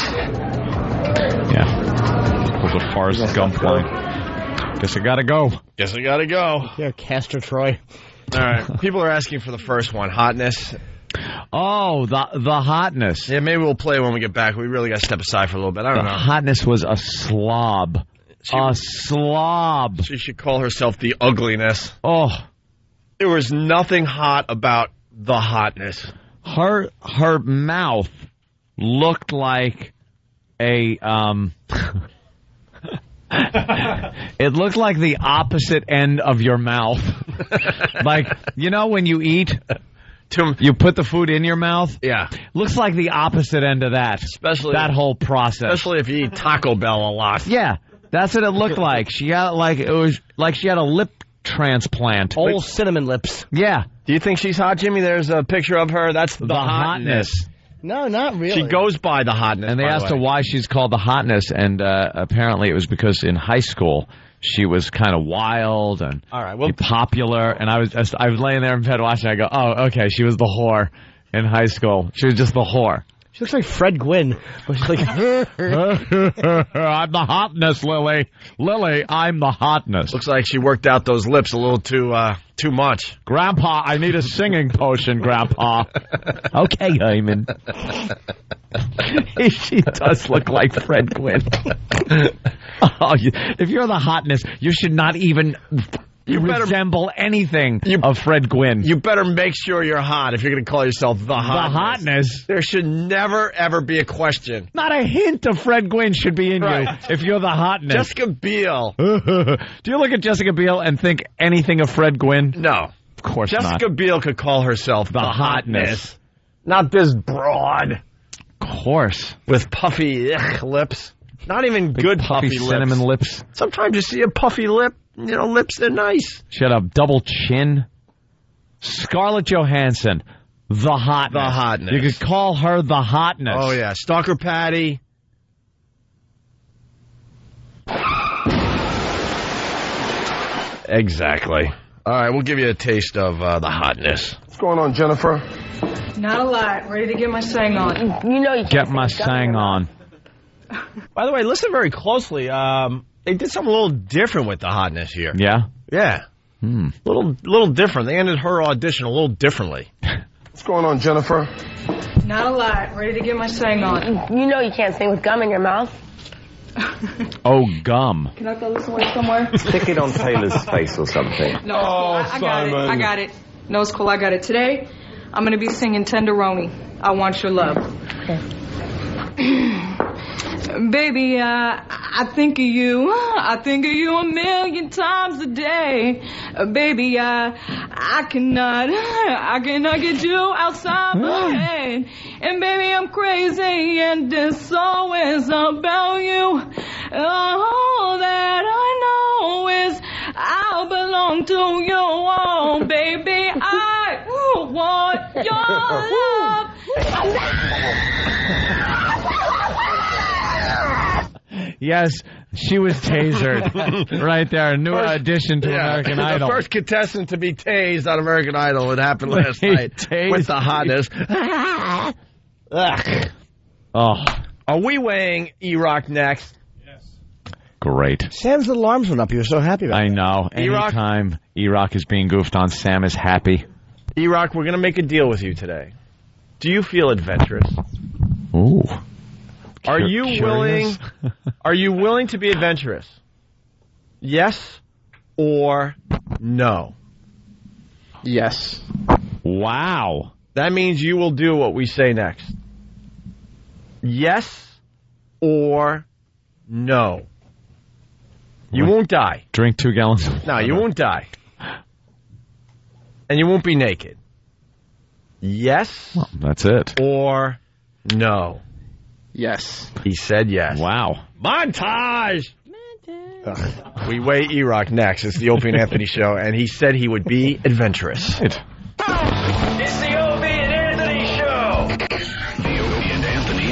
Yeah. Was a Forrest Gump line. Guess I gotta go. Guess I gotta go. Yeah, Castor Troy. All right. People are asking for the first one. Hotness. Oh, the hotness. Yeah, maybe we'll play when we get back. We really got to step aside for a little bit. I don't know. Hotness was a slob. A slob. She should call herself the ugliness. Oh. There was nothing hot about the hotness. Her mouth looked like a it looked like the opposite end of your mouth. Like, you know when you eat, you put the food in your mouth? Yeah. Looks like the opposite end of that. Especially that whole process. Especially if you eat Taco Bell a lot. Yeah. That's what it looked like. She got it was like she had a lip transplant. Old cinnamon lips. Yeah. Do you think she's hot, Jimmy? There's a picture of her. That's the hotness. No, not really. She goes by the hotness. And they asked her why she's called the hotness, and apparently it was because in high school she was kind of wild and popular. And I was laying there in bed watching. I go, oh, okay, she was the whore in high school. She was just the whore. She looks like Fred Gwynn. But she's like, I'm the hotness, Lily. Lily, I'm the hotness. Looks like she worked out those lips a little too much. Grandpa, I need a singing potion, Grandpa. Okay, Hyman. She does look like Fred Gwynn. Oh, if you're the hotness, you should not even resemble anything of Fred Gwynn. You better make sure you're hot if you're going to call yourself the hotness. The hotness? There should never, ever be a question. Not a hint of Fred Gwynn should be in you if you're the hotness. Jessica Biel. Do you look at Jessica Biel and think anything of Fred Gwynn? No. Of course not. Jessica Biel could call herself the hotness. Not this broad. Of course. With puffy lips. Not even big good puffy cinnamon lips. Sometimes you see a puffy lip. You know, lips, they're nice. She had a double chin. Scarlett Johansson, the hotness. The hotness. You could call her the hotness. Oh, yeah. Stalker Patty. Exactly. All right, we'll give you a taste of the hotness. What's going on, Jennifer? Not a lot. Ready to get my sang on. You know you Get my sang on. By the way, listen very closely. They did something a little different with the hotness here. Yeah? Yeah. Little different. They ended her audition a little differently. What's going on, Jennifer? Not a lot. Ready to get my sang on. You know you can't sing with gum in your mouth. Oh, gum. Can I throw this away somewhere? Stick it on Taylor's face or something. No, it's cool. I got it. I got it. No, it's cool. I got it. Today, I'm going to be singing Tenderoni. I Want Your Love. Okay. Baby, I think of you. I think of you a million times a day. Baby, I cannot get you outside my head. And baby, I'm crazy, and it's always about you. All that I know is I belong to you. Oh, baby, I want your love. Yes, she was tasered right there. A new addition to American Idol. The first contestant to be tased on American Idol. It happened last night with the hotness. Ugh. Oh. Are we weighing E-Rock next? Great. Sam's alarms went up. You were so happy about I that. know. Anytime E-Rock is being goofed on, Sam is happy. E-Rock, we're going to make a deal with you today. Do you feel adventurous? Ooh. Are you Curious? willing to be adventurous? Yes or no? Yes. Wow. That means you will do what we say next. Yes or no? You won't die. Drink 2 gallons of water. No, you won't die. And you won't be naked. Yes Well, that's it. or no? Yes. He said yes. Wow. Montage! We weigh E-Rock next. It's the Opie and Anthony Show, and he said he would be adventurous. It's the Opie and Anthony Show. The Opie and Anthony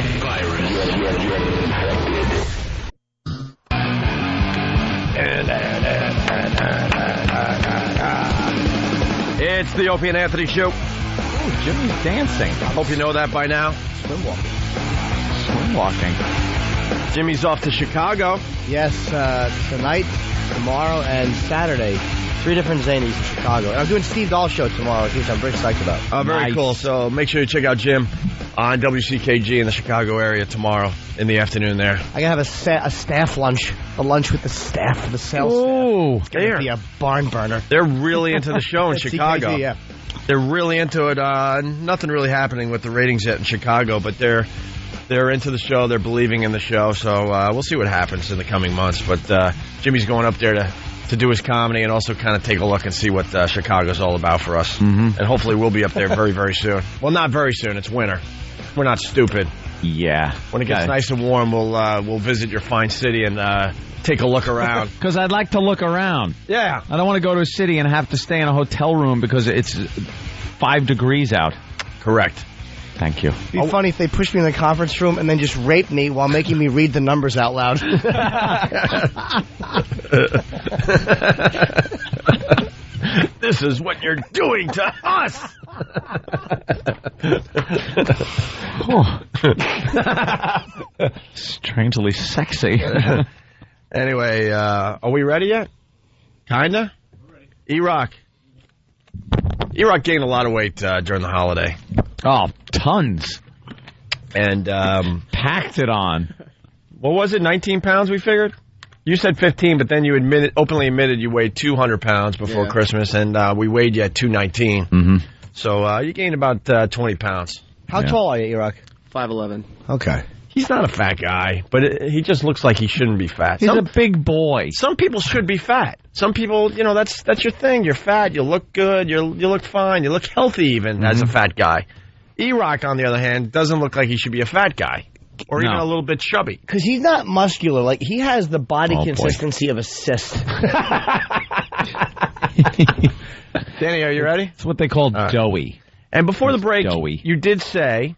It's the Opie and Anthony Show. Ooh, Jimmy's dancing. Hope you know that by now. Swim walking. Jimmy's off to Chicago. Yes, tonight, tomorrow, and Saturday. 3 different zanies in Chicago. And I'm doing Steve Dahl's show tomorrow, which I'm very psyched about. Very cool. So make sure you check out Jim on WCKG in the Chicago area tomorrow in the afternoon there. I gotta have a staff lunch. A lunch with the staff, the sales Ooh, staff. It's gonna be a barn burner. They're really into the show in CKG, Chicago. yeah. They're really into it. Nothing really happening with the ratings yet in Chicago, but they're into the show. They're believing in the show. So we'll see what happens in the coming months. But Jimmy's going up there to do his comedy and also kind of take a look and see what Chicago's all about for us. Mm-hmm. And hopefully we'll be up there very, very soon. Well, not very soon. It's winter. We're not stupid. Yeah. When it gets nice and warm, we'll visit your fine city and take a look around. Because I'd like to look around. Yeah. I don't want to go to a city and have to stay in a hotel room because it's 5 degrees out. Correct. Thank you. It'd be funny if they pushed me in the conference room and then just raped me while making me read the numbers out loud. This is what you're doing to us. Strangely sexy. Anyway, are we ready yet? Kinda? E-Rock. E-Rock gained a lot of weight during the holiday. Oh, tons. And packed it on. What was it, 19 pounds we figured? You said 15, but then you openly admitted you weighed 200 pounds before Christmas, and we weighed you at 219. Mm-hmm. So you gained about 20 pounds. How tall are you, E-Rock? 5'11". Okay. He's not a fat guy, but he just looks like he shouldn't be fat. He's a big boy. Some people should be fat. Some people, that's your thing. You're fat. You look good. You look fine. You look healthy even as a fat guy. E-Rock, on the other hand, doesn't look like he should be a fat guy. Or even a little bit chubby. Because he's not muscular. Like, he has the body consistency of a cyst. Danny, are you ready? It's what they call doughy. And before the break, you did say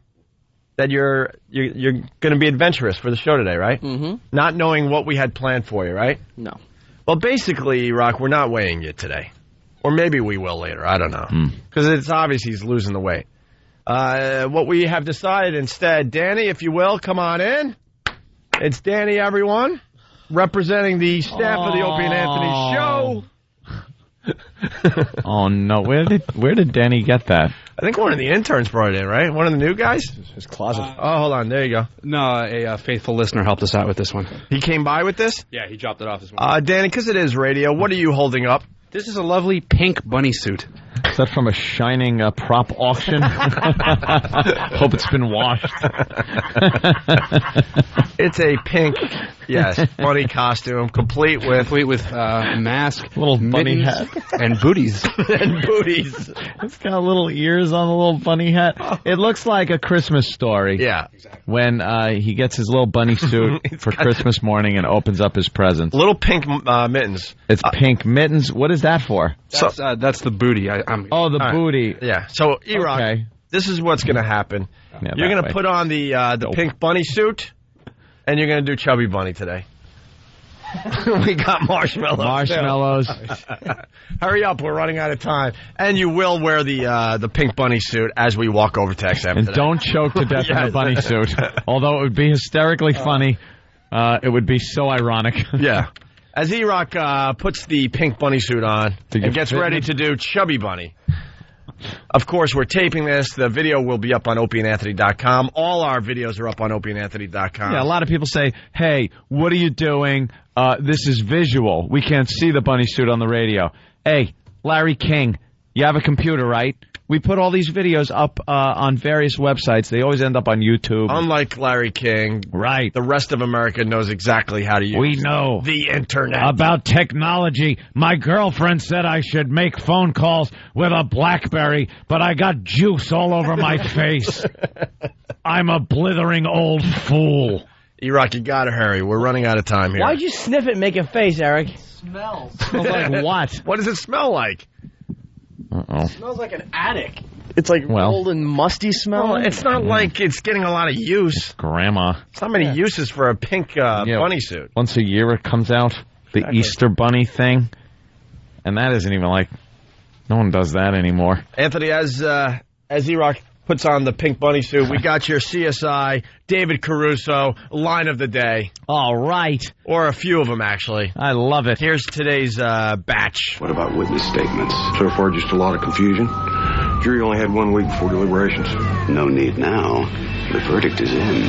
that you're going to be adventurous for the show today, right? Mm-hmm. Not knowing what we had planned for you, right? No. Well, basically, Rock, we're not weighing you today. Or maybe we will later. I don't know. Because it's obvious he's losing the weight. What we have decided instead, Danny, if you will, come on in. It's Danny, everyone. representing the staff of the Opie and Anthony show. Oh no! Where did Danny get that? I think one of the interns brought it in, right? One of the new guys? His closet. Oh, hold on. There you go. No, a faithful listener helped us out with this one. He came by with this? Yeah, he dropped it off this morning. Danny, because it is radio, what are you holding up? This is a lovely pink bunny suit. Is that from a shining prop auction? Hope it's been washed. It's a pink, yes, bunny costume, complete with mask, little bunny hat, and booties. And booties. It's got little ears on the little bunny hat. It looks like a Christmas story. Yeah. When he gets his little bunny suit for Christmas morning and opens up his presents. Little pink mittens. It's pink mittens. What is that for? That's the booty. The booty. Yeah. So, E-Rock, this is what's going to happen. Yeah, you're going to put on the pink bunny suit, and you're going to do Chubby Bunny today. We got marshmallows. Marshmallows. Hurry up, we're running out of time. And you will wear the pink bunny suit as we walk over to XM And today. don't choke to death in the bunny suit. Although it would be hysterically funny, it would be so ironic. Yeah. As E-Rock puts the pink bunny suit on and gets ready to do Chubby Bunny. Of course, we're taping this. The video will be up on opieandanthony.com. All our videos are up on opieandanthony.com. Yeah, a lot of people say, hey, what are you doing? This is visual. We can't see the bunny suit on the radio. Hey, Larry King, you have a computer, right? We put all these videos up on various websites. They always end up on YouTube. Unlike Larry King, right? The rest of America knows exactly how to use We know the internet. About technology. My girlfriend said I should make phone calls with a BlackBerry, but I got juice all over my face. I'm a blithering old fool. E-Rock, you gotta hurry. We're running out of time here. Why'd you sniff it and make a face, Eric? Smells. Like what? What does it smell like? Uh-oh. It smells like an attic. It's like old and musty smell. Well, it's not like it's getting a lot of use. Grandma. It's not many uses for a pink bunny suit. Once a year it comes out, the Easter bunny thing. And that isn't even like, no one does that anymore. Anthony, as E-Rock puts on the pink bunny suit, we got your CSI, David Caruso, line of the day. All right. Or a few of them, actually. I love it. Here's today's batch. What about witness statements? So far, just a lot of confusion. Jury only had 1 week before deliberations. No need now. The verdict is in.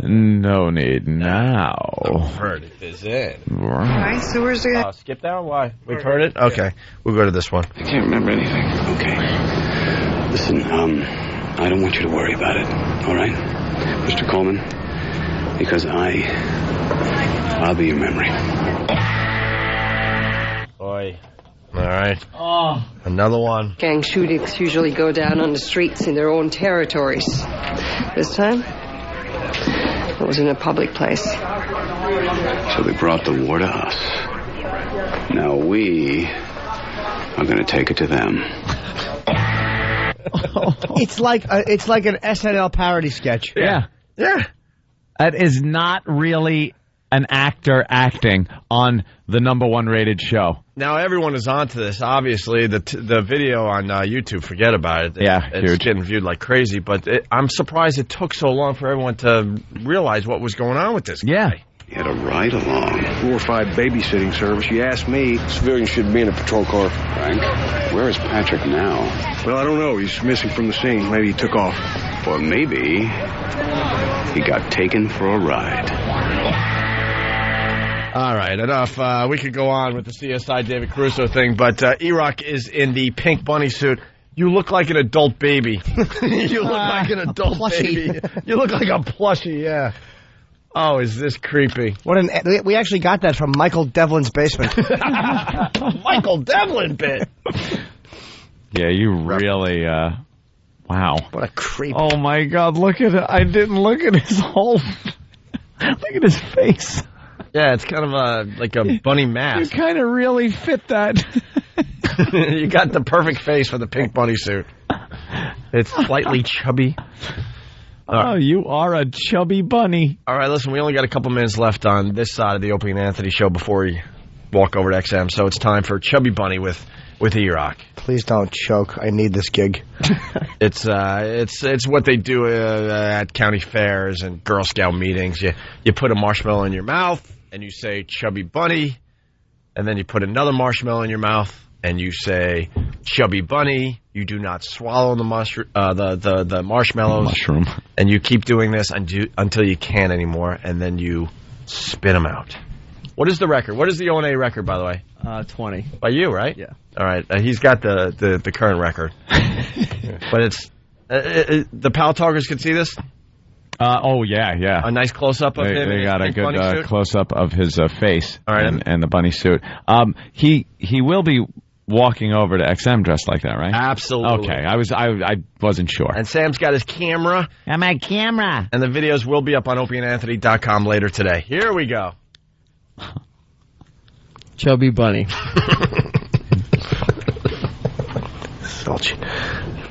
No need now. The verdict is in. Right, so where's the... skip that one? Why? We've heard it? Okay. We'll go to this one. I can't remember anything. Okay. Listen, I don't want you to worry about it, all right? Mr. Coleman, because I'll be your memory. Boy. All right. Oh. Another one. Gang shootings usually go down on the streets in their own territories. This time, it was in a public place. So they brought the war to us. Now we are going to take it to them. It's like an SNL parody sketch. Yeah. That is not really an actor acting on the #1 rated show. Now everyone is onto this. Obviously, the video on YouTube, forget about it. It's huge. getting viewed like crazy. But I'm surprised it took so long for everyone to realize what was going on with this guy. Yeah. He had a ride along. 4 or 5 babysitting service. You asked me. Civilians should be in a patrol car. Frank, where is Patrick now? Well, I don't know. He's missing from the scene. Maybe he took off. Or maybe he got taken for a ride. All right, enough. We could go on with the CSI David Caruso thing, but E-Rock is in the pink bunny suit. You look like an adult baby. You look like an adult baby. You look like a plushie, yeah. Oh, is this creepy? We actually got that from Michael Devlin's basement. Michael Devlin bit. Yeah, you really, wow. What a creep. Oh, my God, look at it. I didn't look at his whole... Look at his face. Yeah, it's kind of like a bunny mask. You kind of really fit that. You got the perfect face for the pink bunny suit. It's slightly chubby. Oh, you are a chubby bunny. All right, listen, we only got a couple minutes left on this side of the Opie and Anthony show before we walk over to XM, so it's time for Chubby Bunny with with E-Rock. Please don't choke. I need this gig. It's what they do at county fairs and Girl Scout meetings. You put a marshmallow in your mouth and you say Chubby Bunny, and then you put another marshmallow in your mouth and you say Chubby Bunny. You do not swallow the marshmallows. Mushroom. And you keep doing this until you can't anymore, and then you spit them out. What is the record? What is the O&A record, by the way? 20. By you, right? Yeah. All right. He's got the current record. But it's the Pal Talkers can see this? Oh, yeah. A nice close-up of him. They got a good close-up of his face right. and the bunny suit. He will be walking over to XM dressed like that, right? Absolutely. Okay. I wasn't sure. And Sam's got his camera. And my camera. And the videos will be up on opieandanthony.com later today. Here we go. Chubby Bunny.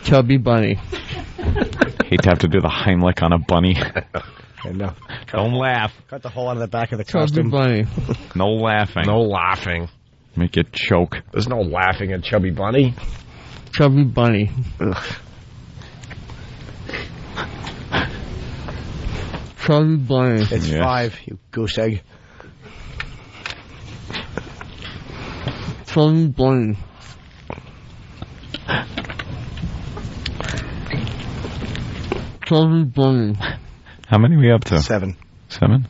Chubby Bunny. Hate to have to do the Heimlich on a bunny. I know. Don't laugh. Cut the hole out of the back of the Chubby costume. Bunny. No laughing. No laughing. Make you choke. There's no laughing at Chubby Bunny. Chubby Bunny. Ugh. Chubby Bunny. It's 5, you goose egg. Chubby Bunny. Chubby Bunny. How many are we up to? 7. 7?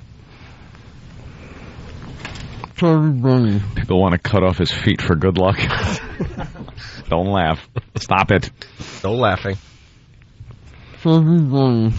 Chubby Bunny. People want to cut off his feet for good luck. Don't laugh. Stop it. No laughing. Chubby Bunny.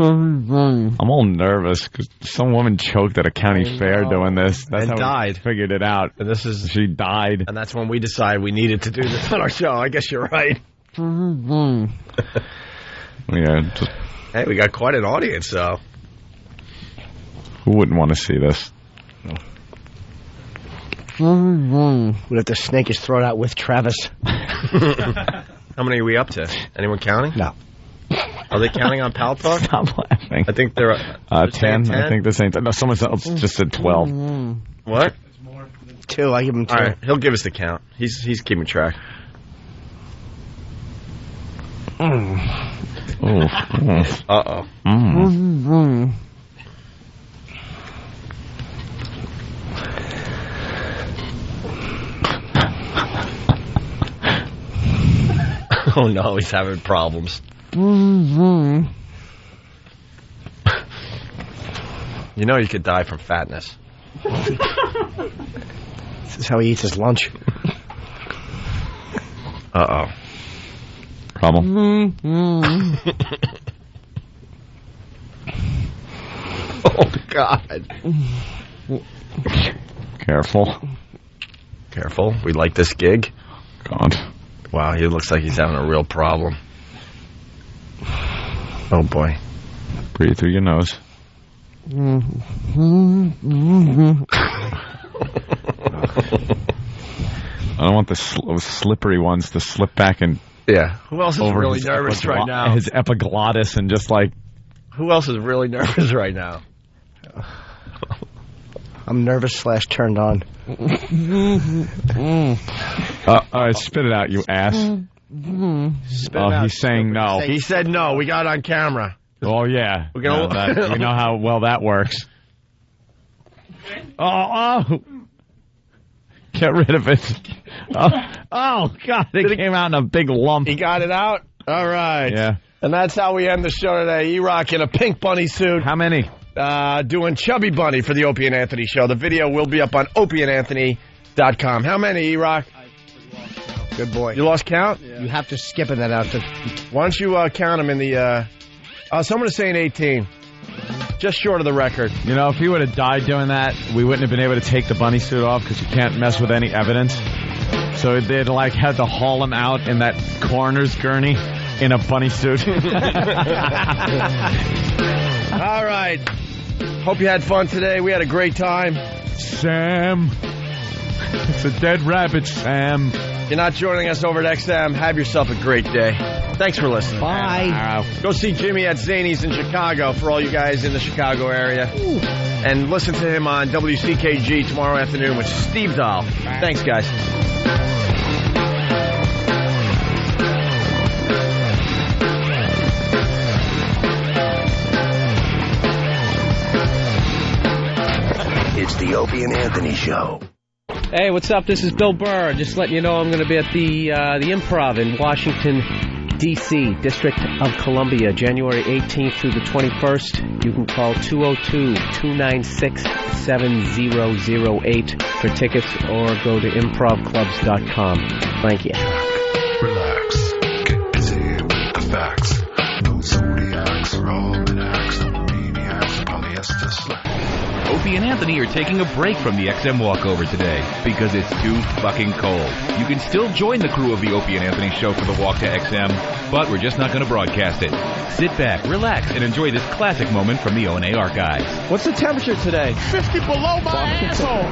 I'm all nervous because some woman choked at a county fair doing this. That's And how died. We figured it out. And She died. And that's when we decided we needed to do this on our show. I guess you're right. Yeah, just, Hey, we got quite an audience, though. who wouldn't want to see this? We'd have to snake his throat out with Travis. How many are we up to? Anyone counting? No. Are they counting on Pal Talk? Stop laughing. I think they're 10. I think this ain't. No, someone else just said 12. What? 2. I give him 2. All right, he'll give us the count. He's keeping track. Uh-oh. Oh, no, he's having problems. You know you could die from fatness. This is how he eats his lunch. Uh-oh. Problem? Oh, God. Careful. Careful. We like this gig. God. Wow, he looks like he's having a real problem. Oh, boy. Breathe through your nose. I don't want the slippery ones to slip back and Yeah. Who else is over really his nervous right now? His epiglottis and just like... Who else is really nervous right now? I'm nervous / turned on. All right, spit it out, you ass. Spit it out, He's saying no. He said no. We got it on camera. Oh, yeah. We're gonna... We know how well that works. Oh! Get rid of it. Oh, God, it came out in a big lump. He got it out? All right. Yeah. And that's how we end the show today. E-Rock in a pink bunny suit. How many? Doing Chubby Bunny for the Opie and Anthony show. The video will be up on opieandanthony.com. How many, E-Rock? Good boy. You lost count? Yeah. You have to skip in that outfit. Why don't you count them in the... someone is saying 18. Just short of the record. You know, if he would have died doing that, we wouldn't have been able to take the bunny suit off because you can't mess with any evidence. So they'd like had to haul him out in that coroner's gurney in a bunny suit. All right. Hope you had fun today. We had a great time. Sam. It's a dead rabbit, Sam. If you're not joining us over at XM, have yourself a great day. Thanks for listening. Bye. Go see Jimmy at Zany's in Chicago for all you guys in the Chicago area. Ooh. And listen to him on WCKG tomorrow afternoon with Steve Dahl. Thanks, guys. It's the Opie and Anthony Show. Hey, what's up? This is Bill Burr. Just letting you know I'm going to be at the Improv in Washington, D.C., District of Columbia, January 18th through the 21st. You can call 202-296-7008 for tickets or go to improvclubs.com. Thank you. Relax. Get busy with the facts. No zodiacs or almanacs. No maniacs. Polyester slack. Opie and Anthony are taking a break from the XM walkover today because it's too fucking cold. You can still join the crew of the Opie and Anthony Show for the walk to XM, but we're just not going to broadcast it. Sit back, relax, and enjoy this classic moment from the O&A archives. What's the temperature today? 50 below my asshole.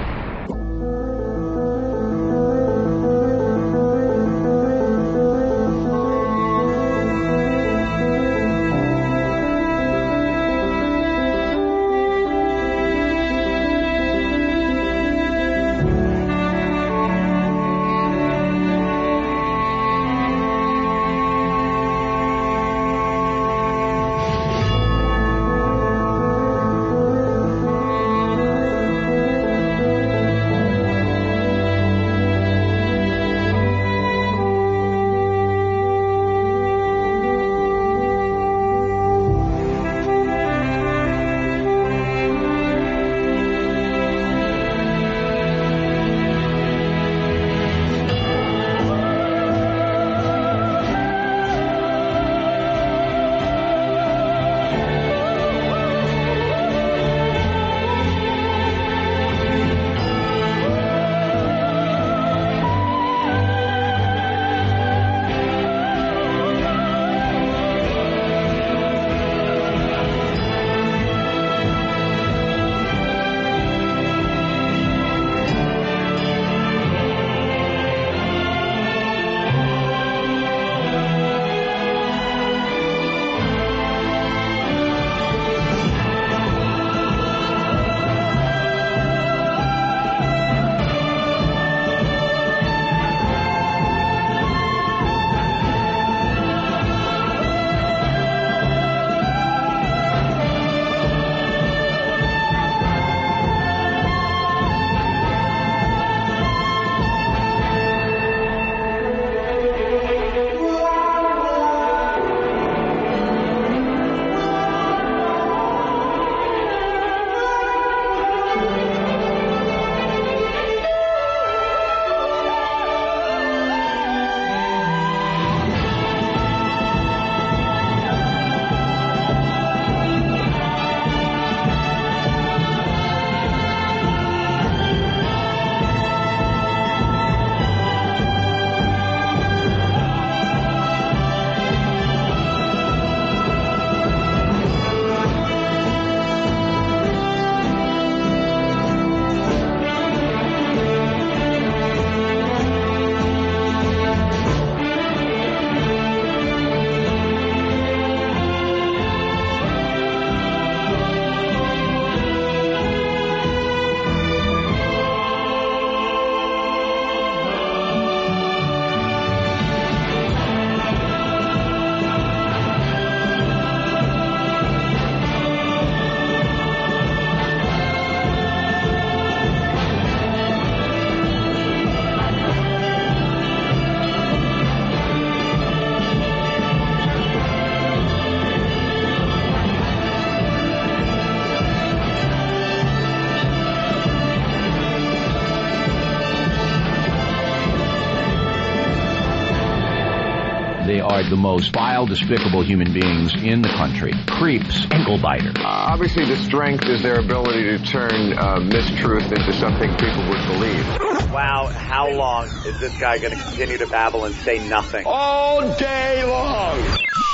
They are the most vile, despicable human beings in the country. Creeps, ankle biter. Obviously, the strength is their ability to turn mistruth into something people would believe. Wow, how long is this guy going to continue to babble and say nothing? All day long.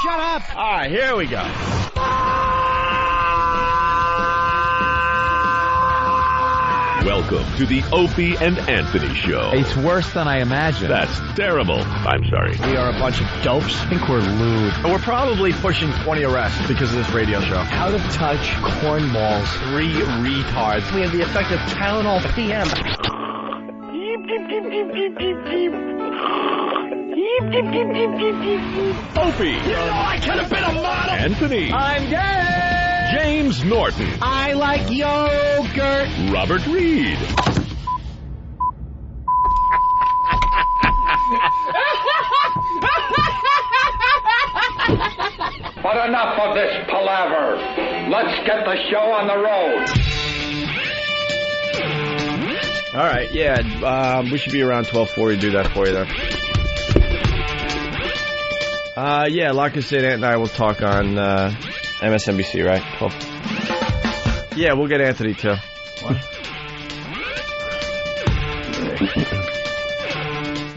Shut up. All right, here we go. Welcome to the Opie and Anthony Show. It's worse than I imagined. That's terrible. I'm sorry. We are a bunch of dopes. I think we're lewd. We're probably pushing 20 arrests because of this radio show. Out of touch cornballs. 3 retards. We have the effect of Tylenol PM. Opie. You know I could have been a model. Anthony. I'm gay. James Norton. I like yogurt. Robert Reed. But enough of this palaver. Let's get the show on the road. All right, yeah, we should be around 12:40 to do that for you, though. Yeah, like I said, Ant and I will talk on MSNBC, right? 12. Yeah, we'll get Anthony, too. What?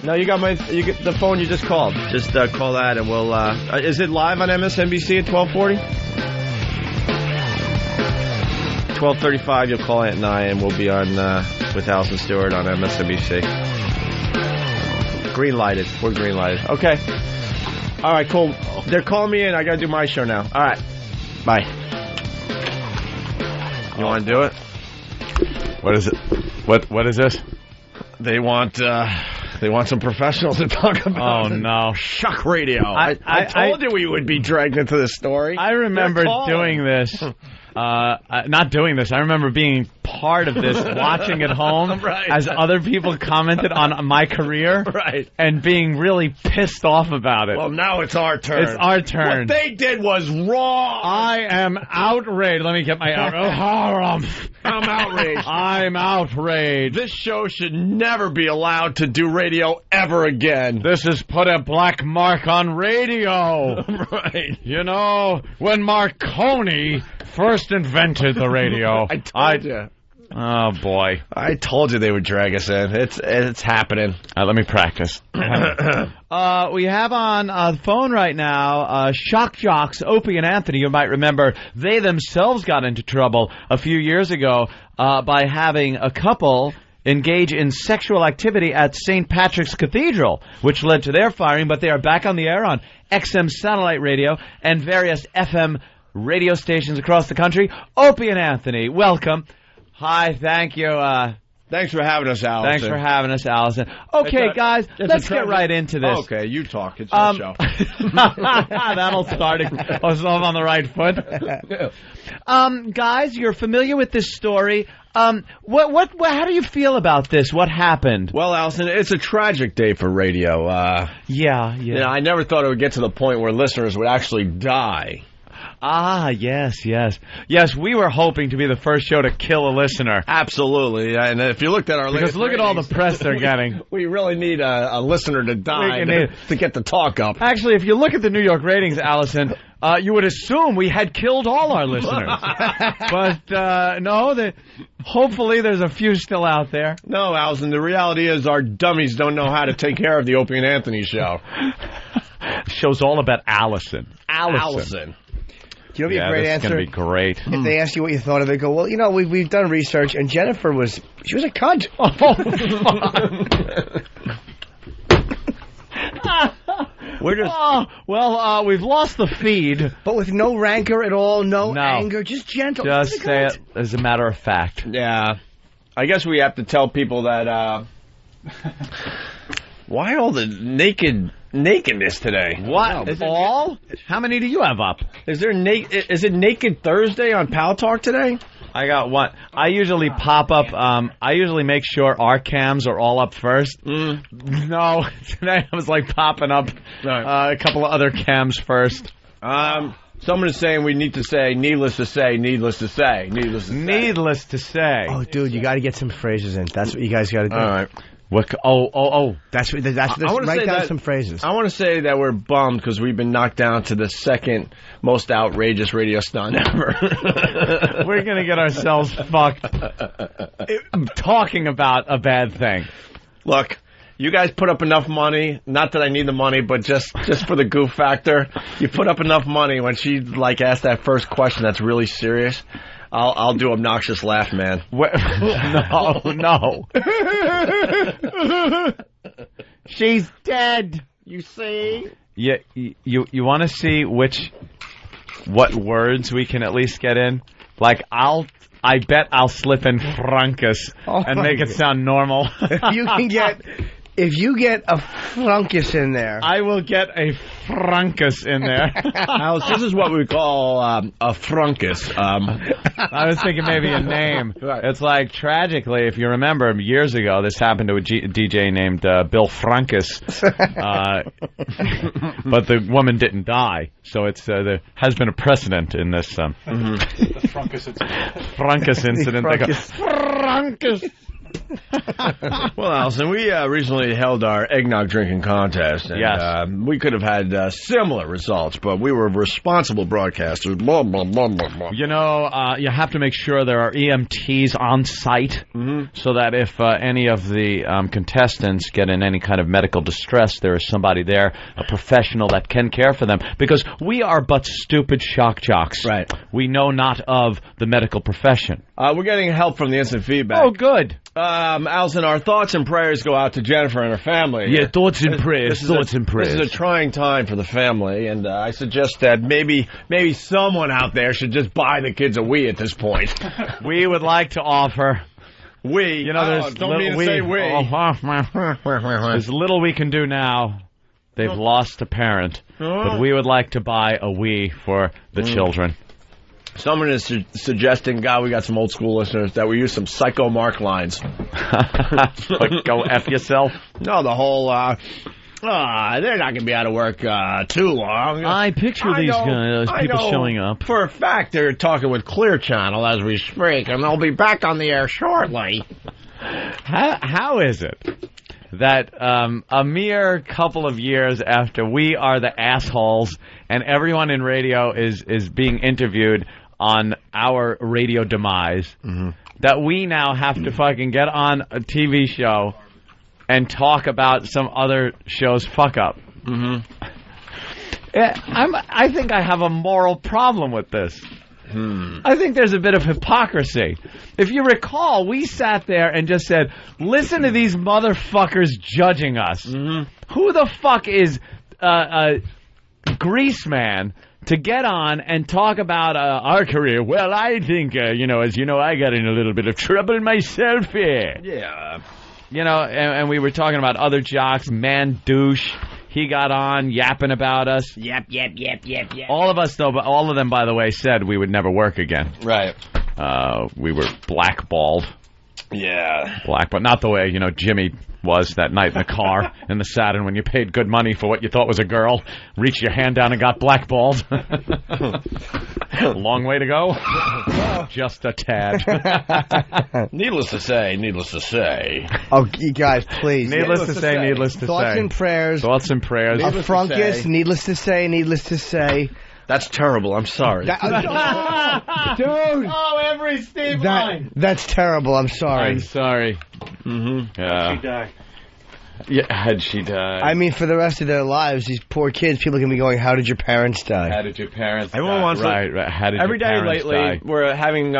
No, you got the phone you just called. Just call that, and we'll... is it live on MSNBC at 12:40? 12:35, you'll call Ant and I, and we'll be on with Allison Stewart on MSNBC. Green lighted. We're green lighted. Okay. All right, cool. They're calling me in. I got to do my show now. All right. Bye. You want to do it? What is it? What is this? They want some professionals to talk about. Oh no, Shuck Radio. I told you we would be dragged into this story. I remember doing this. Not doing this. I remember being part of this, watching at home right. as other people commented on my career, right, and being really pissed off about it. Well, now it's our turn. It's our turn. What they did was wrong. I am outraged. Let me get my I'm outraged. I'm outraged. This show should never be allowed to do radio ever again. This has put a black mark on radio. Right. You know, when Marconi first invented the radio. I told you. Oh, boy. I told you they would drag us in. It's happening. Let me practice. We have on the phone right now Shock Jocks, Opie and Anthony. You might remember they themselves got into trouble a few years ago by having a couple engage in sexual activity at St. Patrick's Cathedral, which led to their firing, but they are back on the air on XM satellite radio and various FM radio stations across the country. Opie and Anthony, welcome. Hi, thank you. Thanks for having us, Allison. Thanks for having us, Allison. Okay, guys, let's get right into this. Okay, you talk. It's your show. That'll start us off on the right foot. Guys, you're familiar with this story. How do you feel about this? What happened? Well, Allison, it's a tragic day for radio. Yeah. You know, I never thought it would get to the point where listeners would actually die. Ah, yes. Yes, we were hoping to be the first show to kill a listener. Absolutely. And if you looked at our latest look at all the press they're getting. We really need a listener to die to get the talk up. Actually, if you look at the New York ratings, Allison, you would assume we had killed all our listeners. But no, hopefully there's a few still out there. No, Allison, the reality is our dummies don't know how to take care of the Opie and Anthony show. The show's all about Allison. You know, be a great answer. It's going to be great. If they ask you what you thought of it, go, well, you know, we've done research, and Jennifer was a cunt. We've lost the feed. But with no rancor at all, no anger, just gentle. Just say it as a matter of fact. Yeah. I guess we have to tell people that, why all the nakedness today? What? Is all? How many do you have up? Is it Naked Thursday on Pal Talk today? I got one. I usually pop up. I usually make sure our cams are all up first. No, today I was like popping up a couple of other cams first. Someone is saying we need to say, needless to say, needless to say, needless to say. Needless to say. Oh, dude, you got to get some phrases in. That's what you guys got to do. All right. What? That's write down some phrases. I want to say that we're bummed because we've been knocked down to the second most outrageous radio stunt ever. We're going to get ourselves fucked talking about a bad thing. Look, You guys put up enough money. Not that I need the money, but just for the goof factor. You put up enough money when she like asked that first question that's really serious. I'll do obnoxious laugh, man. No. She's dead. You see? Yeah. You want to see what words we can at least get in? Like I bet I'll slip in Frunkus and make it sound normal. If you get a Frunkus in there, I will get a Frunkus in there. Alice, this is what we call a Frunkus. I was thinking maybe a name. It's like, tragically, if you remember, years ago, this happened to a DJ named Bill Frunkus. But the woman didn't die. So there has been a precedent in this. The Frunkus incident. Frunkus incident. They go, Frunkus. Well, Allison, we recently held our eggnog drinking contest, and yes. We could have had similar results, but we were responsible broadcasters. Blah, blah, blah, blah, blah. You know, you have to make sure there are EMTs on site, so that if any of the contestants get in any kind of medical distress, there is somebody there, a professional that can care for them, because we are but stupid shock jocks. Right. We know not of the medical profession. We're getting help from the instant feedback. Oh, good. Allison, our thoughts and prayers go out to Jennifer and her family. Yeah, thoughts and prayers. This is a trying time for the family, and I suggest that maybe someone out there should just buy the kids a Wii at this point. We would like to offer. We, you know, there's don't mean to say we. There's little we can do now. They've lost a parent, but we would like to buy a Wii for the children. Someone is suggesting, God, we got some old school listeners, that we use some Psycho Mark lines. Like, go F yourself? No, the whole, they're not going to be out of work too long. I picture these guys, people showing up. For a fact, they're talking with Clear Channel as we speak, and they'll be back on the air shortly. How is it that a mere couple of years after we are the assholes and everyone in radio is being interviewed on our radio demise, that we now have to fucking get on a TV show and talk about some other show's fuck-up? I think I have a moral problem with this. I think there's a bit of hypocrisy. If you recall, we sat there and just said, listen to these motherfuckers judging us. Who the fuck is Greaseman to get on and talk about our career? Well, I think, as you know, I got in a little bit of trouble myself here. Yeah. You know, and we were talking about other jocks, Man Douche. He got on yapping about us. Yep. All of us, though, but all of them, by the way, said we would never work again. Right. We were blackballed. Yeah. But not the way, Jimmy was that night in the car in the Saturn when you paid good money for what you thought was a girl, reached your hand down and got blackballed. Long way to go. Just a tad. Needless to say. Oh, you guys, please. Needless to say. Thoughts and prayers. A Frunkus, needless to say. That's terrible. I'm sorry. Dude. Oh, every Steve line. That's terrible. I'm sorry. I'm sorry. She died. Yeah, had she died? I mean, for the rest of their lives, these poor kids, people are going to be going, how did your parents die? How did your parents Everyone die? wants right. How did every your day parents lately, die? we're having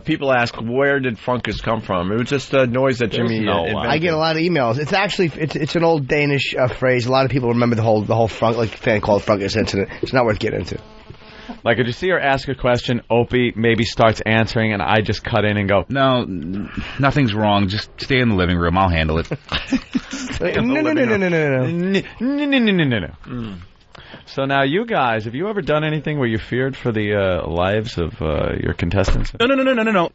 people ask, where did Frunkus come from? It was just a noise that Jimmy invented. I get a lot of emails. It's actually, it's an old Danish phrase. A lot of people remember the whole Frunk, like a fan called Frunkus incident. It's not worth getting into. Like, could you see her ask a question, Opie maybe starts answering, and I just cut in and go, no, nothing's wrong. Just stay in the living room. I'll handle it. No. So now, you guys, have you ever done anything where you feared for the lives of your contestants? No.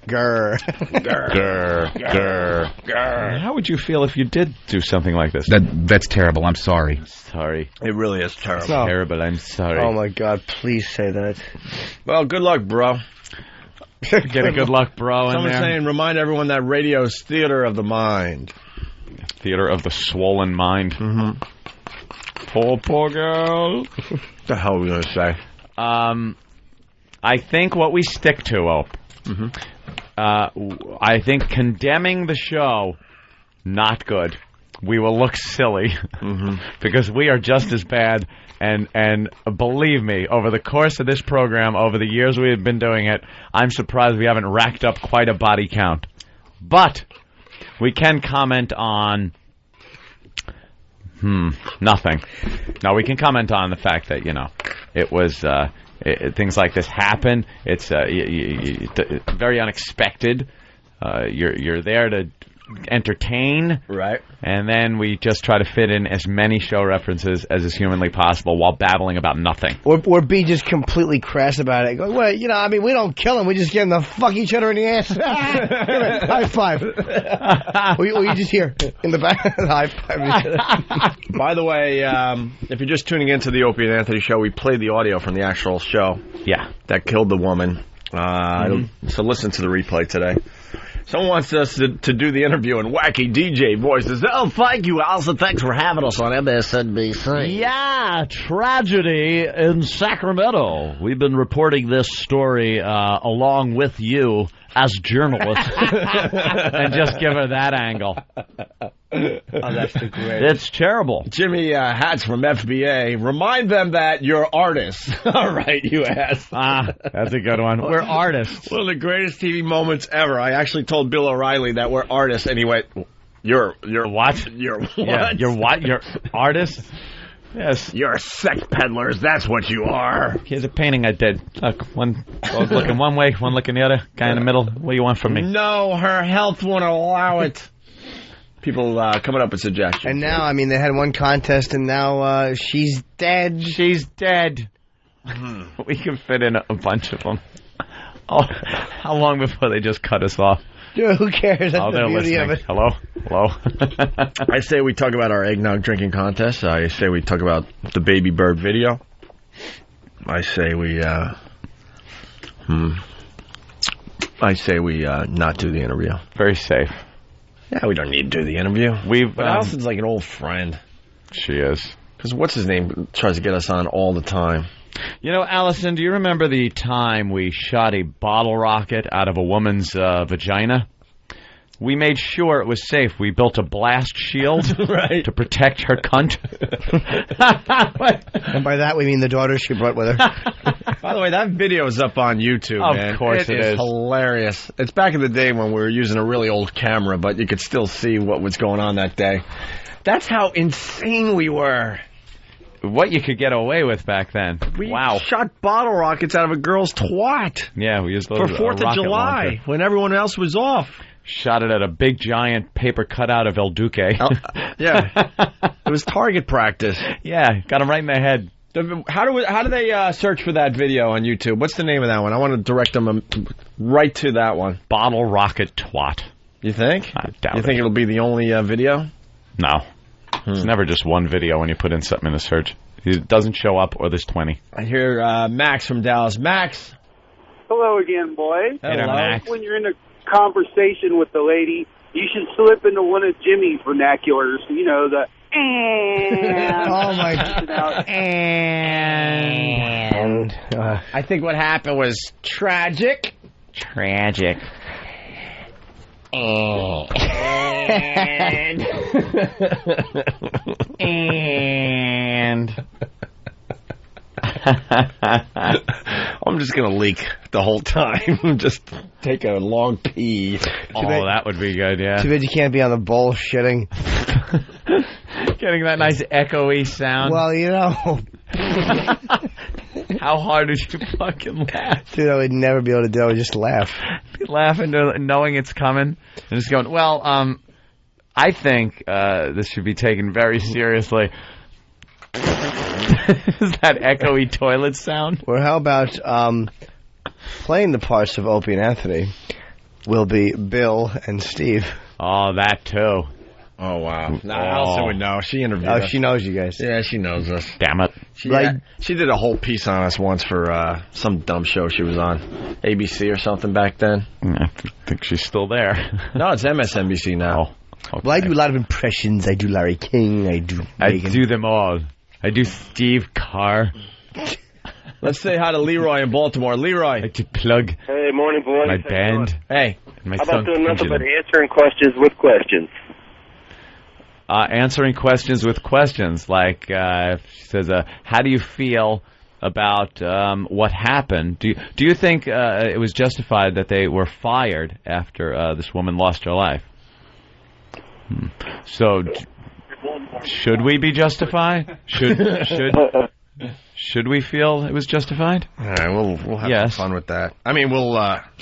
Grr. How would you feel if you did do something like this? That's terrible. I'm sorry. Sorry. It really is terrible. So, terrible. I'm sorry. Oh, my God. Please say that. Well, good luck, bro. Get a good luck, bro, in Someone's there. saying, remind everyone that radio's theater of the mind. Theater of the swollen mind. Poor girl. What the hell are we going to say? I think what we stick to, I think condemning the show not good. We will look silly because we are just as bad. And believe me, over the course of this program, over the years we have been doing it, I'm surprised we haven't racked up quite a body count. But we can comment on nothing. No, we can comment on the fact that, it was things like this happen. It's very unexpected. You're there to entertain, right? And then we just try to fit in as many show references as is humanly possible while babbling about nothing. Or be just completely crass about it. Go, well, we don't kill them. We just get them to fuck each other in the ass. High five. or you just hear in the back, high five. By the way, if you're just tuning into the Opie and Anthony show, we played the audio from the actual show. Yeah. That killed the woman. So listen to the replay today. Someone wants us to do the interview in wacky DJ voices. Oh, thank you, Allison. Thanks for having us on MSNBC. Yeah, tragedy in Sacramento. We've been reporting this story along with you as journalists. And just give her that angle. Oh, that's the greatest. It's terrible. Jimmy Hatch from FBA. Remind them that you're artists. All right, you ass. That's a good one. We're artists. One of the greatest TV moments ever. I actually told Bill O'Reilly that we're artists, and he went, You're what? You're what? Yeah, you're what? You're artists? Yes. You're sex peddlers. That's what you are. Here's a painting I did. Look, one looking one way, one looking the other. Guy in the middle. What do you want from me? No, her health won't allow it. People coming up with suggestions. And now, they had one contest, and now she's dead. She's dead. We can fit in a bunch of them. Oh, how long before they just cut us off? Dude, who cares? That's they're the beauty listening. of it. Hello? I say we talk about our eggnog drinking contest. I say we talk about the Baby Bird video. I say we not do the interview. Very safe. Yeah, we don't need to do the interview. But Allison's like an old friend. She is. Because what's his name tries to get us on all the time. Allison, do you remember the time we shot a bottle rocket out of a woman's vagina? We made sure it was safe. We built a blast shield to protect her cunt. And by that we mean the daughter she brought with her. By the way, that video is up on YouTube, man. Of course it is. Hilarious. It's back in the day when we were using a really old camera, but you could still see what was going on that day. That's how insane we were. What you could get away with back then. We shot bottle rockets out of a girl's twat. Yeah, we used those for 4th of July launcher. when everyone else was off. Shot it at a big giant paper cutout of El Duque. Yeah, it was target practice. Yeah, got him right in the head. How do they search for that video on YouTube? What's the name of that one? I want to direct them right to that one. Bottle rocket twat. You think? I doubt You think it'll be the only video? No. It's never just one video when you put in something in the search. It doesn't show up, or there's 20. I hear Max from Dallas. Max. Hello again, boys. Hello, Max. When you're in a conversation with the lady, you should slip into one of Jimmy's vernaculars. The oh my God. And I think what happened was tragic. Tragic. And I'm just gonna leak the whole time. Just take a long pee. That would be good. Yeah. Too bad you can't be on the bullshitting. Getting that nice echoey sound. Well, How hard did you fucking laugh? Dude, I would never be able to do it. I would just laugh. Laughing, knowing it's coming, and just going, I think this should be taken very seriously. Is that echoey toilet sound? Or how about playing the parts of Opie and Anthony will be Bill and Steve. Oh, that too. Oh, wow. Allison would know. She interviewed us. She knows you guys. Yeah, she knows us. Damn it. She did a whole piece on us once for some dumb show she was on. ABC or something back then. I think she's still there. No, it's MSNBC now. Okay. Well, I do a lot of impressions. I do Larry King. I do them all. I do Steve Carr. Let's say hi to Leroy in Baltimore. Leroy. I'd like to plug Hey, morning, boys. my band. Hey. How about doing nothing but answering questions with questions? answering questions with questions. Like she says, "How do you feel about what happened? Do you think it was justified that they were fired after this woman lost her life?" So, should we be justified? Should we feel it was justified? All right, we'll have some fun with that. I mean, we'll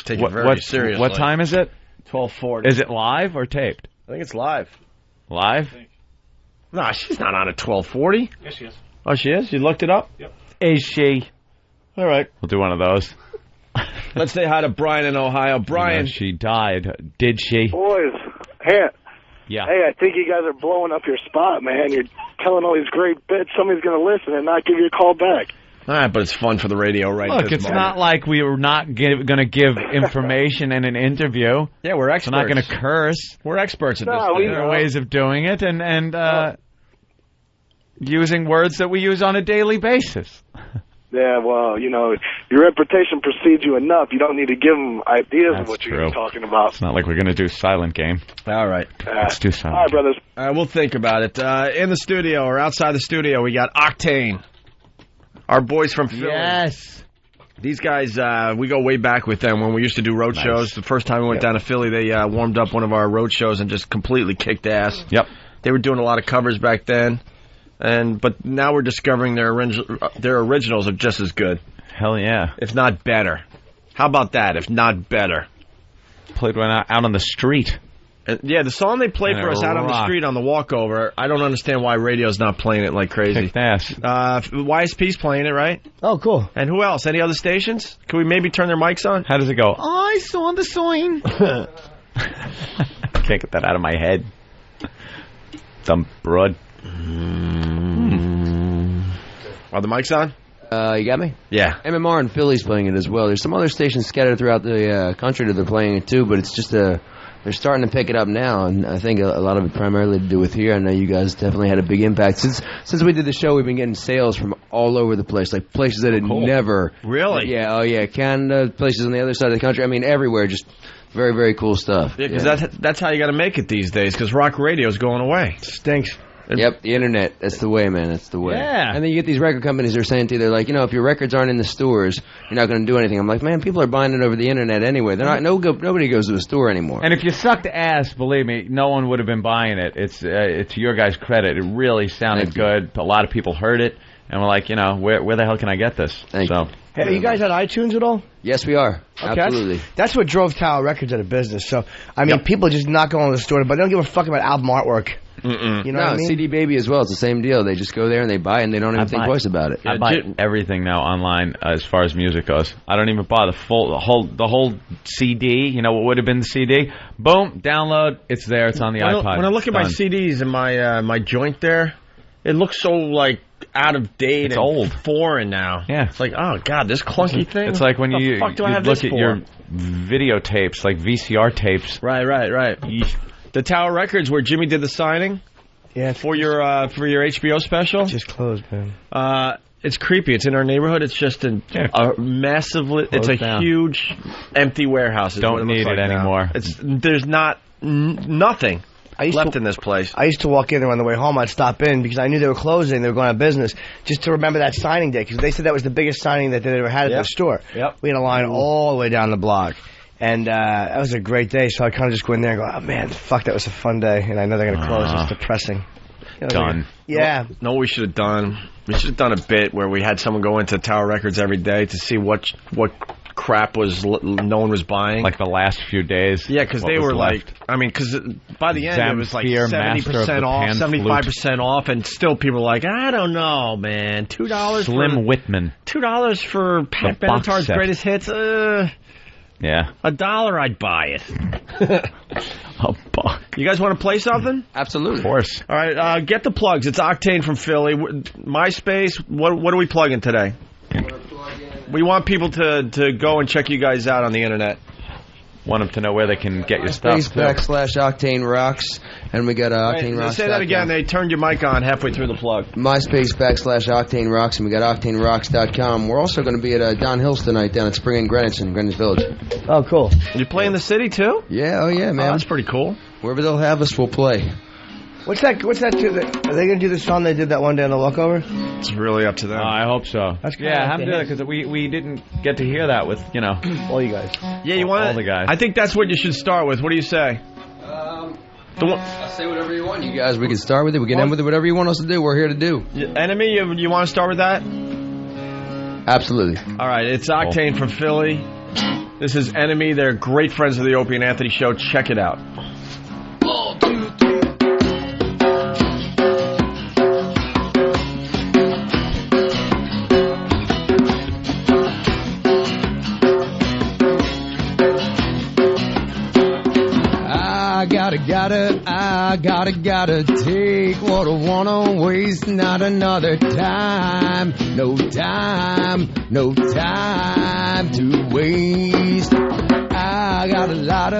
take it very seriously. What time is it? 12:40. Is it live or taped? I think it's live. Live? No, she's not on at 12:40. Yes, she is. Oh, she is? You looked it up? Yep. Is she? All right. We'll do one of those. Let's say hi to Brian in Ohio. Brian. She died. Did she? Boys, hey. Yeah. Hey, I think you guys are blowing up your spot, man. You're telling all these great bits. Somebody's going to listen and not give you a call back. All right, but it's fun for the radio right Look, it's not like we were not going to give information in an interview. Yeah, we're experts. We're not going to curse. We're experts at this. There are ways of doing it and using words that we use on a daily basis. Yeah, well, you know, your reputation precedes you enough. You don't need to give them ideas of what you're talking about. It's not like we're going to do silent game. All right. Let's do silent. All right, brothers. We'll think about it. In the studio or outside the studio, we got Octane. Our boys from Philly. Yes. These guys, we go way back with them when we used to do road shows. The first time we went down to Philly, they warmed up one of our road shows and just completely kicked ass. Yep. They were doing a lot of covers back then. But now we're discovering their originals are just as good. Hell yeah. If not better. How about that? If not better. Played one out on the street. Yeah, the song they played for us out on the street on the walkover, I don't understand why radio's not playing it like crazy. Kicked ass. YSP's playing it, right? Oh, cool. And who else? Any other stations? Can we maybe turn their mics on? How does it go? I saw the sign. Can't get that out of my head. Dumb broad. Are the mics on? You got me? Yeah. MMR and Philly's playing it as well. There's some other stations scattered throughout the country that they're playing it too, but it's just they're starting to pick it up now, and I think a lot of it primarily to do with here. I know you guys definitely had a big impact. Since we did the show, we've been getting sales from all over the place, like places that had never... Really? Yeah, oh yeah, Canada, places on the other side of the country. I mean, everywhere, just very, very cool stuff. Yeah, because that's how you got to make it these days, because rock radio's going away. Stinks. Yep, the internet. That's the way, man. That's the way. Yeah. And then you get these record companies that are saying to you, they're like, if your records aren't in the stores, you're not going to do anything. I'm like, man, people are buying it over the internet anyway. They're not. Nobody goes to a store anymore. And if you sucked ass, believe me, no one would have been buying it. It's to your guys' credit. It really sounded good. A lot of people heard it, and we're like, where the hell can I get this? Thank you. Hey, are you guys on iTunes at all? Yes, we are. Okay. Absolutely. That's what drove Tower Records out of business. So, I mean, people just not going to the store, but they don't give a fuck about album artwork. Mm-mm. You know what I mean? CD Baby as well. It's the same deal. They just go there and they buy it, and they don't even think twice about it. I buy everything now online as far as music goes. I don't even buy the whole CD. You know what would have been the CD? Boom, download. It's there. It's on the iPod. When I look at my CDs and my joint there, it looks so like out of date. It's and old, foreign now. Yeah, it's like, oh god, this clunky thing. It's like when you look at your videotapes, like VCR tapes. Right. The Tower Records where Jimmy did the signing. Yeah, for your HBO special. Just closed, man. It's creepy. It's in our neighborhood. It's just a massively. It's a huge empty warehouse. Don't need it anymore. There's nothing left in this place. I used to walk in there on the way home. I'd stop in because I knew they were closing. They were going out of business, just to remember that signing day, because they said that was the biggest signing that they ever had at the store. Yep. We had a line all the way down the block. And that was a great day, so I kind of just go in there and go, oh, man, fuck, that was a fun day. And I know they're going to close. It's depressing. Done. Yeah. No, we should have done. We should have done a bit where we had someone go into Tower Records every day to see what crap no one was buying. Like the last few days. Yeah, because they were like, because by the end it was like 70% off, 75% off, and still people were like, I don't know, man, $2 Slim Whitman. $2 for Pat Benatar's greatest hits. Yeah. $1, I'd buy it. $1. You guys want to play something? Absolutely. Of course. All right, get the plugs. It's Octane from Philly. MySpace, what are we plugging today? We want people to go and check you guys out on the internet. Want them to know where they can get your stuff. /Octane Rocks, and we got Octane Rocks. Say that again. They turned your mic on halfway through the plug. MySpace /Octane Rocks, and we got OctaneRocks.com. We're also going to be at Don Hills tonight down at Spring and Greenwich in Greenwich Village. Oh, cool. You play in the city too? Yeah, man. Oh, that's pretty cool. Wherever they'll have us, we'll play. What's that? Are they going to do the song they did that one day on the walkover? It's really up to them. I hope so. That's have them do it because we didn't get to hear that with all you guys. Yeah, you want all the guys. I think that's what you should start with. What do you say? I'll say whatever you want, you guys. We can start with it. We can end with it. Whatever you want us to do, we're here to do. Enemy, you want to start with that? Absolutely. All right, it's Octane from Philly. This is Enemy. They're great friends of the Opie and Anthony Show. Check it out. Gotta take what I wanna waste, not another time. No time to waste. I got a lot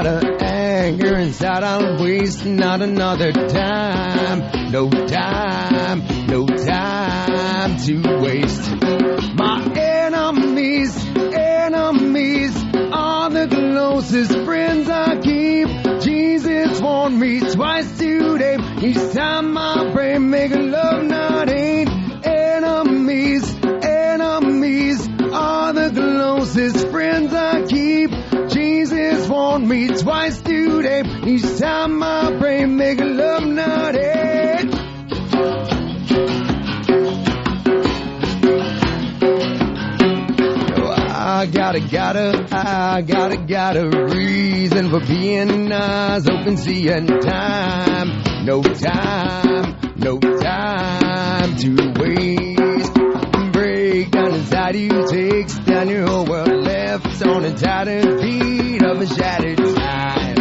of anger inside. I'll waste, not another time. No time to waste. My enemies are the closest friends I keep. Jesus warned me twice today. Each time I pray, make love, not hate. Enemies are the closest friends I keep. Jesus warned me twice today. Each time I pray, make love, not hate. I got a reason for being nice. Open seeing time. No time to waste. Break down inside you, takes down your whole world. Left on a tattered feet of a shattered time.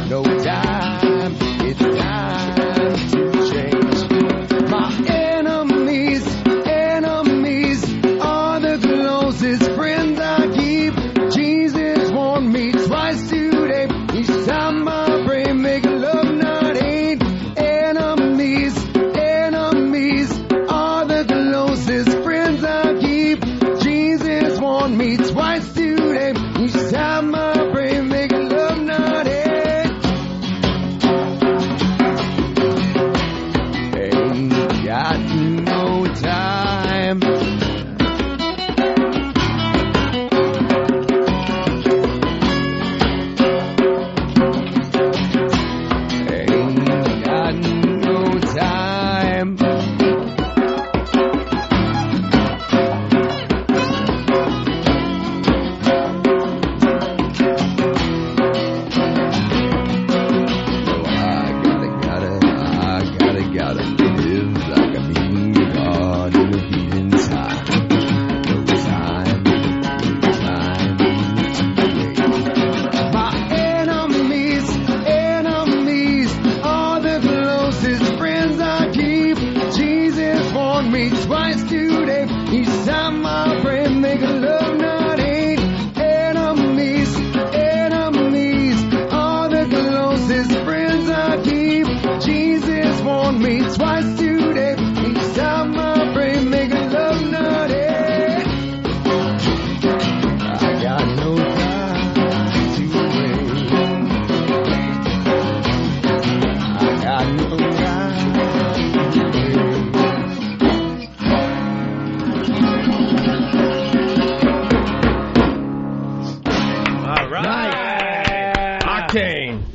No time, it's time to change. My enemies are the closest friends I keep. Jesus warned me twice today. Each time I pray, make love, not hate. Enemies are the closest friends I keep. Jesus warned me twice today. Each time I pray, make love, not hate. Ain't got no time.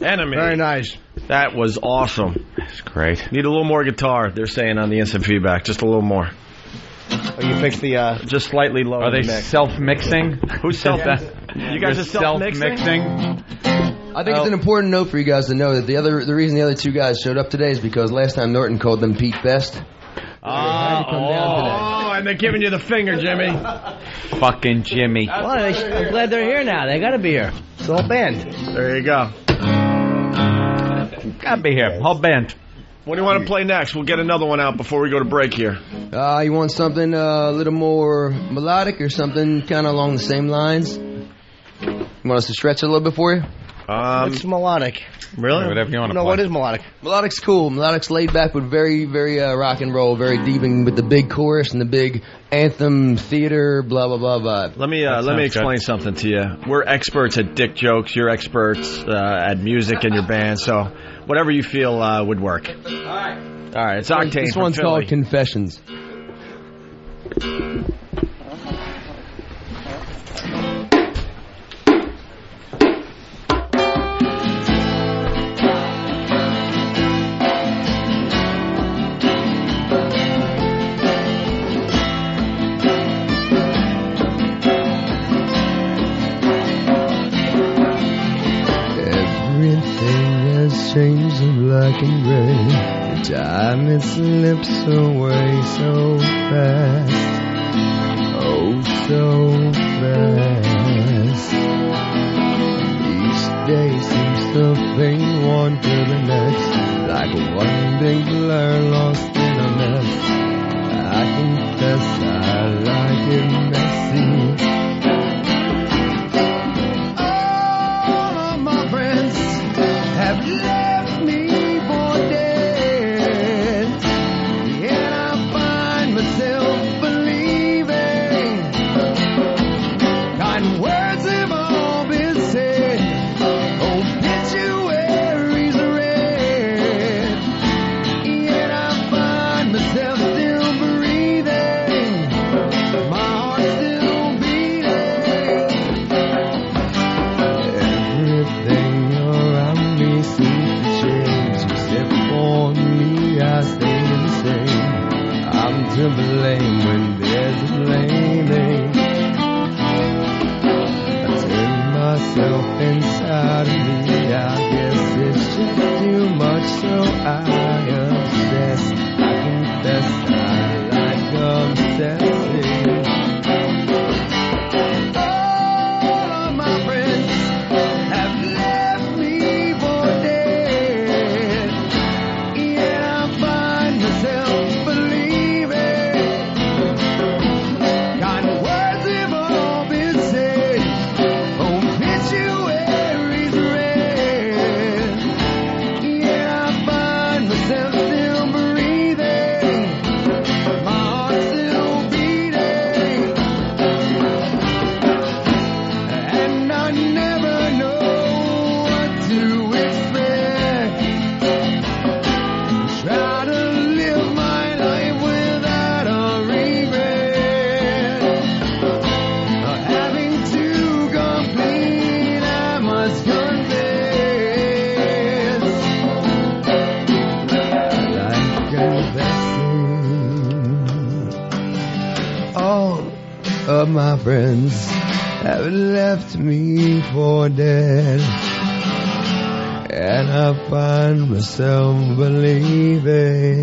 Enemy. Very nice. That was awesome. That's great. Need a little more guitar, they're saying on the instant feedback. Just a little more. Oh, you fixed the... Just slightly lower. Are they mix. self-mixing? Who's You guys are self-mixing? I think it's an important note for you guys to know that the reason the other two guys showed up today is because last time Norton called them Pete Best. And they're giving you the finger, Jimmy. Fucking Jimmy. Well, I'm glad they're here now. They got to be here. It's all band. There you go. Gotta be here. Whole band. What do you want to play next? We'll get another one out before we go to break here. You want something a little more melodic or something kind of along the same lines? You want us to stretch it a little bit for you? What's melodic? Really? Whatever you want to No, play. what is melodic? Melodic's cool. Melodic's laid back, but very, very rock and roll, very deep, and with the big chorus and the big anthem, theater, blah blah blah vibe. Let me explain something to you. We're experts at dick jokes. You're experts at music in your band. So whatever you feel would work. All right. It's Octane. This from one's Philly. called Confessions. Everything has changed to black and gray. The time it slips away so fast. Oh, so fast. Each day seems to fade one to the next, like one big blur lost in a mess. I confess I like it messy. Have left me for dead, and I find myself believing kind words have all been said, obituaries read, yet I find myself still breathing, my heart still beating. Everything around me seems to change, except for me I stay the same. I'm to blame when there's a blaming. I turn myself inside of me, I guess it's just too much, so I obsess. I confess I like obsessing. All of my friends have left me for dead, yet I find myself believing kind words have all been said, obituaries read, yet I find myself still breathing, my heart still beating, and I never know what to expect. Try to live my life without a regret. Having to complete, I must confess. Like confessing. All of my friends have left me for dead, and I find myself believing.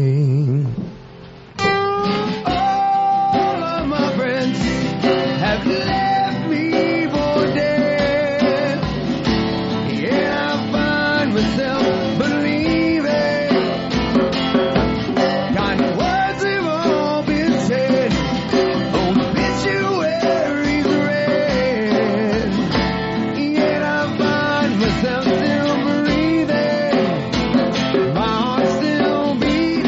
All of my friends have left me for dead, yeah, I find myself believing kind words have all been said, obituaries read, yet I find myself still breathing, my heart still beating.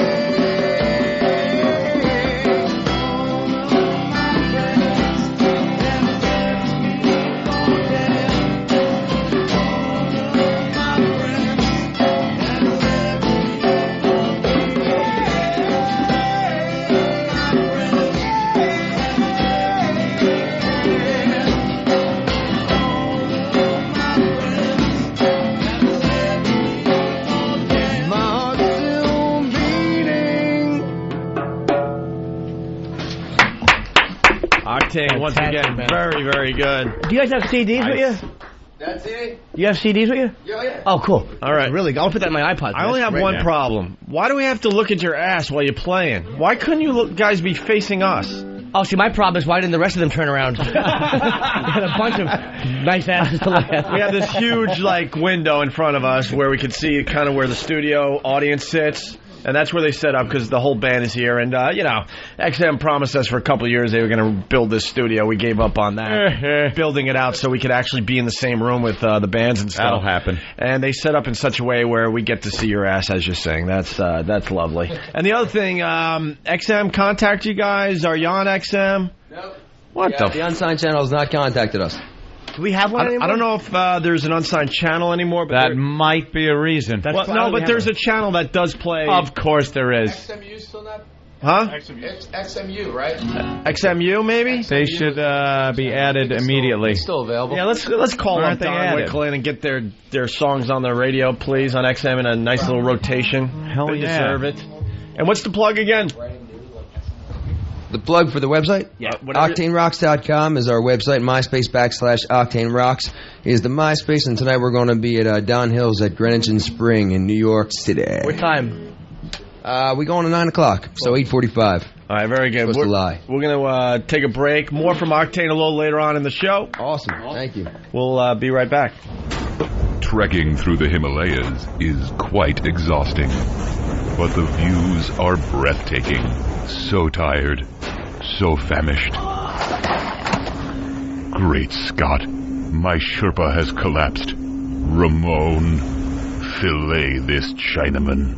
My heart still beating. Octane, once again, man. very, very good. Do you guys have CDs with you? That's it? Do you have CDs with you? Yeah. Oh, cool. All right. Really, I'll put that in my iPod. I only That's have great, one man. problem. Why do we have to look at your ass while you're playing? Why couldn't you guys be facing us? Oh, see, my problem is why didn't the rest of them turn around? We had a bunch of nice asses to look at. We have this huge, window in front of us where we can see kind of where the studio audience sits. And that's where they set up because the whole band is here. And, XM promised us for a couple of years they were going to build this studio. We gave up on that. Building it out so we could actually be in the same room with the bands and stuff. That'll happen. And they set up in such a way where we get to see your ass as you sing. That's lovely. And the other thing, XM contact you guys? Are you on XM? Nope. What the Unsigned Channel has not contacted us. Do we have one anymore? I don't know if there's an unsigned channel anymore. But that might be a reason. But there's a channel that does play. Of course there is. XMU still not? Huh? XMU, right? XMU, maybe? They should be added immediately. Still available. Yeah, let's call up Don Wicklin and get their songs on the radio, please, on XM in a nice little rotation. Hell they yeah. deserve it. And what's the plug again? The plug for the website? Yeah. OctaneRocks.com is our website. MySpace /OctaneRocks is the MySpace. And tonight we're going to be at Don Hills at Greenwich and Spring in New York City. What time? We go on at 9 o'clock, so 8:45. All right, very good. We're going to take a break. More from Octane a little later on in the show. Awesome. Thank you. We'll be right back. Trekking through the Himalayas is quite exhausting, but the views are breathtaking. So tired, so famished. Great Scott, my Sherpa has collapsed. Ramon, fillet this Chinaman.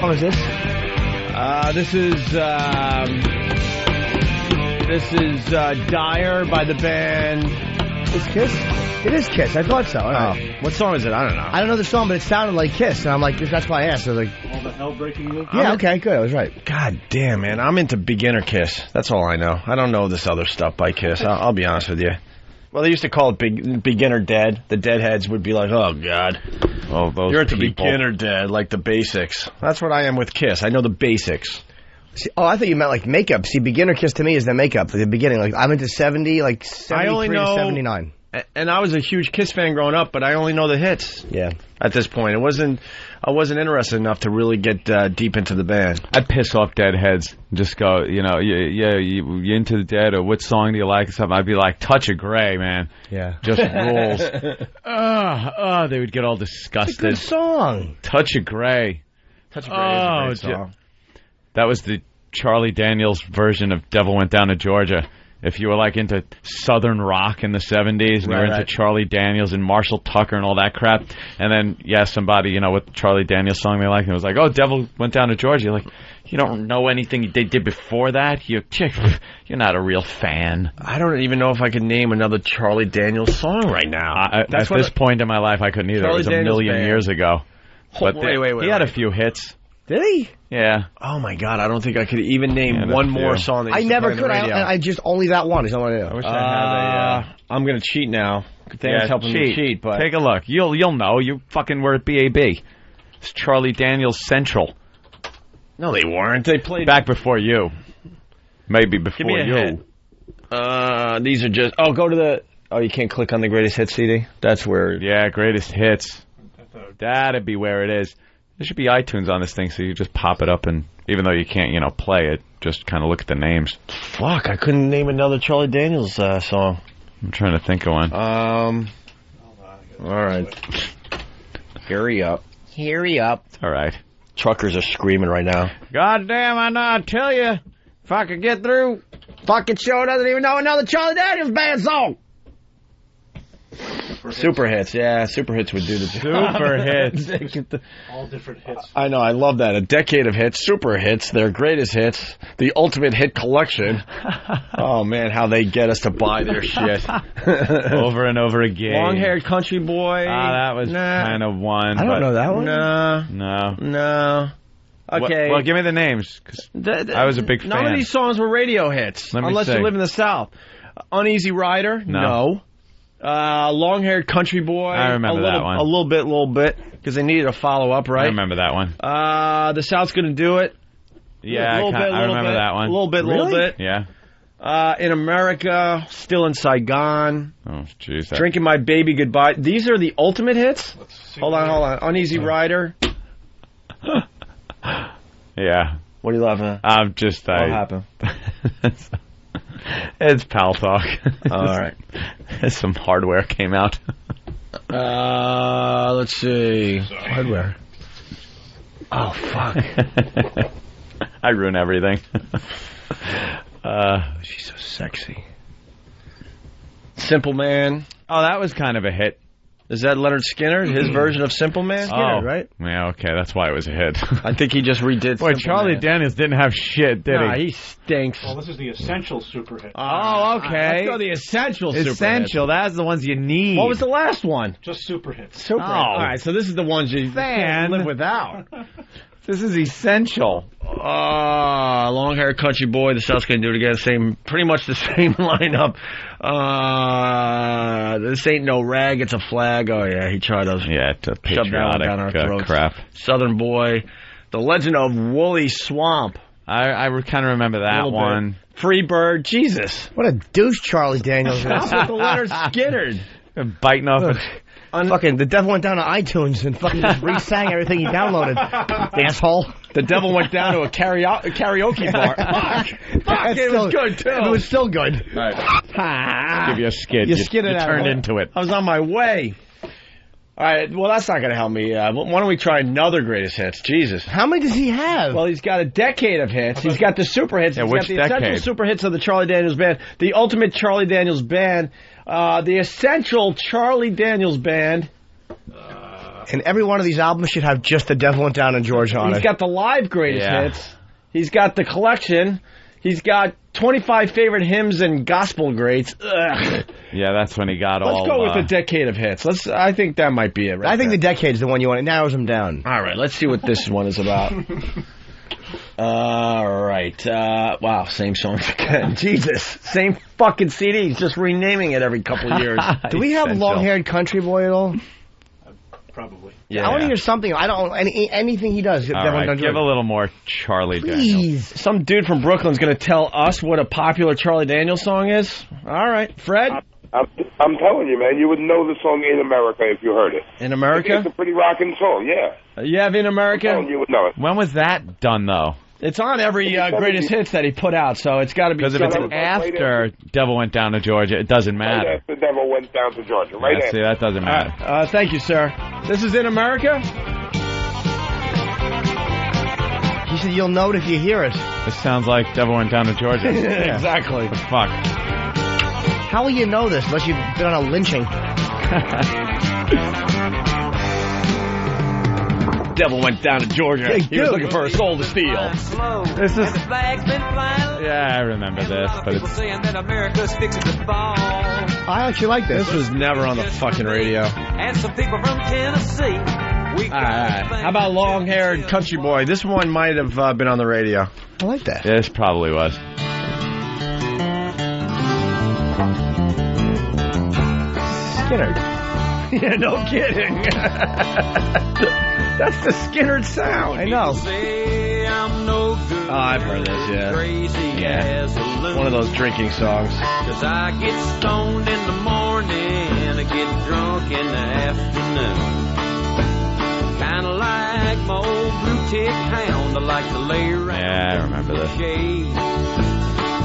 What is this? This is Dyer by the band. It's Kiss? It is Kiss. I thought so. All right. What song is it? I don't know. I don't know the song, but it sounded like Kiss, and I'm like, that's why I asked. I was like, All the hell-breaking movies? yeah, okay, good. I was right. God damn, man. I'm into beginner Kiss. That's all I know. I don't know this other stuff by Kiss. I'll be honest with you. Well, they used to call it beginner dead. The deadheads would be like, oh, God. Oh, those You're into people. beginner dead, like the basics. That's what I am with Kiss. I know the basics. See, I thought you meant like makeup. See, beginner Kiss to me is the makeup, like the beginning. Like I'm into 70, like 73 to 79. And I was a huge Kiss fan growing up, but I only know the hits. Yeah. At this point, I wasn't interested enough to really get deep into the band. I'd piss off deadheads. Just go, you into the Dead, or what song do you like or something? I'd be like, Touch of Grey, man. Yeah. Just rules. They would get all disgusted. It's a good song. Touch of Grey. Touch of Grey is a great song. That was the Charlie Daniels version of Devil Went Down to Georgia. If you were like into Southern rock in the 70s and you were into Charlie Daniels and Marshall Tucker and all that crap, and then you asked somebody, what Charlie Daniels song they liked, and it was like, oh, Devil Went Down to Georgia. You're like, you don't know anything they did before that? You're not a real fan. I don't even know if I could name another Charlie Daniels song right now. At this point in my life, I couldn't either. Charlie it was Daniels a million band. years ago. But Wait, he had a few hits. Did he? Yeah. Oh, my God. I don't think I could even name one more song. That I used to never play on could. the radio. I just only that one is all I know. I wish I had I'm going to cheat now. Dan's helping me cheat, but take a look. You'll know. You fucking were at BAB. It's Charlie Daniels Central. No, they weren't. They played back before you. Maybe before Give me a you. hit. These are just. Oh, go to the. Oh, you can't click on the greatest hits CD. That's where. Yeah, greatest hits. That'd be where it is. There should be iTunes on this thing, so you just pop it up, and even though you can't, play it, just kind of look at the names. Fuck, I couldn't name another Charlie Daniels song. I'm trying to think of one. All right. Hurry up. Hurry up. All right. Truckers are screaming right now. God damn, I tell you, if I could get through. Fucking show doesn't even know another Charlie Daniels band song. Super hits, yeah. Super hits would do the Super hits. All different hits. I know, I love that. A decade of hits, super hits, their greatest hits, the ultimate hit collection. Oh, man, how they get us to buy their shit. Over and over again. Long-haired country boy. That was kind of one. I don't know that one. No. Okay. Well, give me the names, because I was a big fan. None of these songs were radio hits, unless you live in the South. Uneasy Rider? No. Long-haired country boy. I remember that one. A little bit, because they needed a follow-up, right? I remember that one. The South's Gonna Do It. Yeah, I remember that one. A little bit. Yeah. In America, Still in Saigon. Oh, jeez. Drinking My Baby Goodbye. These are the ultimate hits? Hold on. Uneasy Rider. Yeah. What are you laughing at? I'm just... What happened? It's pal talk. All right. Some hardware came out. Let's see. Hardware. Oh, fuck. I ruin everything. She's so sexy. Simple Man. Oh, that was kind of a hit. Is that Leonard Skinner? His version of Simple Man? Skinner, right? Yeah, okay, that's why it was a hit. I think he just redid Boy, Simple Charlie Man. Daniels didn't have shit, did he stinks. Well, this is the essential super hit. Oh, okay. Let's go the essential super Essential, that's the ones you need. What was the last one? Just super hits. Super. All right, so this is the ones you can't live without. This is essential. Long Hair Country Boy, the South's Gonna Do It Again. Pretty much the same lineup. This Ain't No Rag, It's a Flag. Oh, yeah, he tried to to shove that one down our patriotic throats. crap. Southern Boy. The Legend of Woolly Swamp. I kind of remember that one. Free Bird. Jesus. What a douche Charlie Daniels is. Stop with the Leonard Skinner. Biting off Fucking the devil went down to iTunes and fucking just re-sang everything he downloaded. Asshole. The devil went down to a karaoke bar. Fuck, it was good, too. It was still good. All right. Give you a skid. You skid it you out. turned into it. I was on my way. All right, well, that's not going to help me. Why don't we try another greatest hits? Jesus. How many does he have? Well, he's got a decade of hits. He's got the super hits. Yeah, He's which got the decade? essential super hits of the Charlie Daniels Band, the ultimate Charlie Daniels Band, the essential Charlie Daniels Band. And every one of these albums should have just The Devil Went Down in Georgia on He's it. got the live greatest hits. He's got the collection. He's got 25 favorite hymns and gospel greats. Ugh. Yeah, that's when he got all... Let's go with the decade of hits. I think that might be it right I think there. the decade's the one you want. It narrows them down. All right, let's see what this one is about. All right. Wow, same songs again. Jesus. Same fucking CDs, just renaming it every couple of years. Do we have Long-Haired Country Boy at all? Probably. Yeah. I want to hear something. I don't anything he does. All right, give a little more Charlie Daniels. Please. Some dude from Brooklyn's going to tell us what a popular Charlie Daniels song is. All right, Fred? I'm telling you, man, you would know the song In America if you heard it. In America? It's a pretty rocking song, yeah. You have In America? I'm telling you would know it. When was that done, though? It's on every greatest hits that he put out, so it's got to be... Because if it's after Devil Went Down to Georgia, it doesn't matter. Right after The Devil Went Down to Georgia. Right Yeah, after. see, that doesn't matter. Thank you, sir. This is In America? He said you'll know it if you hear it. This sounds like Devil Went Down to Georgia. Yeah. Exactly. What the fuck? How will you know this unless you've been on a lynching? Devil Went Down to Georgia. Hey, He was dude. looking for a soul to steal. This is... Yeah, I remember this, but it's... I actually like this. This was never on the fucking radio. And some people from Tennessee. All right. How about Long-Haired Country Boy? This one might have been on the radio. I like that. This probably was. Skinner. Yeah, no kidding. That's the Skinner sound. I know. Oh, I've heard this, yeah. One of those drinking songs. Cause I get stoned in the morning and I get drunk in the afternoon. Kinda like my old blue tick hound, I like to lay around. Yeah, I remember this.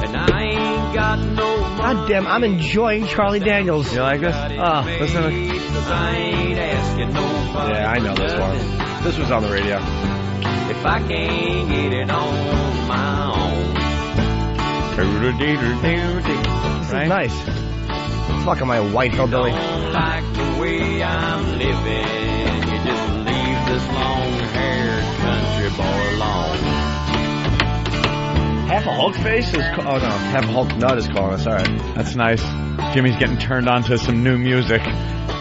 And I ain't got no money. God damn, I'm enjoying Charlie Daniels. You like this? Listen to it. Cause I ain't asking nobody. Yeah, I know this one. This was on the radio. If I can't get it on my own. This is nice. Fucking my white hillbilly. Don't like the way I'm living. You just leave this long-haired country boy alone. Half a Hulk face is... Oh, no. Half a Hulk nut is calling us. All right. That's nice. Jimmy's getting turned on to some new music.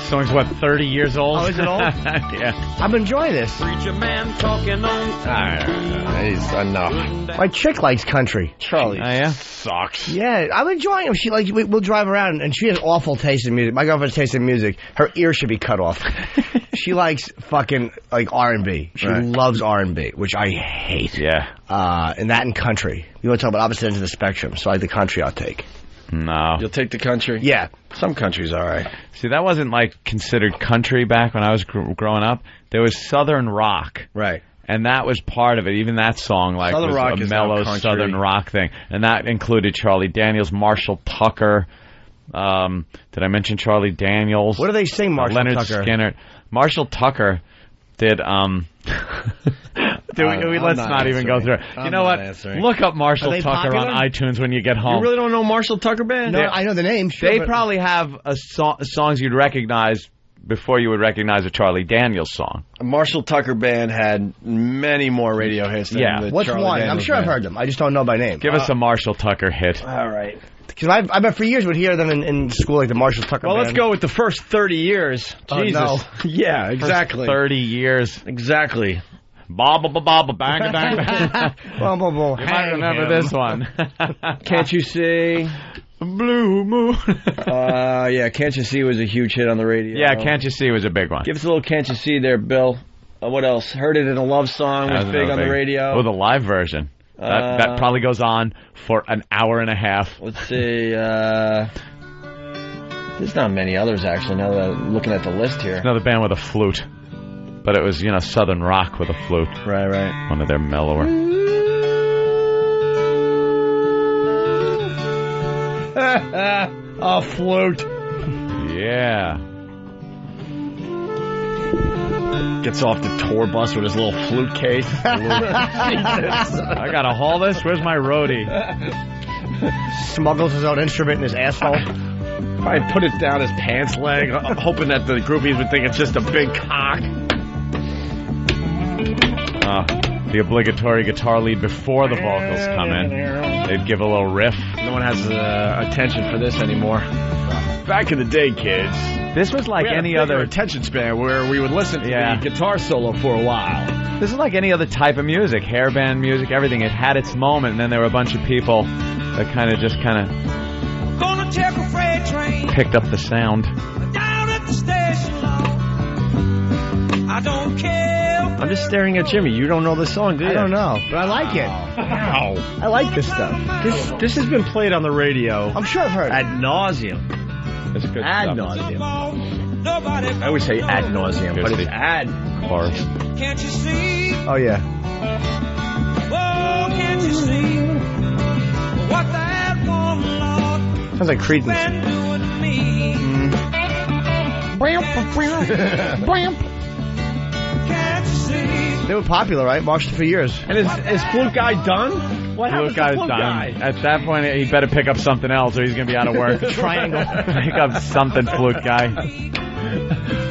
Song's what, 30 years old? Oh, is it old? Yeah. I'm enjoying this. Preacher man talking on. He's enough. My chick likes country. Charlie yeah? sucks. Yeah, I'm enjoying him. She we'll drive around, and she has awful taste in music. My girlfriend's taste in music. Her ear should be cut off. She likes fucking like R&B. She loves R&B, which I hate. Yeah. And that and country. You want to talk about opposite ends of the spectrum? So like the country, I'll take. No. You'll take the country? Yeah. Some country's all right. See, that wasn't like considered country back when I was growing up. There was Southern rock. Right. And that was part of it. Even that song like Southern was rock a is mellow now country. Southern rock thing. And that included Charlie Daniels, Marshall Tucker. Did I mention Charlie Daniels? What do they sing, Marshall Leonard Tucker? Skinner. Marshall Tucker did let's not even go through it. You know what? Answering. Look up Marshall Are they Tucker popular? on iTunes when you get home. You really don't know Marshall Tucker Band? No, I know the name. Sure, They but- probably have songs you'd recognize before you would recognize a Charlie Daniels song. Marshall Tucker Band had many more radio hits than the What's Charlie one? I'm Daniels sure I've Band. heard them. I just don't know by name. Give us a Marshall Tucker hit. All right. Because I bet for years would hear them in school, like the Marshall Tucker Well, Band. let's go with the first 30 years. Oh, Jesus. no. Yeah, exactly. 30 years. Exactly. Bang, bang, bang. Boom, boom, boom. You might remember this one. Can't You See? Blue Moon. Yeah, Can't You See was a huge hit on the radio. Yeah, Can't You See was a big one. Give us a little Can't You See there, Bill. What else? Heard It in a Love Song was big on the radio. Oh, the live version. That probably goes on for an hour and a half. Let's see. There's not many others, actually, now that I'm looking at the list here. Another band with a flute. But it was, Southern rock with a flute. Right. One of their mellower. A flute. Yeah. Gets off the tour bus with his little flute case. I gotta haul this? Where's my roadie? Smuggles his own instrument in his asshole. Probably put it down his pants leg, hoping that the groupies would think it's just a big cock. The obligatory guitar lead before the vocals come in. They'd give a little riff. No one has attention for this anymore. Back in the day, kids. This was like we had any a bigger other attention span where we would listen to the guitar solo for a while. This is like any other type of music, hairband music, everything. It had its moment, and then there were a bunch of people that kind of Gonna take a freight train picked up the sound. down at the station, Lord. I don't care. I'm just staring at Jimmy. You don't know the song, do you? I don't know, but I like it. Wow. I like this stuff. This has been played on the radio. I'm sure I've heard it. Ad nauseum. It's good Ad stuff. nauseum. Nobody I always say ad nauseum, but it's ad. Chorus. can't you see? Oh, yeah. Oh, can't you see what that woman, Lord, Sounds like Creedence. been doing to me? Can't you see? They were popular, right? Marched for years. And is Flute Guy done? What happened Flute guy's to Flute done. Guy? At that point, he better pick up something else, or he's going to be out of work. Triangle. Pick up something, Flute guy.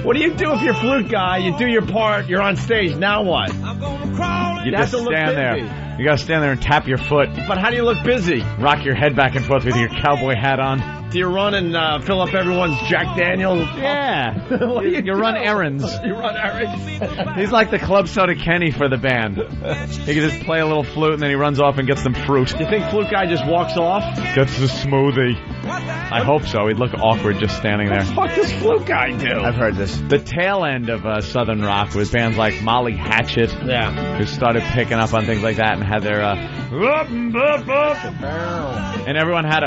What do you do if you're Flute Guy? You do your part. You're on stage. Now what? You have just to look stand there. busy. You got to stand there and tap your foot. But how do you look busy? Rock your head back and forth with your cowboy hat on. Do you run and fill up everyone's Jack Daniels? Yeah. You run errands. You run errands. He's like the Club Soda Kenny for the band. He can just play a little flute and then he runs off and gets some fruit. You think Flute Guy just walks off? Gets the smoothie. I hope so. He'd look awkward just standing there. What does Flute Guy do? I've heard this. The tail end of Southern rock was bands like Molly Hatchet, Yeah. who started picking up on things like that and had their and everyone had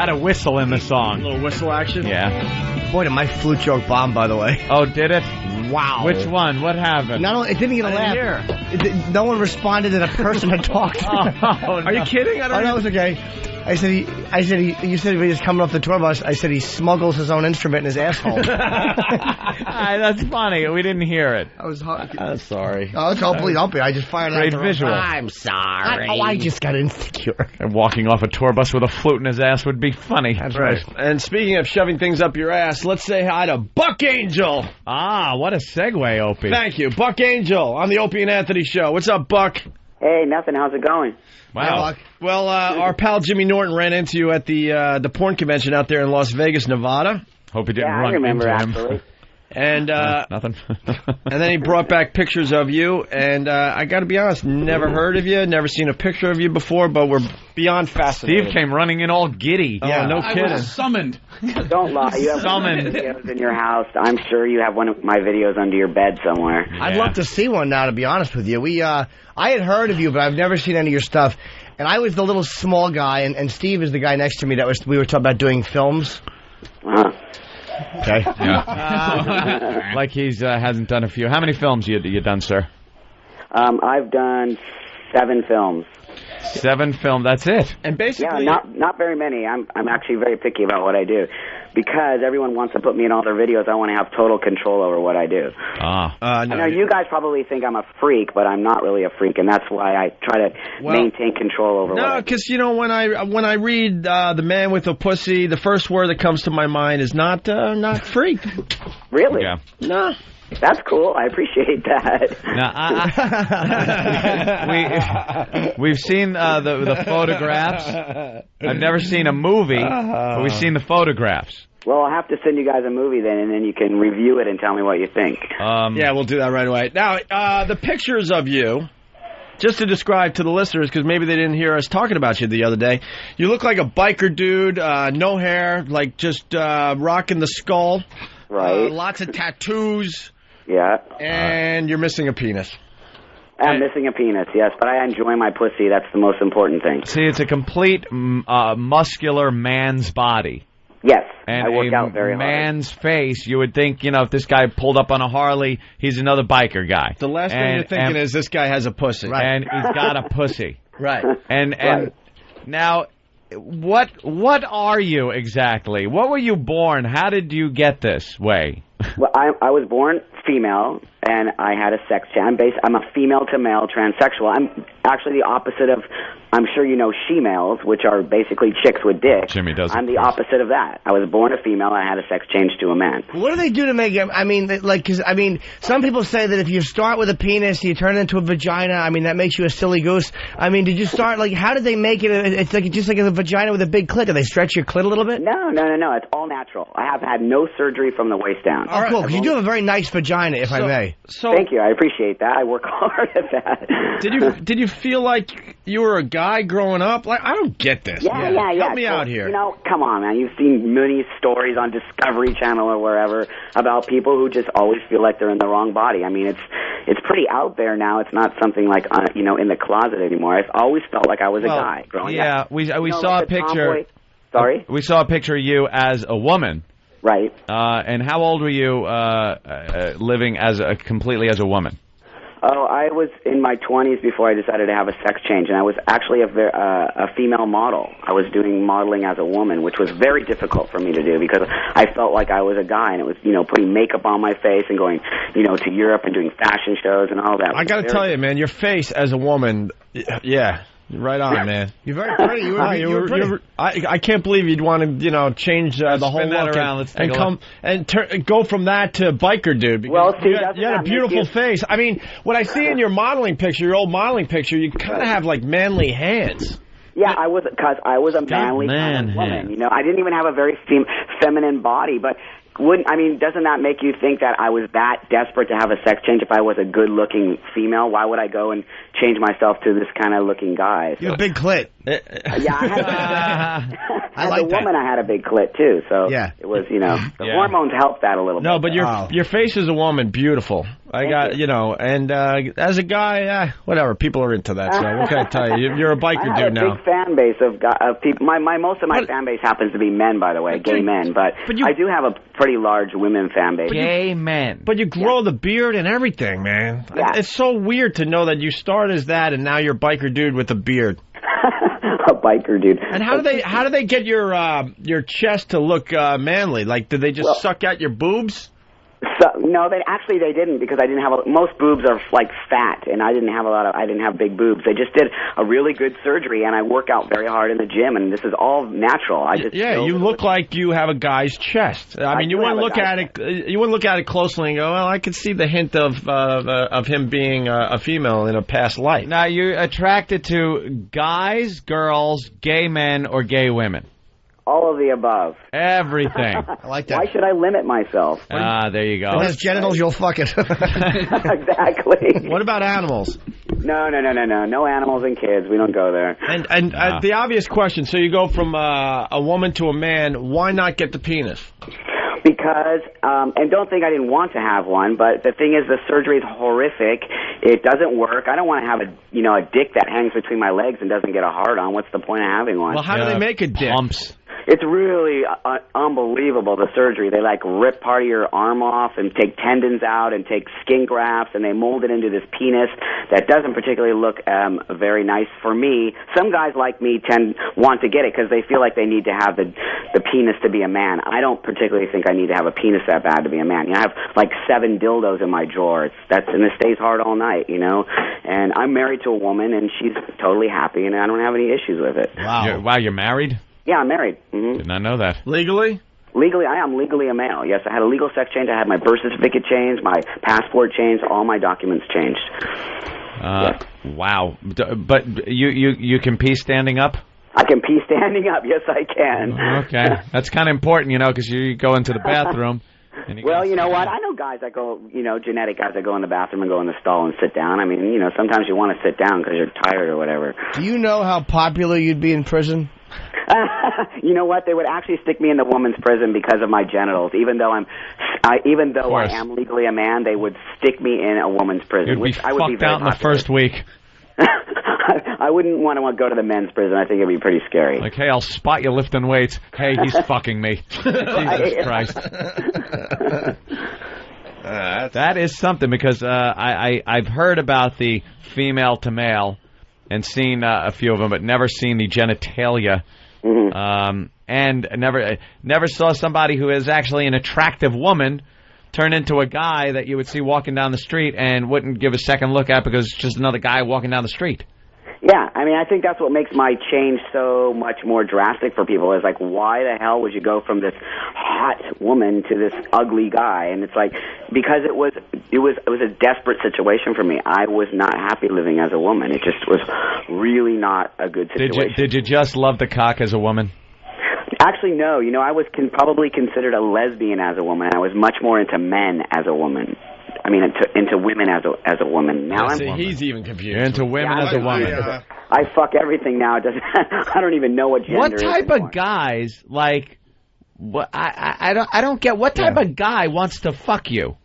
a whistle in the A song. little whistle action? Yeah. Boy, did my flute joke bomb, by the way. Oh, did it? Wow. Which one? What happened? Not only, it didn't get a laugh. No one responded that a person had talked. Are you kidding? I don't know. It was okay. I said you said he was coming off the tour bus. I said he smuggles his own instrument in his asshole. That's funny. We didn't hear it. I was hot. I'm sorry. Oh, hopefully don't be. I just fired Great out. visual. I'm sorry. I just got insecure. And walking off a tour bus with a flute in his ass would be funny. That's right. And speaking of shoving things up your ass, let's say hi to Buck Angel. Ah, what a segue, Opie. Thank you. Buck Angel on the Opie and Anthony Show. What's up, Buck? Hey, nothing. How's it going? Wow. Well, our pal Jimmy Norton ran into you at the porn convention out there in Las Vegas, Nevada. Hope he didn't Yeah, run I remember, into him. actually. And nothing. and then he brought back pictures of you, and I got to be honest, never heard of you, never seen a picture of you before, but we're beyond fascinated. Steve came running in all giddy. Yeah, no I kidding. was summoned. Don't lie. You have Summoned. videos in your house. I'm sure you have one of my videos under your bed somewhere. I'd love to see one now, to be honest with you. I had heard of you, but I've never seen any of your stuff. And I was the little small guy, and Steve is the guy next to me we were talking about doing films. Uh-huh. Okay. Yeah. Like he's hasn't done a few. How many films you done, sir? I've done 7 films. 7 films. That's it. And basically, Yeah, not very many. I'm actually very picky about what I do. Because everyone wants to put me in all their videos, I want to have total control over what I do. No, I know you guys probably think I'm a freak, but I'm not really a freak, and that's why I try to maintain control over what I no, do. because when I read The Man with a Pussy, the first word that comes to my mind is not freak. Really? Yeah. No. That's cool. I appreciate that. Now, we've seen the photographs. I've never seen a movie, but we've seen the photographs. Well, I'll have to send you guys a movie then, and then you can review it and tell me what you think. Yeah, we'll do that right away. Now, the pictures of you, just to describe to the listeners, because maybe they didn't hear us talking about you the other day, you look like a biker dude, no hair, like just rocking the skull. Right. Lots of tattoos. Yeah. And you're missing a penis. I'm missing a penis, yes, but I enjoy my pussy. That's the most important thing. See, it's a complete muscular man's body. Yes, and I work out very hard. Man's face, you would think, if this guy pulled up on a Harley, he's another biker guy. The last thing you're thinking is this guy has a pussy. Right. And he's got a pussy. Right. And now, what are you exactly? What were you born? How did you get this way? Well, I was born female, and I had a sex change. I'm a female-to-male transsexual. I'm actually the opposite of, I'm sure you know, she-males, which are basically chicks with dicks. Jimmy does. I'm the opposite of that. I was born a female, and I had a sex change to a man. What do they do to make it? Because some people say that if you start with a penis, you turn it into a vagina. That makes you a silly goose. Did you start, how did they make it? It's just like a vagina with a big clit. Do they stretch your clit a little bit? No. It's all natural. I have had no surgery from the waist down. Oh, cool. Because you do have a very nice vagina, if I may. Thank you. I appreciate that. I work hard at that. Did you feel like you were a guy growing up? I don't get this. Yeah. Help me out here. Come on, man. You've seen many stories on Discovery Channel or wherever about people who just always feel like they're in the wrong body. It's pretty out there now. It's not something like in the closet anymore. I've always felt like I was a guy growing up. Yeah, we saw a picture. Sorry? We saw a picture of you as a woman. Right. And how old were you living completely as a woman? Oh, I was in my 20s before I decided to have a sex change, and I was actually a female model. I was doing modeling as a woman, which was very difficult for me to do because I felt like I was a guy, and it was, putting makeup on my face and going, to Europe and doing fashion shows and all that. I got to tell you, man, your face as a woman, yeah. Right on, man. You're very pretty. You were pretty. I can't believe you'd want to, change the whole look and go from that to biker dude. Because you had a beautiful face. What I see in your modeling picture, your old modeling picture, you kind of have manly hands. Yeah, I was a manly kind of woman. I didn't even have a very feminine body, but. Doesn't that make you think that I was that desperate to have a sex change if I was a good-looking female? Why would I go and change myself to this kind of looking guy? You have a big clit. Yeah, as a woman, I had a big clit, too. So it was, the hormones helped that a little bit. No, but your face as a woman, beautiful. And as a guy, whatever, people are into that. So what can I tell you? You're a biker dude now. I have a big fan base of people. Most of my fan base happens to be men, by the way, gay men. But I do have a pretty large women fan base. Gay men. But you grow the beard and everything, man. Yeah. It's so weird to know that you start as that and now you're a biker dude with a beard. A biker dude. And how do they get your chest to look manly? Did they just suck out your boobs? No, they didn't because I didn't have most boobs are fat, and I didn't have big boobs. They just did a really good surgery, and I work out very hard in the gym, and this is all natural. You look like you have a guy's chest. You wouldn't look at it. You wouldn't look at it closely and go, "Well, I could see the hint of him being a female in a past life." Now, you're attracted to guys, girls, gay men, or gay women? All of the above. Everything. I like that. Why should I limit myself? There you go. If it has genitals, you'll fuck it. Exactly. What about animals? No. No animals and kids. We don't go there. And the obvious question, so you go from a woman to a man, why not get the penis? Because, and don't think I didn't want to have one, but the thing is the surgery is horrific. It doesn't work. I don't want to have a dick that hangs between my legs and doesn't get a hard on. What's the point of having one? Well, how do they make a dick? Pumps. It's really unbelievable, the surgery. They, rip part of your arm off and take tendons out and take skin grafts, and they mold it into this penis that doesn't particularly look very nice for me. Some guys like me want to get it because they feel like they need to have the penis to be a man. I don't particularly think I need to have a penis that bad to be a man. I have, 7 dildos in my drawer. And it stays hard all night, And I'm married to a woman, and she's totally happy, and I don't have any issues with it. Wow. You're married? Yeah, I'm married. Mm-hmm. Did not know that. Legally? Legally, I am legally a male. Yes, I had a legal sex change. I had my birth certificate changed, my passport changed, all my documents changed. Yes. Wow. But you can pee standing up? I can pee standing up. Yes, I can. Okay. That's kind of important, because you go into the bathroom. Well, you know what? I know guys that go, genetic guys that go in the bathroom and go in the stall and sit down. I mean, sometimes you want to sit down because you're tired or whatever. Do you know how popular you'd be in prison? You know what? They would actually stick me in the woman's prison because of my genitals. Even though I am legally a man, they would stick me in a woman's prison. You'd be I would be very out in the first week. I wouldn't want to go to the men's prison. I think it'd be pretty scary. Like, hey, I'll spot you lifting weights. Hey, he's fucking me. Jesus Christ. That is something, because I've heard about the female to male and seen a few of them, but never seen the genitalia. Mm-hmm. And never saw somebody who is actually an attractive woman turn into a guy that you would see walking down the street and wouldn't give a second look at because it's just another guy walking down the street. Yeah, I mean, I think that's what makes my change so much more drastic for people is why the hell would you go from this hot woman to this ugly guy? And it's because it was a desperate situation for me. I was not happy living as a woman. It just was really not a good situation. Did you just love the cock as a woman? Actually, no. I was probably considered a lesbian as a woman. I was much more into men as a woman. I mean, into women as a woman. Now he's even confused. You're into women as a woman. I fuck everything now. I don't even know what gender What type is anymore. of guys I don't get what type of guy wants to fuck you?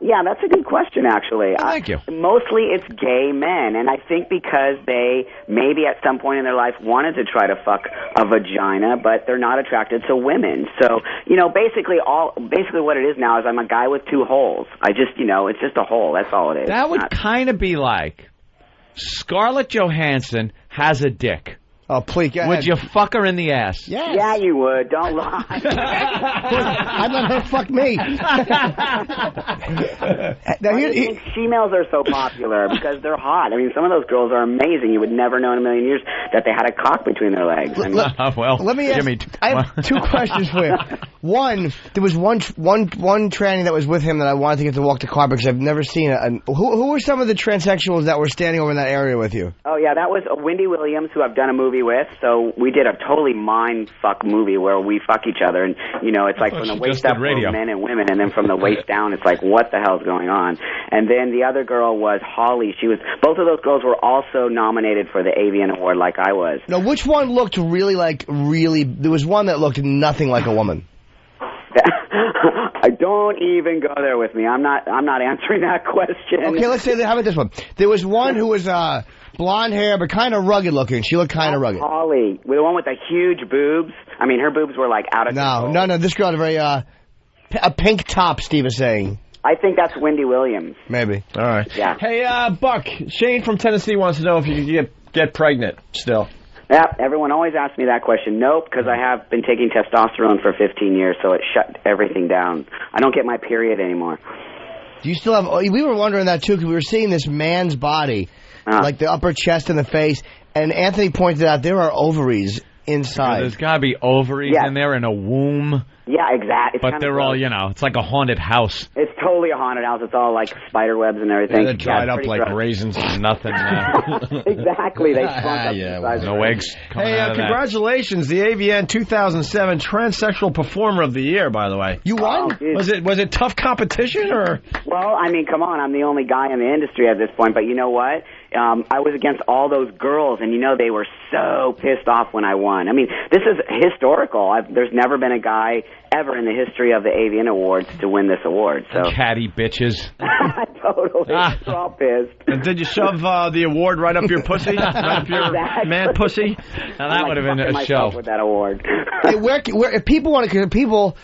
Yeah, that's a good question, actually. Thank you. Mostly it's gay men, and I think because they maybe at some point in their life wanted to try to fuck a vagina, but they're not attracted to women. So, basically what it is now is I'm a guy with 2 holes. I just, it's just a hole. That's all it is. That would kind of be like Scarlett Johansson has a dick. Oh, please, go ahead. Would you fuck her in the ass? Yes. Yeah, you would. Don't lie. I'd let her fuck me. Now, females are so popular because they're hot. I mean, some of those girls are amazing. You would never know in a million years that they had a cock between their legs. I mean, let me ask. I have 2 questions for you. One, there was one tranny that was with him that I wanted to get to walk the car because I've never seen it. Who were some of the transsexuals that were standing over in that area with you? Oh yeah, that was Wendy Williams, who I've done a movie with. So we did a totally mind fuck movie where we fuck each other, and it's from the waist up for men and women, and then from the waist down, it's what the hell's going on? And then the other girl was Holly. Both of those girls were also nominated for the Avian Award, like I was. Now, which one looked really? There was one that looked nothing like a woman. I don't even go there with me. I'm not answering that question. Okay, let's say how about this one? There was one who was blonde hair but kind of rugged looking. She looked kind of rugged. Holly, the one with the huge boobs. I mean, her boobs were out of control. No. This girl had a very a pink top. Steve is saying. I think that's Wendy Williams. Maybe. All right. Yeah. Hey, Buck. Shane from Tennessee wants to know if you can get pregnant still. Yeah, everyone always asks me that question. Nope, because I have been taking testosterone for 15 years, so it shut everything down. I don't get my period anymore. Do you still have... We were wondering that, too, because we were seeing this man's body, like the upper chest and the face, and Anthony pointed out there are ovaries inside. There's got to be ovaries in there and a womb. Yeah, exactly. But they're all, it's like a haunted house. It's totally a haunted house. It's all like spider webs and everything. Yeah, they're dried up like gross. raisins. Nothing. Exactly. They shrunk up the size no of eggs coming out of that. Congratulations, the AVN 2007 Transsexual Performer of the Year, by the way. You won? Was it tough competition, or? Well, I mean, come on. I'm the only guy in the industry at this point, but you know what? I was against all those girls, and they were so pissed off when I won. I mean, this is historical. There's never been a guy ever in the history of the AVN Awards to win this award. So catty bitches. Totally. They're all pissed. And did you shove the award right up your pussy? Right up your man pussy? Now that would have been a show. With that award. Hey, where if people want to,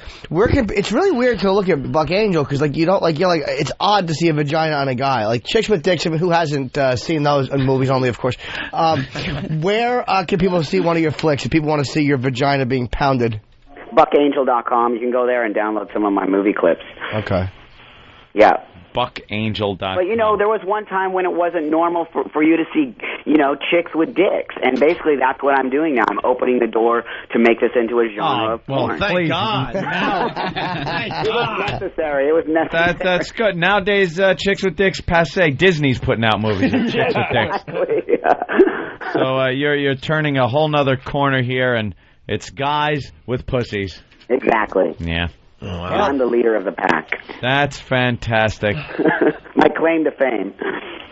it's really weird to look at Buck Angel because it's odd to see a vagina on a guy. Like Chicks with Dicks, who hasn't seen those in movies only, of course. Where can people see one of your flicks if people want to see your vagina being pounded? BuckAngel.com. You can go there and download some of my movie clips. Okay. Yeah. BuckAngel.com. But there was one time when it wasn't normal for you to see, chicks with dicks, and basically that's what I'm doing now. I'm opening the door to make this into a genre of porn. Thank God. It was necessary. It was necessary. That's good. Nowadays, chicks with dicks passe. Disney's putting out movies of chicks with dicks. Exactly. So you're turning a whole nother corner here, and it's guys with pussies. Exactly. Yeah. Oh, wow. And I'm the leader of the pack. That's fantastic. My claim to fame.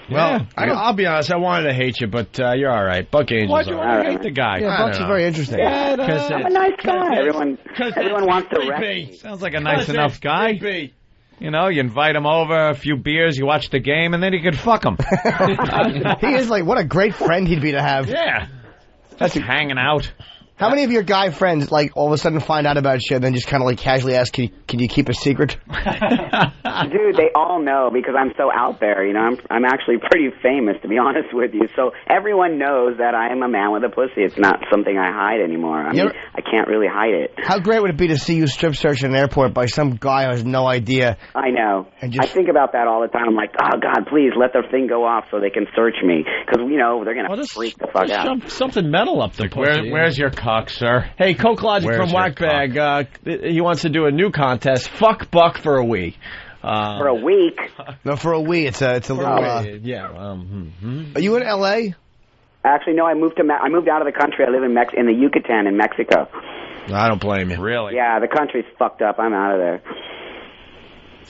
Well, I'll be honest. I wanted to hate you, but you're all right. Buck Angel's Why'd you want to hate the guy? Yeah, Buck's very interesting. I'm a nice guy. Everyone wants to wreck. Sounds like a nice enough guy. You invite him over, a few beers, you watch the game, and then you could fuck him. He is what a great friend he'd be to have. Yeah. That's hanging out. How many of your guy friends, all of a sudden find out about shit and then just kind of, casually ask, can you keep a secret? Dude, they all know because I'm so out there. I'm actually pretty famous, to be honest with you. So everyone knows that I am a man with a pussy. It's not something I hide anymore. I mean, I can't really hide it. How great would it be to see you strip searched in an airport by some guy who has no idea? I know. I think about that all the time. I'm like, oh, God, please let their thing go off so they can search me. Because, they're going to freak the fuck out. Something metal up the pussy. Where's your cock, sir? Hey, Coke Logic from Whackbag, he wants to do a new contest. Fuck Buck for a week. For a week? No, for a week. It's a little... Are you in L.A.? Actually, no. I moved out of the country. I live in the Yucatan in Mexico. I don't blame you. Really? Yeah, the country's fucked up. I'm out of there.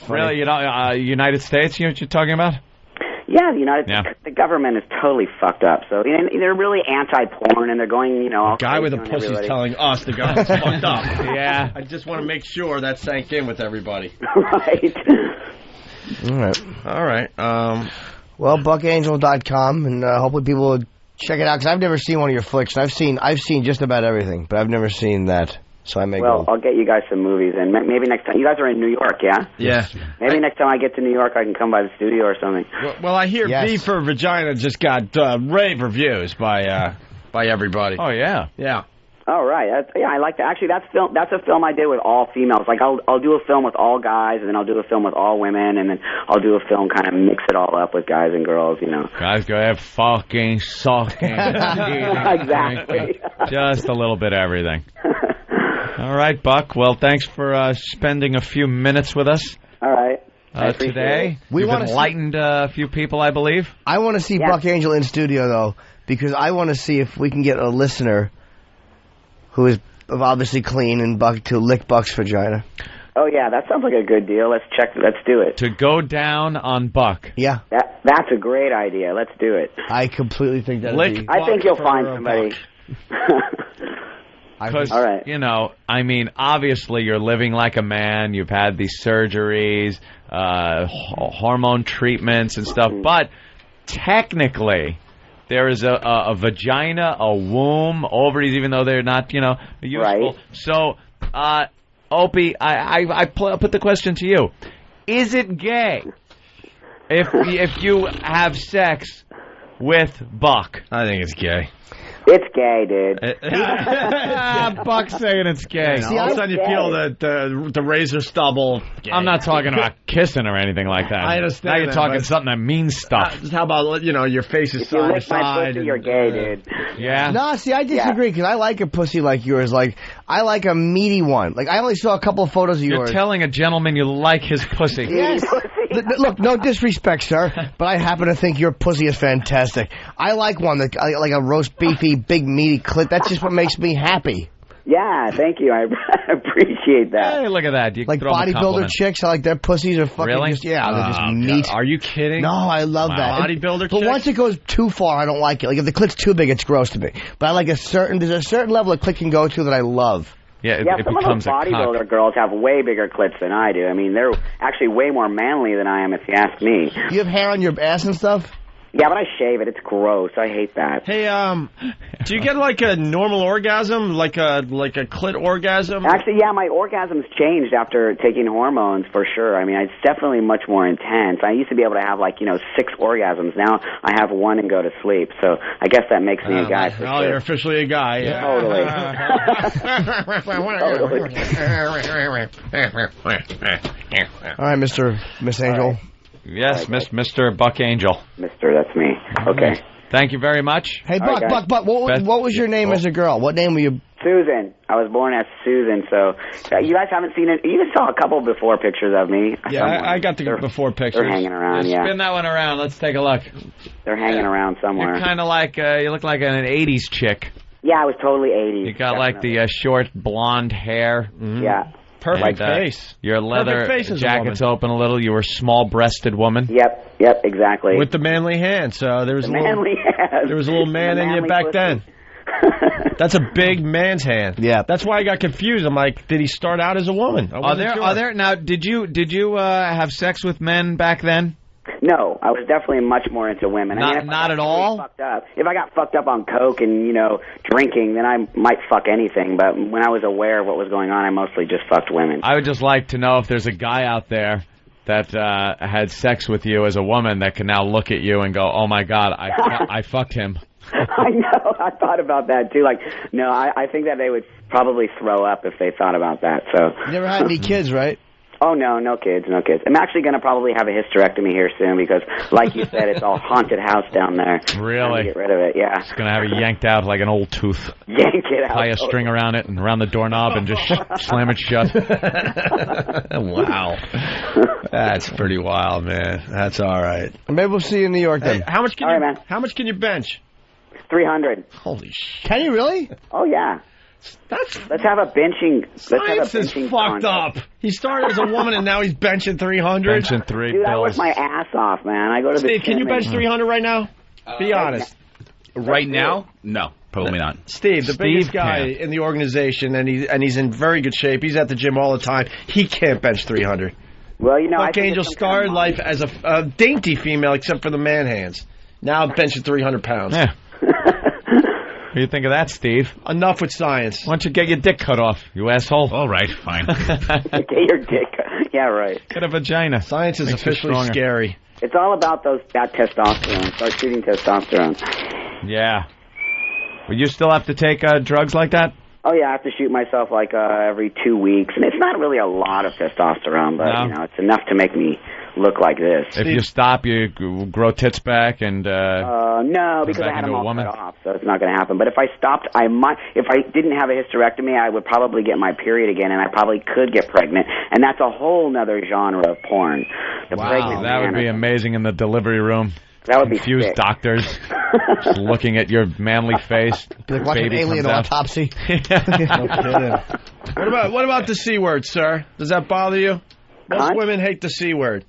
Really? United States? You know what you're talking about? Yeah, the government is totally fucked up. So they're really anti-porn, and they're going, The guy with a pussy is telling us the government's fucked up. Yeah. I just want to make sure that sank in with everybody. Right. All right. Well, BuckAngel.com, and hopefully people will check it out, because I've never seen one of your flicks. I've seen just about everything, but I've never seen that. So I may I'll get you guys some movies, and maybe next time. You guys are in New York, yeah? Yeah. Maybe next time I get to New York, I can come by the studio or something. Well, I hear V for Vagina just got rave reviews by everybody. Oh, yeah. Yeah. Oh, right. I like that. Actually, that's a film I did with all females. Like, I'll do a film with all guys, and then I'll do a film with all women, and then I'll do a film kind of mix it all up with guys and girls, Guys go have fucking, sucking. Exactly. Just a little bit of everything. All right, Buck. Well, thanks for spending a few minutes with us. All right. Today. You've enlightened a few people, I believe. I want to see Buck Angel in studio, though, because I want to see if we can get a listener who is obviously clean and to lick Buck's vagina. Oh, yeah, that sounds like a good deal. Let's do it. To go down on Buck. Yeah. That's a great idea. Let's do it. I completely think that I think you'll find somebody. Because, all right. obviously you're living like a man. You've had these surgeries, hormone treatments and stuff. But technically, there is a vagina, a womb, ovaries, even though they're not, useful. Right. So, Opie, I put the question to you. Is it gay if you have sex with Buck? I think it's gay. It's gay, dude. Buck's saying it's gay. All of a sudden you feel the razor stubble. Gay. I'm not talking about kissing or anything like that. I understand. Now you're talking something that means stuff. How about, your face is side to side. My pussy, you're gay, dude. Yeah. No, see, I disagree, because I like a pussy like yours. Like, I like a meaty one. Like, I only saw a couple of photos of You're yours. telling a gentleman you like his pussy. Yes. Look, no disrespect, sir, but I happen to think your pussy is fantastic. I like one that like a roast beefy, big meaty clit. That's just what makes me happy. Yeah, thank you. I appreciate that. Hey, look at that. You Like throw 'em a bodybuilder compliment. chicks, I like their pussies are fucking Really? just, yeah, they're just Oh, meat. God. Are you kidding? No, I love that. Bodybuilder But chicks? once it goes too far, I don't like it. Like if the clit's too big, it's gross to me. But I like there's a certain level of clit can go to that I love. Yeah, Yeah, some of those bodybuilder girls have way bigger clits than I do. I mean, they're actually way more manly than I am, if you ask me. You have hair on your ass and stuff? Yeah, but I shave it. It's gross. I hate that. Hey, do you get like a normal orgasm, like a clit orgasm? Actually, yeah, my orgasms changed after taking hormones, for sure. I mean, it's definitely much more intense. I used to be able to have, 6 orgasms. Now I have 1 and go to sleep. So I guess that makes me a guy, for Oh, sure. you're officially a guy. Yeah. All right, Miss Angel. Yes, Mr. Buck Angel. Mister, that's me. Okay. Thank you very much. Hey, All right, Buck, guys. what was your name as a girl? What name were you? Susan. I was born as Susan, so you guys haven't seen it. You saw a couple before pictures of me. Yeah, I got the before pictures. They're hanging around, yeah. Spin that one around. Let's take a look. They're hanging around somewhere. You're kind of like, you look like an 80s chick. Yeah, I was totally 80s. You got like the short blonde hair. Yeah. Perfect And, face. Your leather Perfect face as a jacket's woman. open a little. You were a small-breasted woman. Yep, exactly. With the manly hand. So there was The a little, manly hand. there was a little man The in you manly back pussy. then. That's a big man's hand. Yeah. That's why I got confused. I'm like, did he start out as a woman? I Are wasn't there? sure. Are there now? Did you have sex with men back then? No, I was definitely much more into women. Not- if I not got at all? Fucked up. If I got fucked up on coke and drinking, then I might fuck anything. But when I was aware of what was going on, I mostly just fucked women. I would just like to know if there's a guy out there that had sex with you as a woman that can now look at you and go, "Oh my God, I fucked him." I know. I thought about that too. Like, no, I think that they would probably throw up if they thought about that. So. You never had any kids, right? Oh, no kids. I'm actually going to probably have a hysterectomy here soon because, like you said, it's all haunted house down there. Really? Trying to get rid of it, yeah. It's gonna have it yanked out like an old tooth. Yank it out. Tie a string around it and around the doorknob and just slam it shut. Wow. That's pretty wild, man. That's all right. Maybe we'll see you in New York then. Hey, how much can All you? right, man. How much can you bench? 300. Holy shit! Can you really? Oh, yeah. Let's have a benching. Science is fucked up. He started as a woman and now he's benching 300. Benching 3 Dude, I work bills. my ass off, man. I go to the Steve, can gym you bench and- 300 right now? Be honest. Right now? No, probably not. Steve, the biggest Steve guy can. in the organization, and he's in very good shape. He's at the gym all the time. He can't bench 300. Well, I Buck think Angel it's some kind started of life as a dainty female, except for the man hands. Now benching 300 pounds. Yeah. What do you think of that, Steve? Enough with science. Why don't you get your dick cut off, you asshole? All right, fine. Get your dick. Yeah, right. Get a vagina. Science is Makes you officially stronger. scary. It's all about that testosterone. Start shooting testosterone. Yeah. But you still have to take drugs like that? Oh, yeah, I have to shoot myself every 2 weeks. And it's not really a lot of testosterone, but, No. it's enough to make me look like this. If you stop, you grow tits back and... No, because back I had into them a all woman? cut off, so it's not going to happen. But if I stopped, I might. If I didn't have a hysterectomy, I would probably get my period again, and I probably could get pregnant. And that's a whole nother genre of porn. The pregnant that would man. be amazing in the delivery room. That would be Confused sick. doctors just looking at your manly face. Like watching an Baby alien comes out. autopsy. No kidding. What about the C word, sir? Does that bother you? Most Cunt? women hate the C word.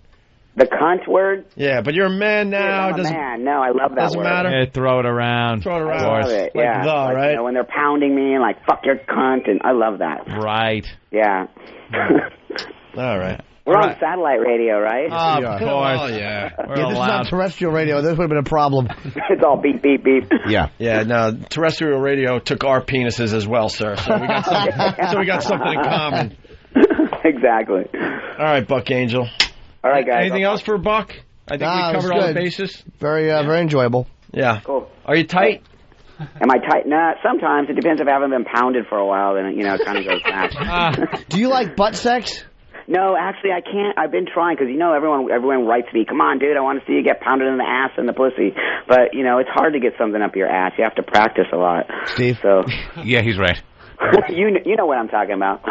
The cunt word? Yeah, but you're a man now. I'm a Doesn't man. No, I love that doesn't word. matter. Yeah, throw it around. Throw it around. Of I love course. it. Like Yeah. the, right? When they're pounding me and fuck your cunt, and I love that. Right. Yeah. All right. We're on satellite radio, right? Of course. Oh yeah. We're Yeah, this is allowed. on terrestrial radio. This would have been a problem. It's all beep, beep, beep. Yeah. Yeah. No, terrestrial radio took our penises as well, sir. So we got something in common. Exactly. All right, Buck Angel. All right, guys. Anything else for Buck? I think Nah, we it was covered all the good. bases. Very enjoyable. Yeah. Cool. Are you tight? Am I tight? Nah, sometimes. It depends if I haven't been pounded for a while, then, it kind of goes back. Do you like butt sex? No, actually, I can't. I've been trying because, everyone writes me, come on, dude, I want to see you get pounded in the ass and the pussy. But, it's hard to get something up your ass. You have to practice a lot. Steve? So, Yeah, he's right. You know what I'm talking about.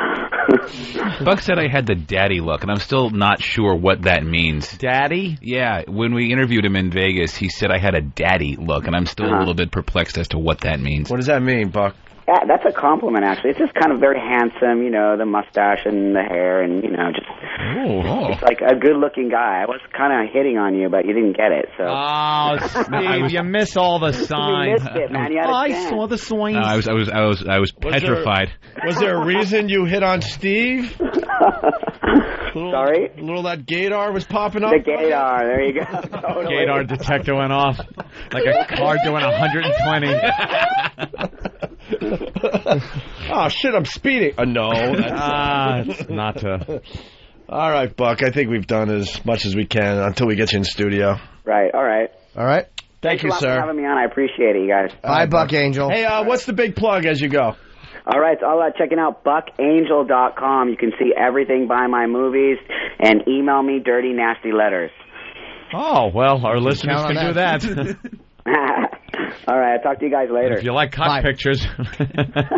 Buck said I had the daddy look, and I'm still not sure what that means. Daddy? Yeah, when we interviewed him in Vegas, he said I had a daddy look, and I'm still a little bit perplexed as to what that means. What does that mean, Buck? Yeah, that's a compliment, actually. It's just kind of very handsome, the mustache and the hair, and just it's like a good-looking guy. I was kind of hitting on you, but you didn't get it. So. Oh, Steve, you miss all the signs. You missed it, man. You had I saw the signs. I was petrified. Was there a reason you hit on Steve? Sorry? A little that gaydar was popping up? The gaydar, there you go. Totally. Gaydar detector went off like a car doing 120. Oh, shit, I'm speeding. No. It's not. All right, Buck, I think we've done as much as we can until we get you in studio. Right, all right. All right. Thank you, Thanks a lot sir. for having me on. I appreciate it, you guys. Bye, Buck Angel. Hey, what's the big plug as you go? All right, so checking out buckangel.com. You can see everything by my movies and email me dirty, nasty letters. Oh, well, our listeners can do that. All right, I'll talk to you guys later. If you like cock pictures. All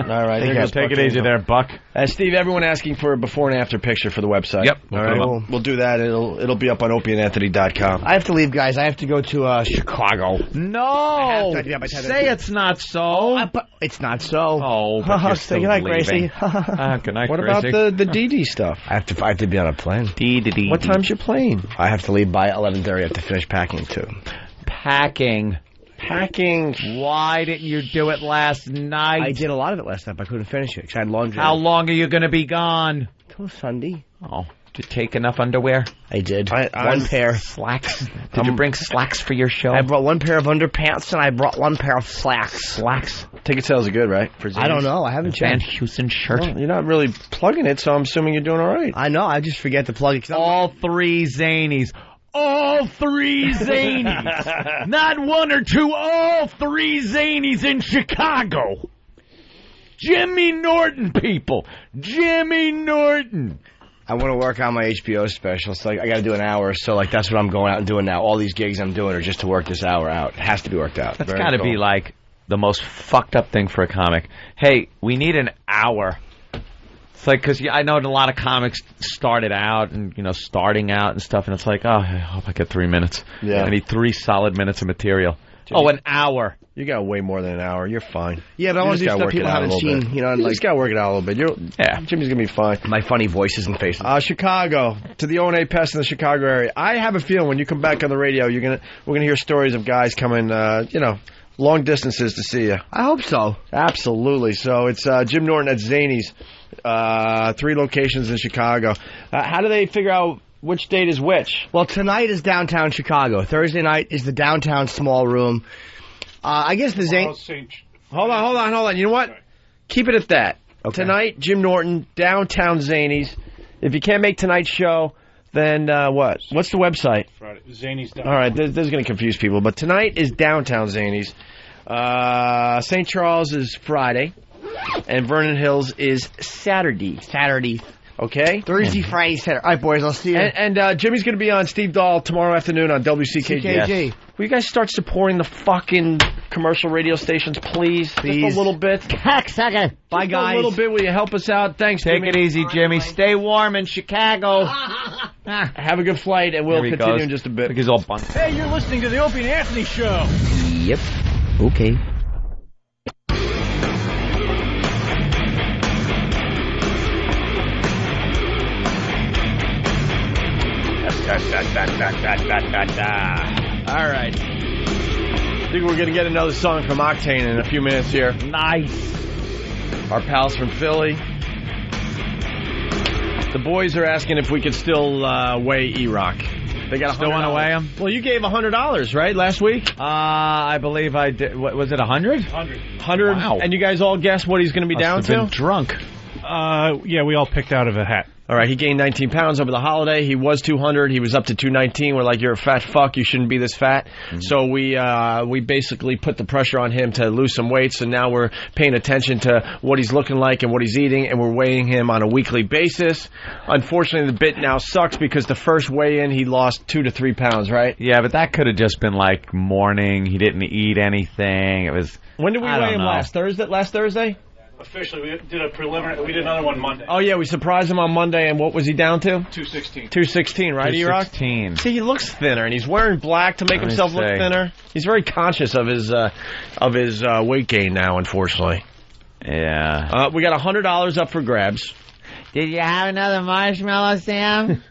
right, take it easy there, Buck. Steve, everyone asking for a before and after picture for the website. Yep. All right, we'll do that. It'll be up on opieandanthony.com. I have to leave, guys. I have to go to Chicago. No! Say it's not so. It's not so. Oh, but you're still good night, leaving. Gracie. Good night, What Gracie. about the DD stuff? I have to be on a plane. What time's your plane? I have to leave by 11:30. I have to finish packing, too. Packing. Packing. Why didn't you do it last night? I did a lot of it last night, but I couldn't finish it because I had laundry. How long are you going to be gone? Till Sunday. Oh, did you take enough underwear? I did. One pair. Slacks? Did you bring slacks for your show? I brought one pair of underpants and I brought one pair of slacks. Slacks? Ticket sales are good, right? I don't know. I haven't Van checked. Heusen shirt. Well, you're not really plugging it, so I'm assuming you're doing all right. I know. I just forget to plug it. All three zanies. All three zanies. Not one or two, all three zanies in Chicago. Jimmy Norton, people. Jimmy Norton. I want to work on my HBO special. So I got to do an hour. So that's what I'm going out and doing now. All these gigs I'm doing are just to work this hour out. It has to be worked out. That's got to be like the most fucked up thing for a comic. Hey, we need an hour. It's like, because I know a lot of comics started out and, starting out and stuff, and it's like, oh, I hope I get 3 minutes. Yeah. I need 3 solid minutes of material. Oh, an hour. You got way more than an hour. You're fine. Yeah, but I want to do stuff people haven't seen. You just got to work it out a little bit. Jimmy's going to be fine. My funny voices and faces. Chicago, to the O&A Pest in the Chicago area. I have a feeling when you come back on the radio, we're going to hear stories of guys coming, long distances to see you. I hope so. Absolutely. So it's Jim Norton at Zanies, 3 locations in Chicago. How do they figure out which date is which? Well, tonight is downtown Chicago. Thursday night is the downtown small room. I guess the Zanies... Hold on. You know what? Keep it at that. Okay. Tonight, Jim Norton, downtown Zanies. If you can't make tonight's show, then what? What's the website? Friday. Zanies.com. All right, this is going to confuse people, but tonight is downtown Zanies. St. Charles is Friday, and Vernon Hills is Saturday. Okay? Thursday, Friday, Saturday. All right, boys, I'll see you. And Jimmy's going to be on Steve Dahl tomorrow afternoon on WCKG. CKG. Will you guys start supporting the fucking commercial radio stations, please? Just a little bit. Cocksucker. Bye, guys. A little bit. Will you help us out? Thanks, Take Jimmy. it easy, Jimmy. Stay warm in Chicago. Have a good flight, and we'll continue in just a bit. He's all bunt. Hey, you're listening to the Opie and Anthony Show. Yep. Okay. All right. I think we're going to get another song from Octane in a few minutes here. Nice. Our pals from Philly. The boys are asking if we could still weigh E-Rock. They got still want to weigh him? Well, you gave $100, right, last week? I believe I did. What, was it 100? 100. Wow. And you guys all guessed what he's going to be down to? Drunk. Yeah, we all picked out of a hat. All right, he gained 19 pounds over the holiday. He was 200. He was up to 219. We're like, you're a fat fuck. You shouldn't be this fat. Mm-hmm. So we basically put the pressure on him to lose some weight. So now we're paying attention to what he's looking like and what he's eating, and we're weighing him on a weekly basis. Unfortunately, the bit now sucks because the first weigh-in, he lost 2 to 3 pounds, right? Yeah, but that could have just been like morning. He didn't eat anything. It was. When did we weigh him last Thursday? Last Thursday? Officially, we did a preliminary. We did another one Monday. Oh, yeah, we surprised him on Monday, and what was he down to? 216. 216, right, E-Rock? 216. See, he looks thinner, and he's wearing black to make himself look thinner. He's very conscious of his weight gain now, unfortunately. Yeah. We got $100 up for grabs. Did you have another marshmallow, Sam?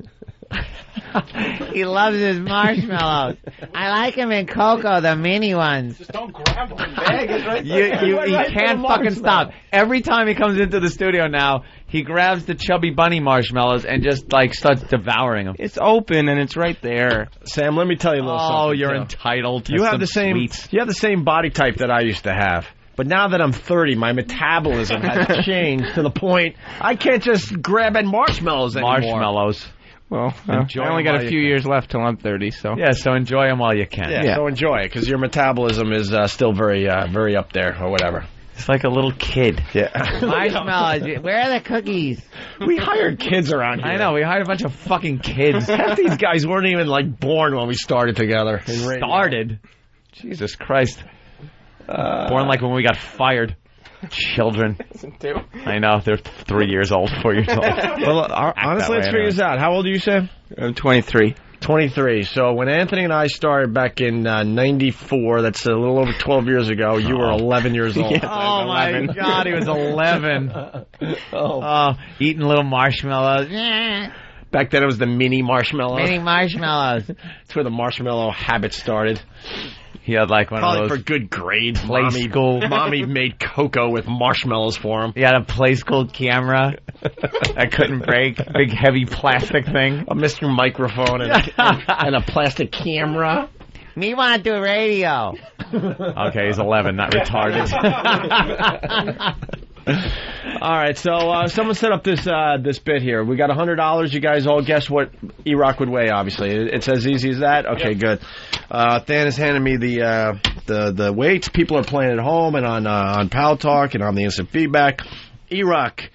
He loves his marshmallows. I like him in cocoa, the mini ones. Just don't grab one. Bag is right He can't fucking stop. Every time he comes into the studio now, he grabs the Chubby Bunny marshmallows and just, like, starts devouring them. It's open and it's right there. Sam, let me tell you a little something. Oh, you're too. entitled to You have some the same. sweets. You have the same body type that I used to have. But now that I'm 30, my metabolism has changed to the point I can't just grab at marshmallows anymore. Marshmallows. Well, Enjoy I only them got while a few you years left till I'm 30, so. Yeah, so enjoy them while you can. Yeah, so enjoy it, because your metabolism is still very up there, or whatever. It's like a little kid. Yeah. Marshmallows. Where are the cookies? We hired kids around here. I know, we hired a bunch of fucking kids. Half these guys weren't even, like, born when we started together. Started? Jesus Christ. Born like when we got fired. Children. I know, they're 3 years old, 4 years old. Well, honestly, let's figure this out. How old are you, Sam? I'm 23. 23. So when Anthony and I started back in 94, that's a little over 12 years ago, you were 11 years old. Yes, oh, my God, he was 11. Eating little marshmallows. Back then it was the mini marshmallows. Mini marshmallows. That's where the marshmallow habit started. He had like one Probably of those for good grades. play school. Mommy made cocoa with marshmallows for him. He had a play school camera that couldn't break. Big heavy plastic thing. A Mr. Microphone and a plastic camera. Me want to do radio. Okay, he's 11, not retarded. All right, so someone set up this bit here. We got $100. You guys all guess what E-Rock would weigh, obviously. It's as easy as that? Okay, good. Than has handed me the weights. People are playing at home and on Pal Talk and on the instant feedback. E-Rock.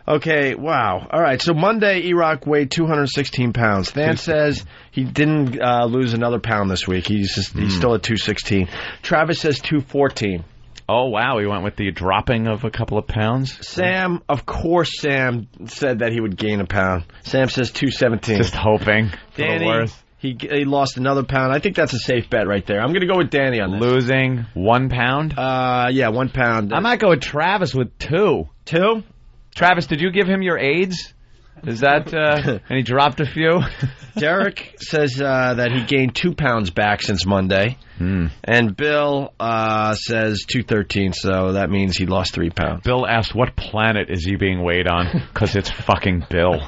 Okay, wow. All right, so Monday, E-Rock weighed 216 pounds. Than says he didn't lose another pound this week. He's still at 216. Travis says 214. Oh, wow, he went with the dropping of a couple of pounds. Sam, of course Sam said that he would gain a pound. Sam says 217. Just hoping for Danny, the worst. He lost another pound. I think that's a safe bet right there. I'm going to go with Danny on this. Losing 1 pound? Yeah, 1 pound. I might go with Travis with 2. 2? Travis, did you give him your aids? Is that, and he dropped a few? Derek says that he gained 2 pounds back since Monday. And Bill says 213, so that means he lost 3 pounds. Bill asked, what planet is he being weighed on? Because it's fucking Bill.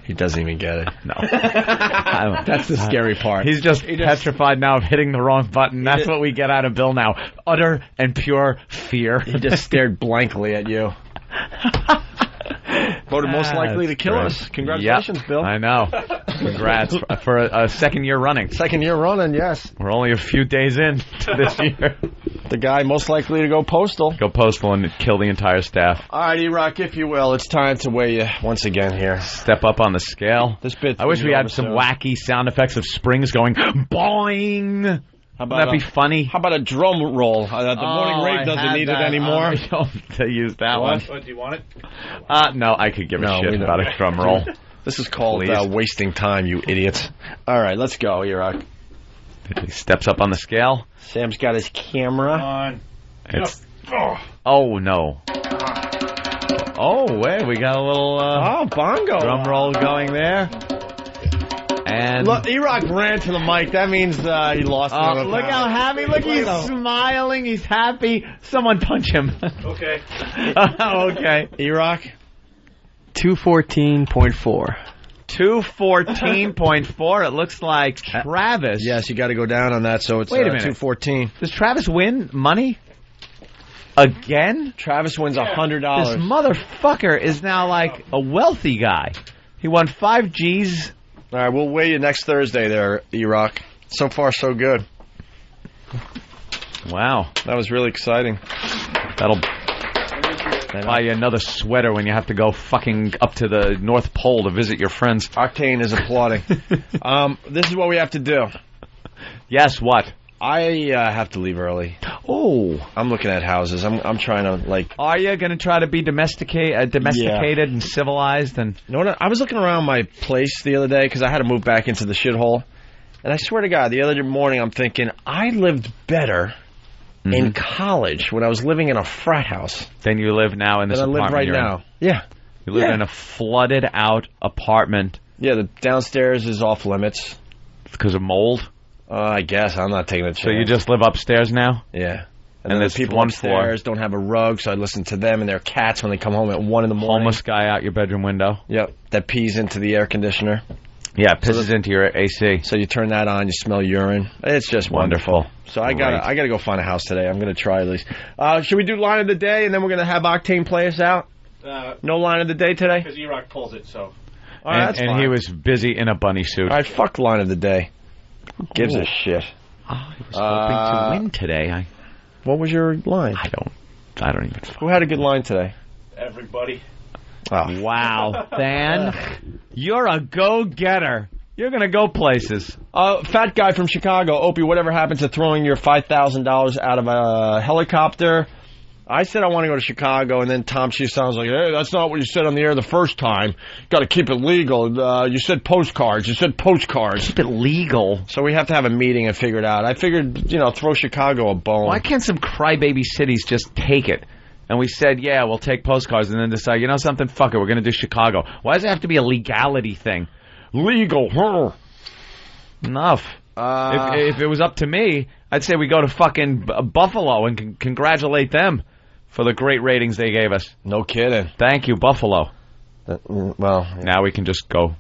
He doesn't even get it. No. That's the scary part. He's just petrified now of hitting the wrong button. That's what we get out of Bill now. Utter and pure fear. He just stared blankly at you. Voted most likely to kill us. Congratulations, Bill. I know. Congrats for a second year running. Second year running, yes. We're only a few days in to this year. The guy most likely to go postal. Go postal and kill the entire staff. All right, E-Rock, if you will, it's time to weigh you once again here. Step up on the scale. This bit. I wish we had some wacky sound effects of springs going boing. Wouldn't that be funny? How about a drum roll? The morning rave doesn't need it anymore. I don't use that one. Do you want it? No, I could give a shit about a drum roll. This is called wasting time, you idiots. All right, let's go, E-Rock. He steps up on the scale. Sam's got his camera. Come on. It's... Oh, no. Oh, wait, we got a little bongo drum roll going there. And look, E-Rock ran to the mic. That means he lost another look pound. how happy. Look, he's smiling. He's happy. Someone punch him. Okay. Okay. E-Rock? 214.4. 214.4. It looks like Travis. Yes, you got to go down on that, so it's Wait a minute. 214. Does Travis win money? Again? Travis wins $100. This motherfucker is now like a wealthy guy. He won 5 G's. All right, we'll weigh you next Thursday there, E-Rock. So far, so good. Wow. That was really exciting. That'll buy you another sweater when you have to go fucking up to the North Pole to visit your friends. Octane is applauding. This is what we have to do. Yes, what? I have to leave early. Oh, I'm looking at houses. I'm trying to like. Are you going to try to be domesticated and civilized? And you know what? I was looking around my place the other day because I had to move back into the shithole, and I swear to God, the other morning I'm thinking I lived better in college when I was living in a frat house than you live now in this apartment. I live right you're now. In. Yeah, you live in a flooded out apartment. Yeah, the downstairs is off limits because of mold. I guess I'm not taking a chance. So you just live upstairs now? Yeah. And then there's people one upstairs don't have a rug, so I listen to them and their cats when they come home at 1 in the morning. Homeless guy out your bedroom window. Yep, that pees into the air conditioner. Yeah, pisses into your AC. So you turn that on, you smell urine. It's just wonderful. So I gotta go find a house today. I'm gonna try at least. Should we do line of the day and then we're gonna have Octane play us out? No line of the day today? Because E-Rock pulls it, so. All right, that's fine. He was busy in a bunny suit. All right, fuck line of the day. Who gives a shit? I was hoping to win today. What was your line? I don't even. Who had a good line today? Everybody. Oh. Wow, Than, you're a go-getter. You're going to go places. Fat guy from Chicago, Opie, whatever happened to throwing your $5,000 out of a helicopter? I said I want to go to Chicago, and then Tom Chiusson was like, hey, that's not what you said on the air the first time. Got to keep it legal. You said postcards. Keep it legal. So we have to have a meeting and figure it out. I figured, throw Chicago a bone. Why can't some crybaby cities just take it? And we said, yeah, we'll take postcards, and then decide, something, fuck it, we're going to do Chicago. Why does it have to be a legality thing? Legal. Enough. If it was up to me, I'd say we go to fucking Buffalo and congratulate them for the great ratings they gave us. No kidding. Thank you, Buffalo. Now we can just go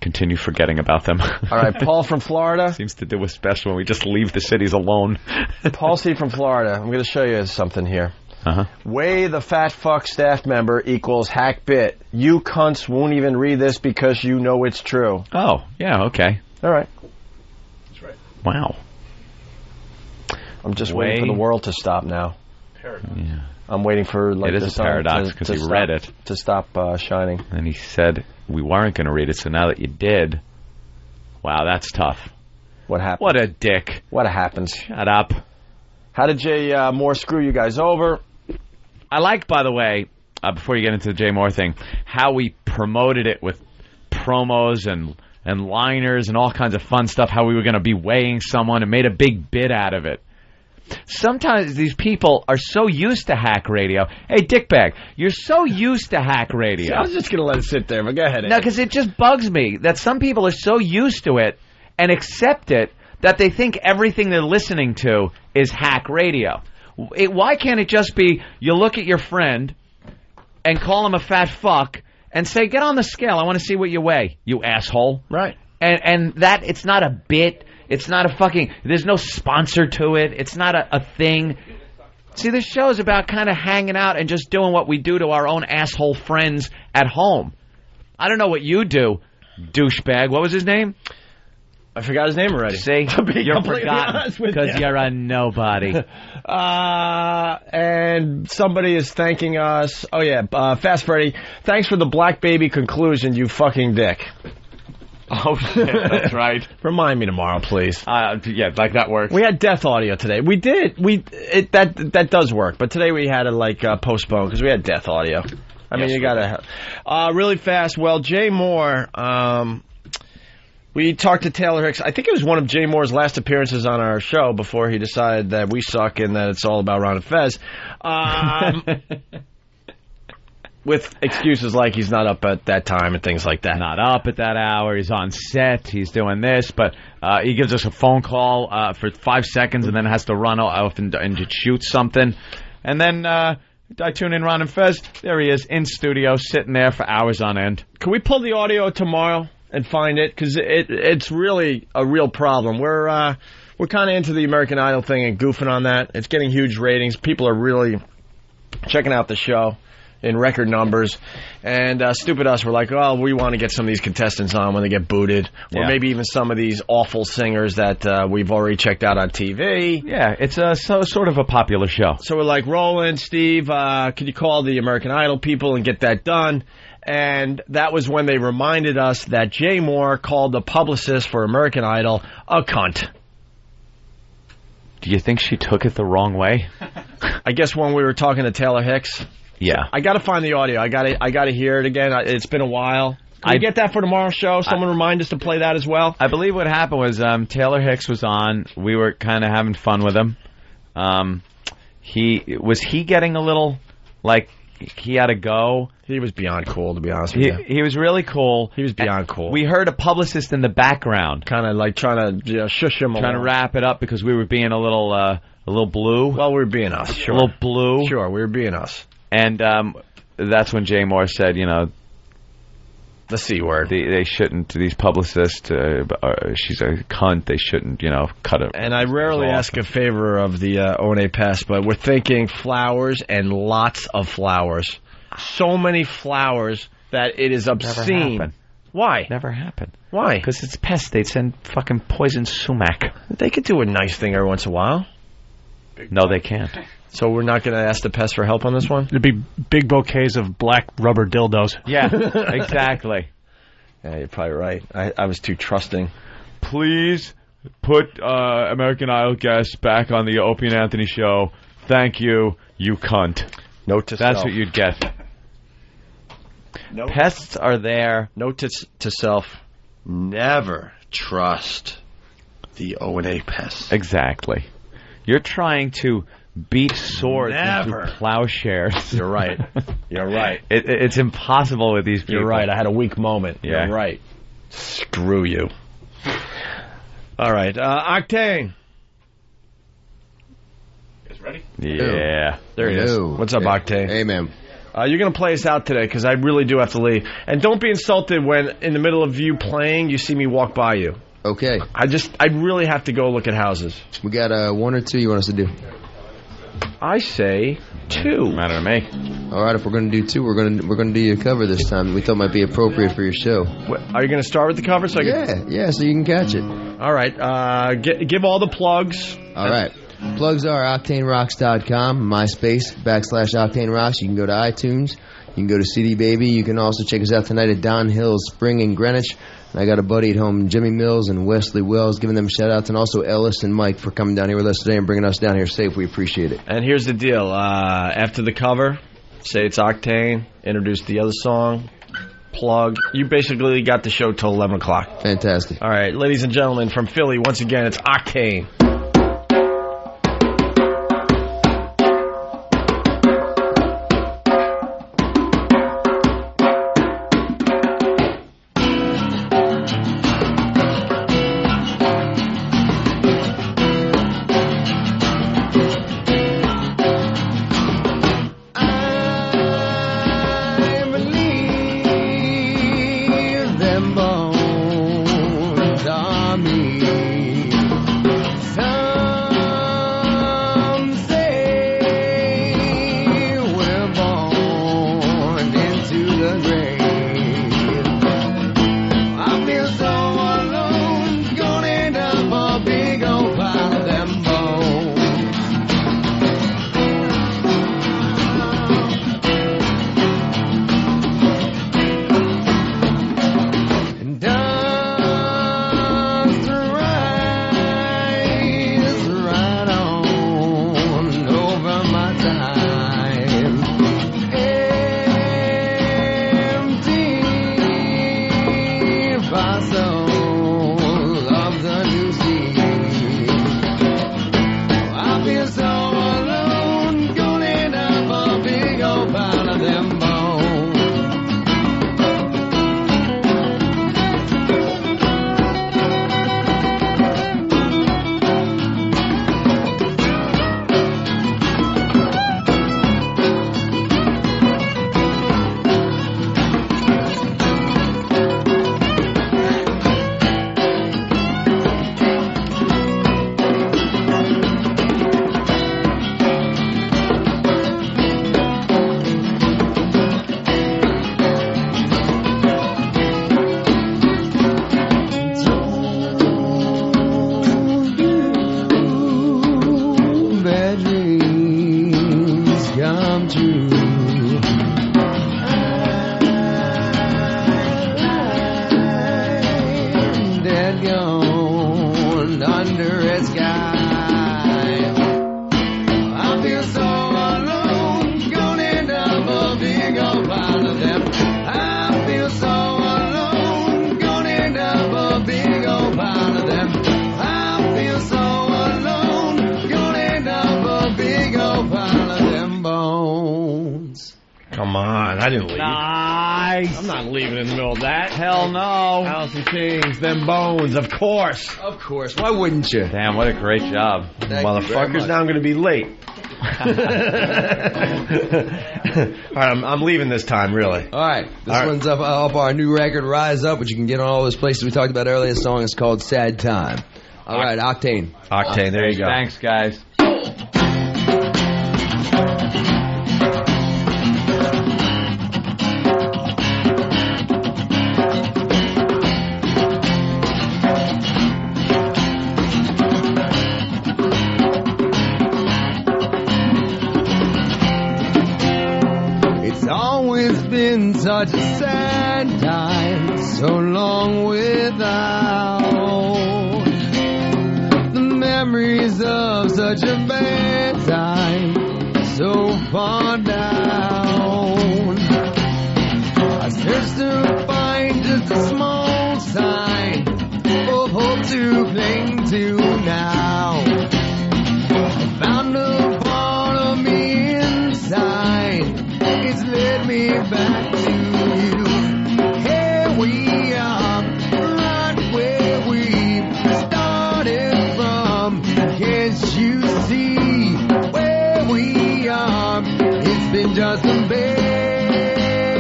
continue forgetting about them. All right, Paul from Florida. Seems to do us best when we just leave the cities alone. Paul C. from Florida. I'm going to show you something here. Uh-huh. Way the fat fuck staff member equals hack bit. You cunts won't even read this because you know it's true. Oh, yeah, okay. All right. That's right. Wow. I'm just waiting for the world to stop now. Paradox. Yeah. I'm waiting for it is a paradox because he read it to stop shining. And he said we weren't going to read it, so now that you did, wow, that's tough. What happened? What a dick. What happens? Shut up. How did Jay Moore screw you guys over? I like, by the way, before you get into the Jay Moore thing, how we promoted it with promos and liners and all kinds of fun stuff, how we were going to be weighing someone and made a big bit out of it. Sometimes these people are so used to hack radio. Hey, dickbag, you're so used to hack radio. See, I was just going to let it sit there, but go ahead. No, because it just bugs me that some people are so used to it and accept it that they think everything they're listening to is hack radio. Why can't it just be you look at your friend and call him a fat fuck and say, get on the scale, I want to see what you weigh, you asshole. Right. And that, it's not a bit, it's not a fucking, there's no sponsor to it, it's not a thing. See, this show is about kind of hanging out and just doing what we do to our own asshole friends at home. I don't know what you do, douchebag. What was his name? I forgot his name already. See, you're forgotten because you're a nobody. And somebody is thanking us. Oh, yeah, Fast Freddy. Thanks for the Black Baby conclusion, you fucking dick. Oh, shit, that's right. Remind me tomorrow, please. Yeah, like that works. We had death audio today. We did. That does work. But today we had to, postpone because we had death audio. I mean, you got to... really fast. Well, Jay Moore... we talked to Taylor Hicks. I think it was one of Jay Moore's last appearances on our show before he decided that we suck and that it's all about Ron and Fez. With excuses like he's not up at that time and things like that. Not up at that hour. He's on set. He's doing this. But he gives us a phone call for 5 seconds and then has to run off and shoot something. And then I tune in Ron and Fez. There he is in studio sitting there for hours on end. Can we pull the audio tomorrow and find it? Because it's really a real problem. We're kind of into the American Idol thing and goofing on that. It's getting huge ratings. People are really checking out the show in record numbers. And stupid us, we're like, oh, we want to get some of these contestants on when they get booted. Or maybe even some of these awful singers that we've already checked out on TV. Yeah, it's sort of a popular show. So we're like, Roland, Steve, could you call the American Idol people and get that done? And that was when they reminded us that Jay Moore called the publicist for American Idol a cunt. Do you think she took it the wrong way? I guess when we were talking to Taylor Hicks. Yeah. I got to find the audio. I got to hear it again. It's been a while. Can we get that for tomorrow's show? Someone remind us to play that as well. I believe what happened was Taylor Hicks was on. We were kind of having fun with him. He getting a little like he had to go. He was beyond cool, to be honest with you. He was really cool. He was beyond cool. We heard a publicist in the background, kind of like trying to shush him, trying to wrap it up because we were being a little blue. Well, we were being us. Sure. A little blue. Sure, we were being us. And that's when Jay Moore said, the C word. They shouldn't. These publicists, she's a cunt. They shouldn't, cut it. And I rarely ask a favor of the O&A Pest, but we're thinking flowers and lots of flowers. So many flowers that it is obscene. Never happened. Why? Never happened. Why? Because it's pests. They'd send fucking poison sumac. They could do a nice thing every once in a while. No, they can't. So we're not going to ask the Pest for help on this one? There'd be big bouquets of black rubber dildos. Yeah, exactly. Yeah, you're probably right. I was too trusting. Please put American Idol guests back on the Opie and Anthony show. Thank you, you cunt. Note to That's self. what you'd get. Pests are there. Note to self, never trust the O&A Pest. Exactly. You're trying to beat swords into plowshares. You're right. You're right. It's impossible with these people. You're right. I had a weak moment. Yeah. You're right. Screw you. All right. Octane. You guys ready? Yeah. There he is. What's up, Octane? Hey, man. You're going to play us out today because I really do have to leave. And don't be insulted when, in the middle of you playing, you see me walk by you. Okay. I really have to go look at houses. We got one or two you want us to do? I say two. Matter to me. All right, if we're going to do two, we're going to do your cover this time. We thought might be appropriate for your show. Are you going to start with the cover? So yeah, so you can catch it. All right. Give all the plugs. All right. Plugs are OctaneRocks.com, MySpace, /OctaneRocks. You can go to iTunes. You can go to CD Baby. You can also check us out tonight at Don Hill's Spring in Greenwich. And I got a buddy at home, Jimmy Mills and Wesley Wells, giving them shout-outs, and also Ellis and Mike for coming down here with us today and bringing us down here safe. We appreciate it. And here's the deal. After the cover, say it's Octane, introduce the other song, plug. You basically got the show till 11 o'clock. Fantastic. All right, ladies and gentlemen, from Philly, once again, it's Octane. I didn't leave. Nice. I'm not leaving in the middle of that. Hell no. Alice in Chains, them bones, of course. Of course. Why wouldn't you? Damn, what a great job. Motherfuckers, now I'm going to be late. All right, I'm leaving this time, really. All right. This one's up our new record, Rise Up, which you can get on all those places we talked about earlier. The song is called Sad Time. All right, Octane. Octane, there you go. Thanks, guys. It's always been such a sad time, so long without the memories of such a bad time, so far down. I searched to find just a small sign of hope to cling to now. I found a part of me inside. It's led me back to you. Here we are, right where we started from. Can't you see where we are? It's been just a bad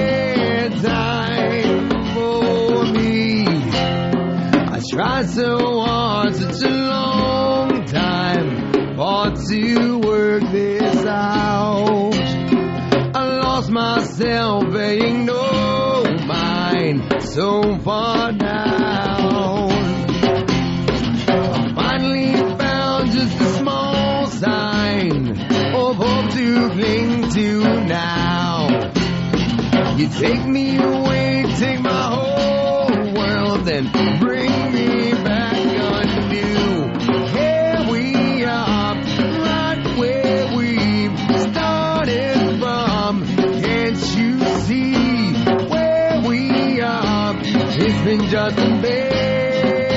time for me. I tried so hard, such a long time, fought to work this out. Lost myself paying no mind, so far down. I finally found just a small sign of hope to cling to now. You take me away, take my whole world, then bring me back anew. Here we are, right where we started from. Can't you see where we are? It's been just a bad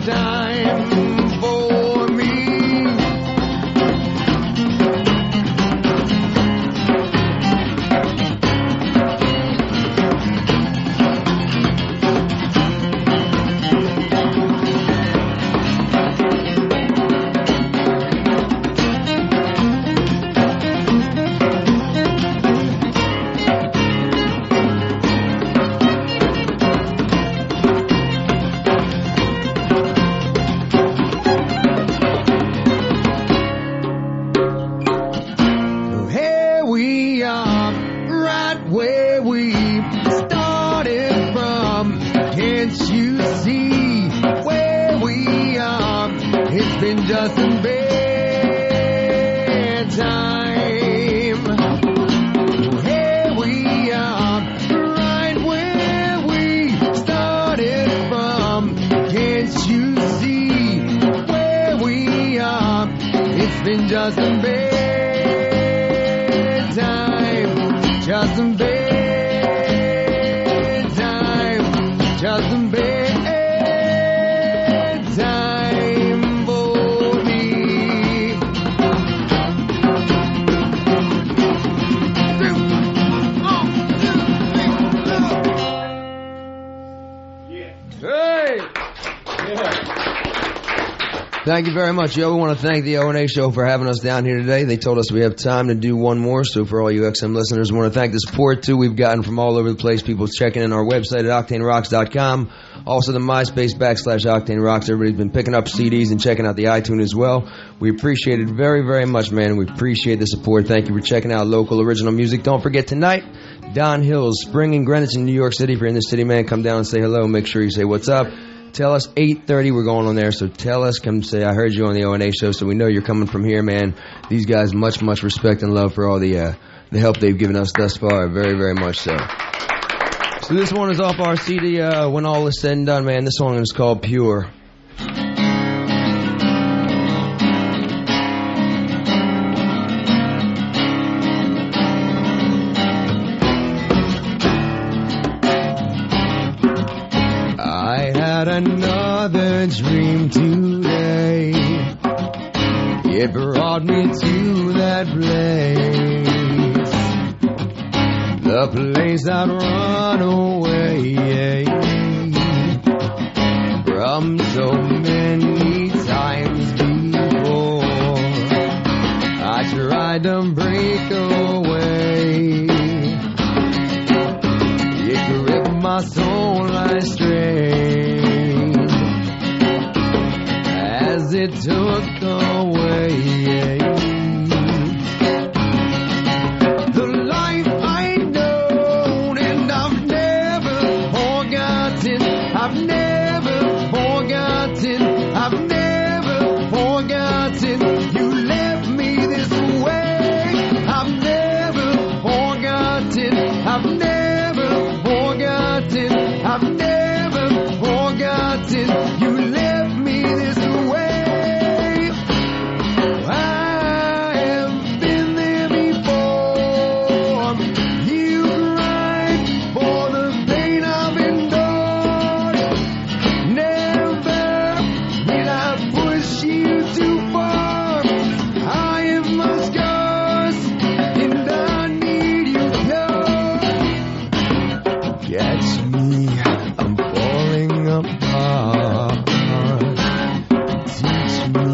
time for me. Here we are, right where we started from. Can't you see where we are? It's been just a bad time. Here we are, right where we started from. Can't you see where we are? It's been just a bad time, just a bad time, just a bad time for me. Hey! Thank you very much, Joe. We want to thank the O&A Show for having us down here today. They told us we have time to do one more, so for all you XM listeners, we want to thank the support, too, we've gotten from all over the place. People checking in our website at OctaneRocks.com. Also the MySpace /OctaneRocks. Everybody's been picking up CDs and checking out the iTunes as well. We appreciate it very, very much, man. We appreciate the support. Thank you for checking out local original music. Don't forget tonight, Don Hills, Spring in Greenwich in New York City. If you're in the city, man, come down and say hello. Make sure you say what's up. Tell us 8:30 we're going on there, so tell us, come say I heard you on the O&A Show, so we know you're coming from here, man. These guys, much respect and love for all the help they've given us thus far, very, very much so. So this one is off our CD, When All Is Said and Done, man. This song is called Pure. Another dream today. It brought me to that place. the place I'd run away from so many times before. I tried to break away. It gripped my soul like strain as it took away the life I know, and I've never forgotten. I've never forgotten. I've never forgotten. You left me this way. I've never forgotten. I've never forgotten. I've never forgotten. You left me this way. I have been there before. You cried for the pain I've endured. Never will I push you too far. I have my scars, and I need you close. Catch me, I'm falling apart. Teach me,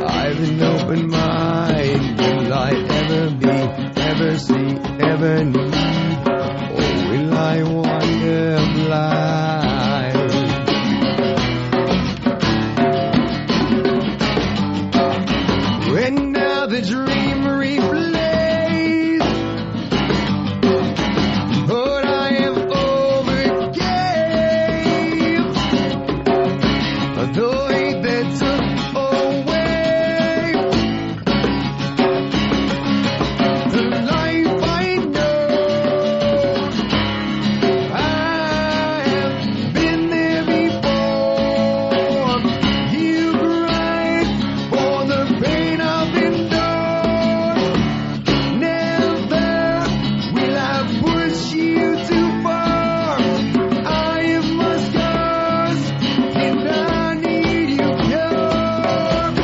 I've an open mind. Will I ever be, ever see, ever need? Or will I wander blind? When now the dream replays what I have overgave, the hate that took away the life I know. I have been there before. You cried for the pain I've endured. Never will I push you too far. I have my scars, and I need you close.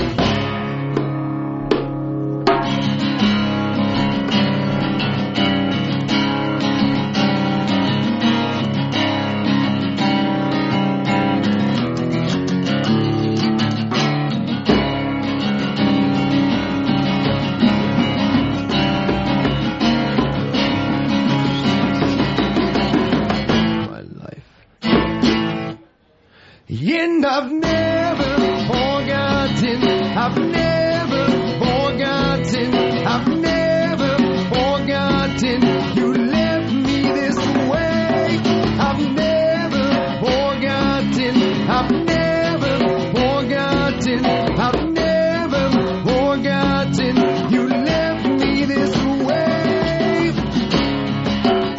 And I've never forgotten. I've never forgotten. I've never forgotten. You left me this way. I've never forgotten. I've never forgotten. I've never forgotten. You left me this way.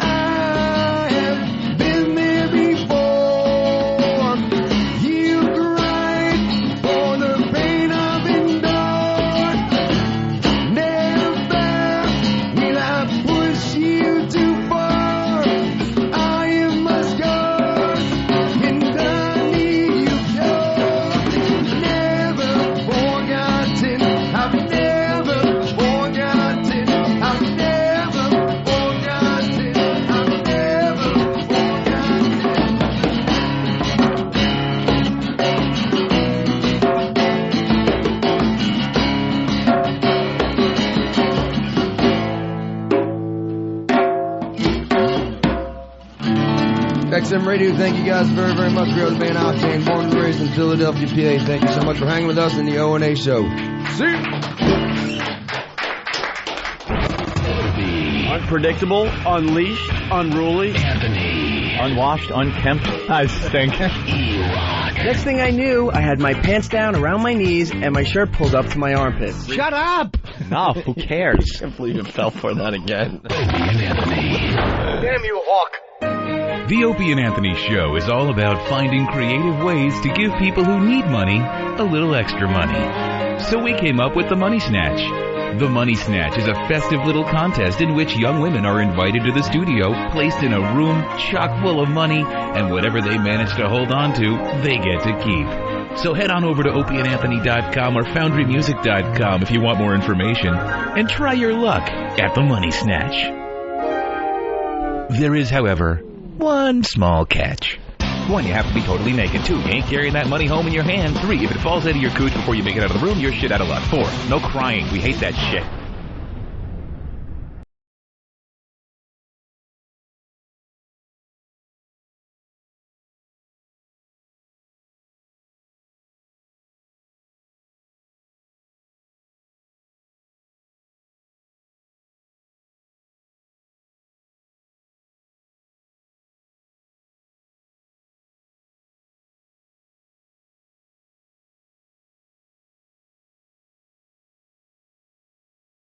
I have been there before. You cried for the pain I've endured. Never will I push you too far. I have my scars, and I need you close. Never forgotten. I've never forgotten. I've never forgotten. I've never XM Radio, thank you guys very, very much. We are the band Octane, born and raised in Philadelphia, PA. Thank you so much for hanging with us in the O&A show. See you. Unpredictable, unleashed, unruly, unwashed, unkempt. I stink. Next thing I knew, I had my pants down around my knees and my shirt pulled up to my armpits. Shut up! No, who cares? I can't believe it fell for that again. Damn you, Hawk. The Opie and Anthony Show is all about finding creative ways to give people who need money a little extra money. So we came up with the Money Snatch. The Money Snatch is a festive little contest in which young women are invited to the studio, placed in a room chock full of money, and whatever they manage to hold on to, they get to keep. So head on over to opieandanthony.com or foundrymusic.com if you want more information, and try your luck at the Money Snatch. There is, however, one small catch. 1, you have to be totally naked. 2, you ain't carrying that money home in your hand. 3, if it falls out of your cooch before you make it out of the room, you're shit out of luck. 4, no crying. We hate that shit.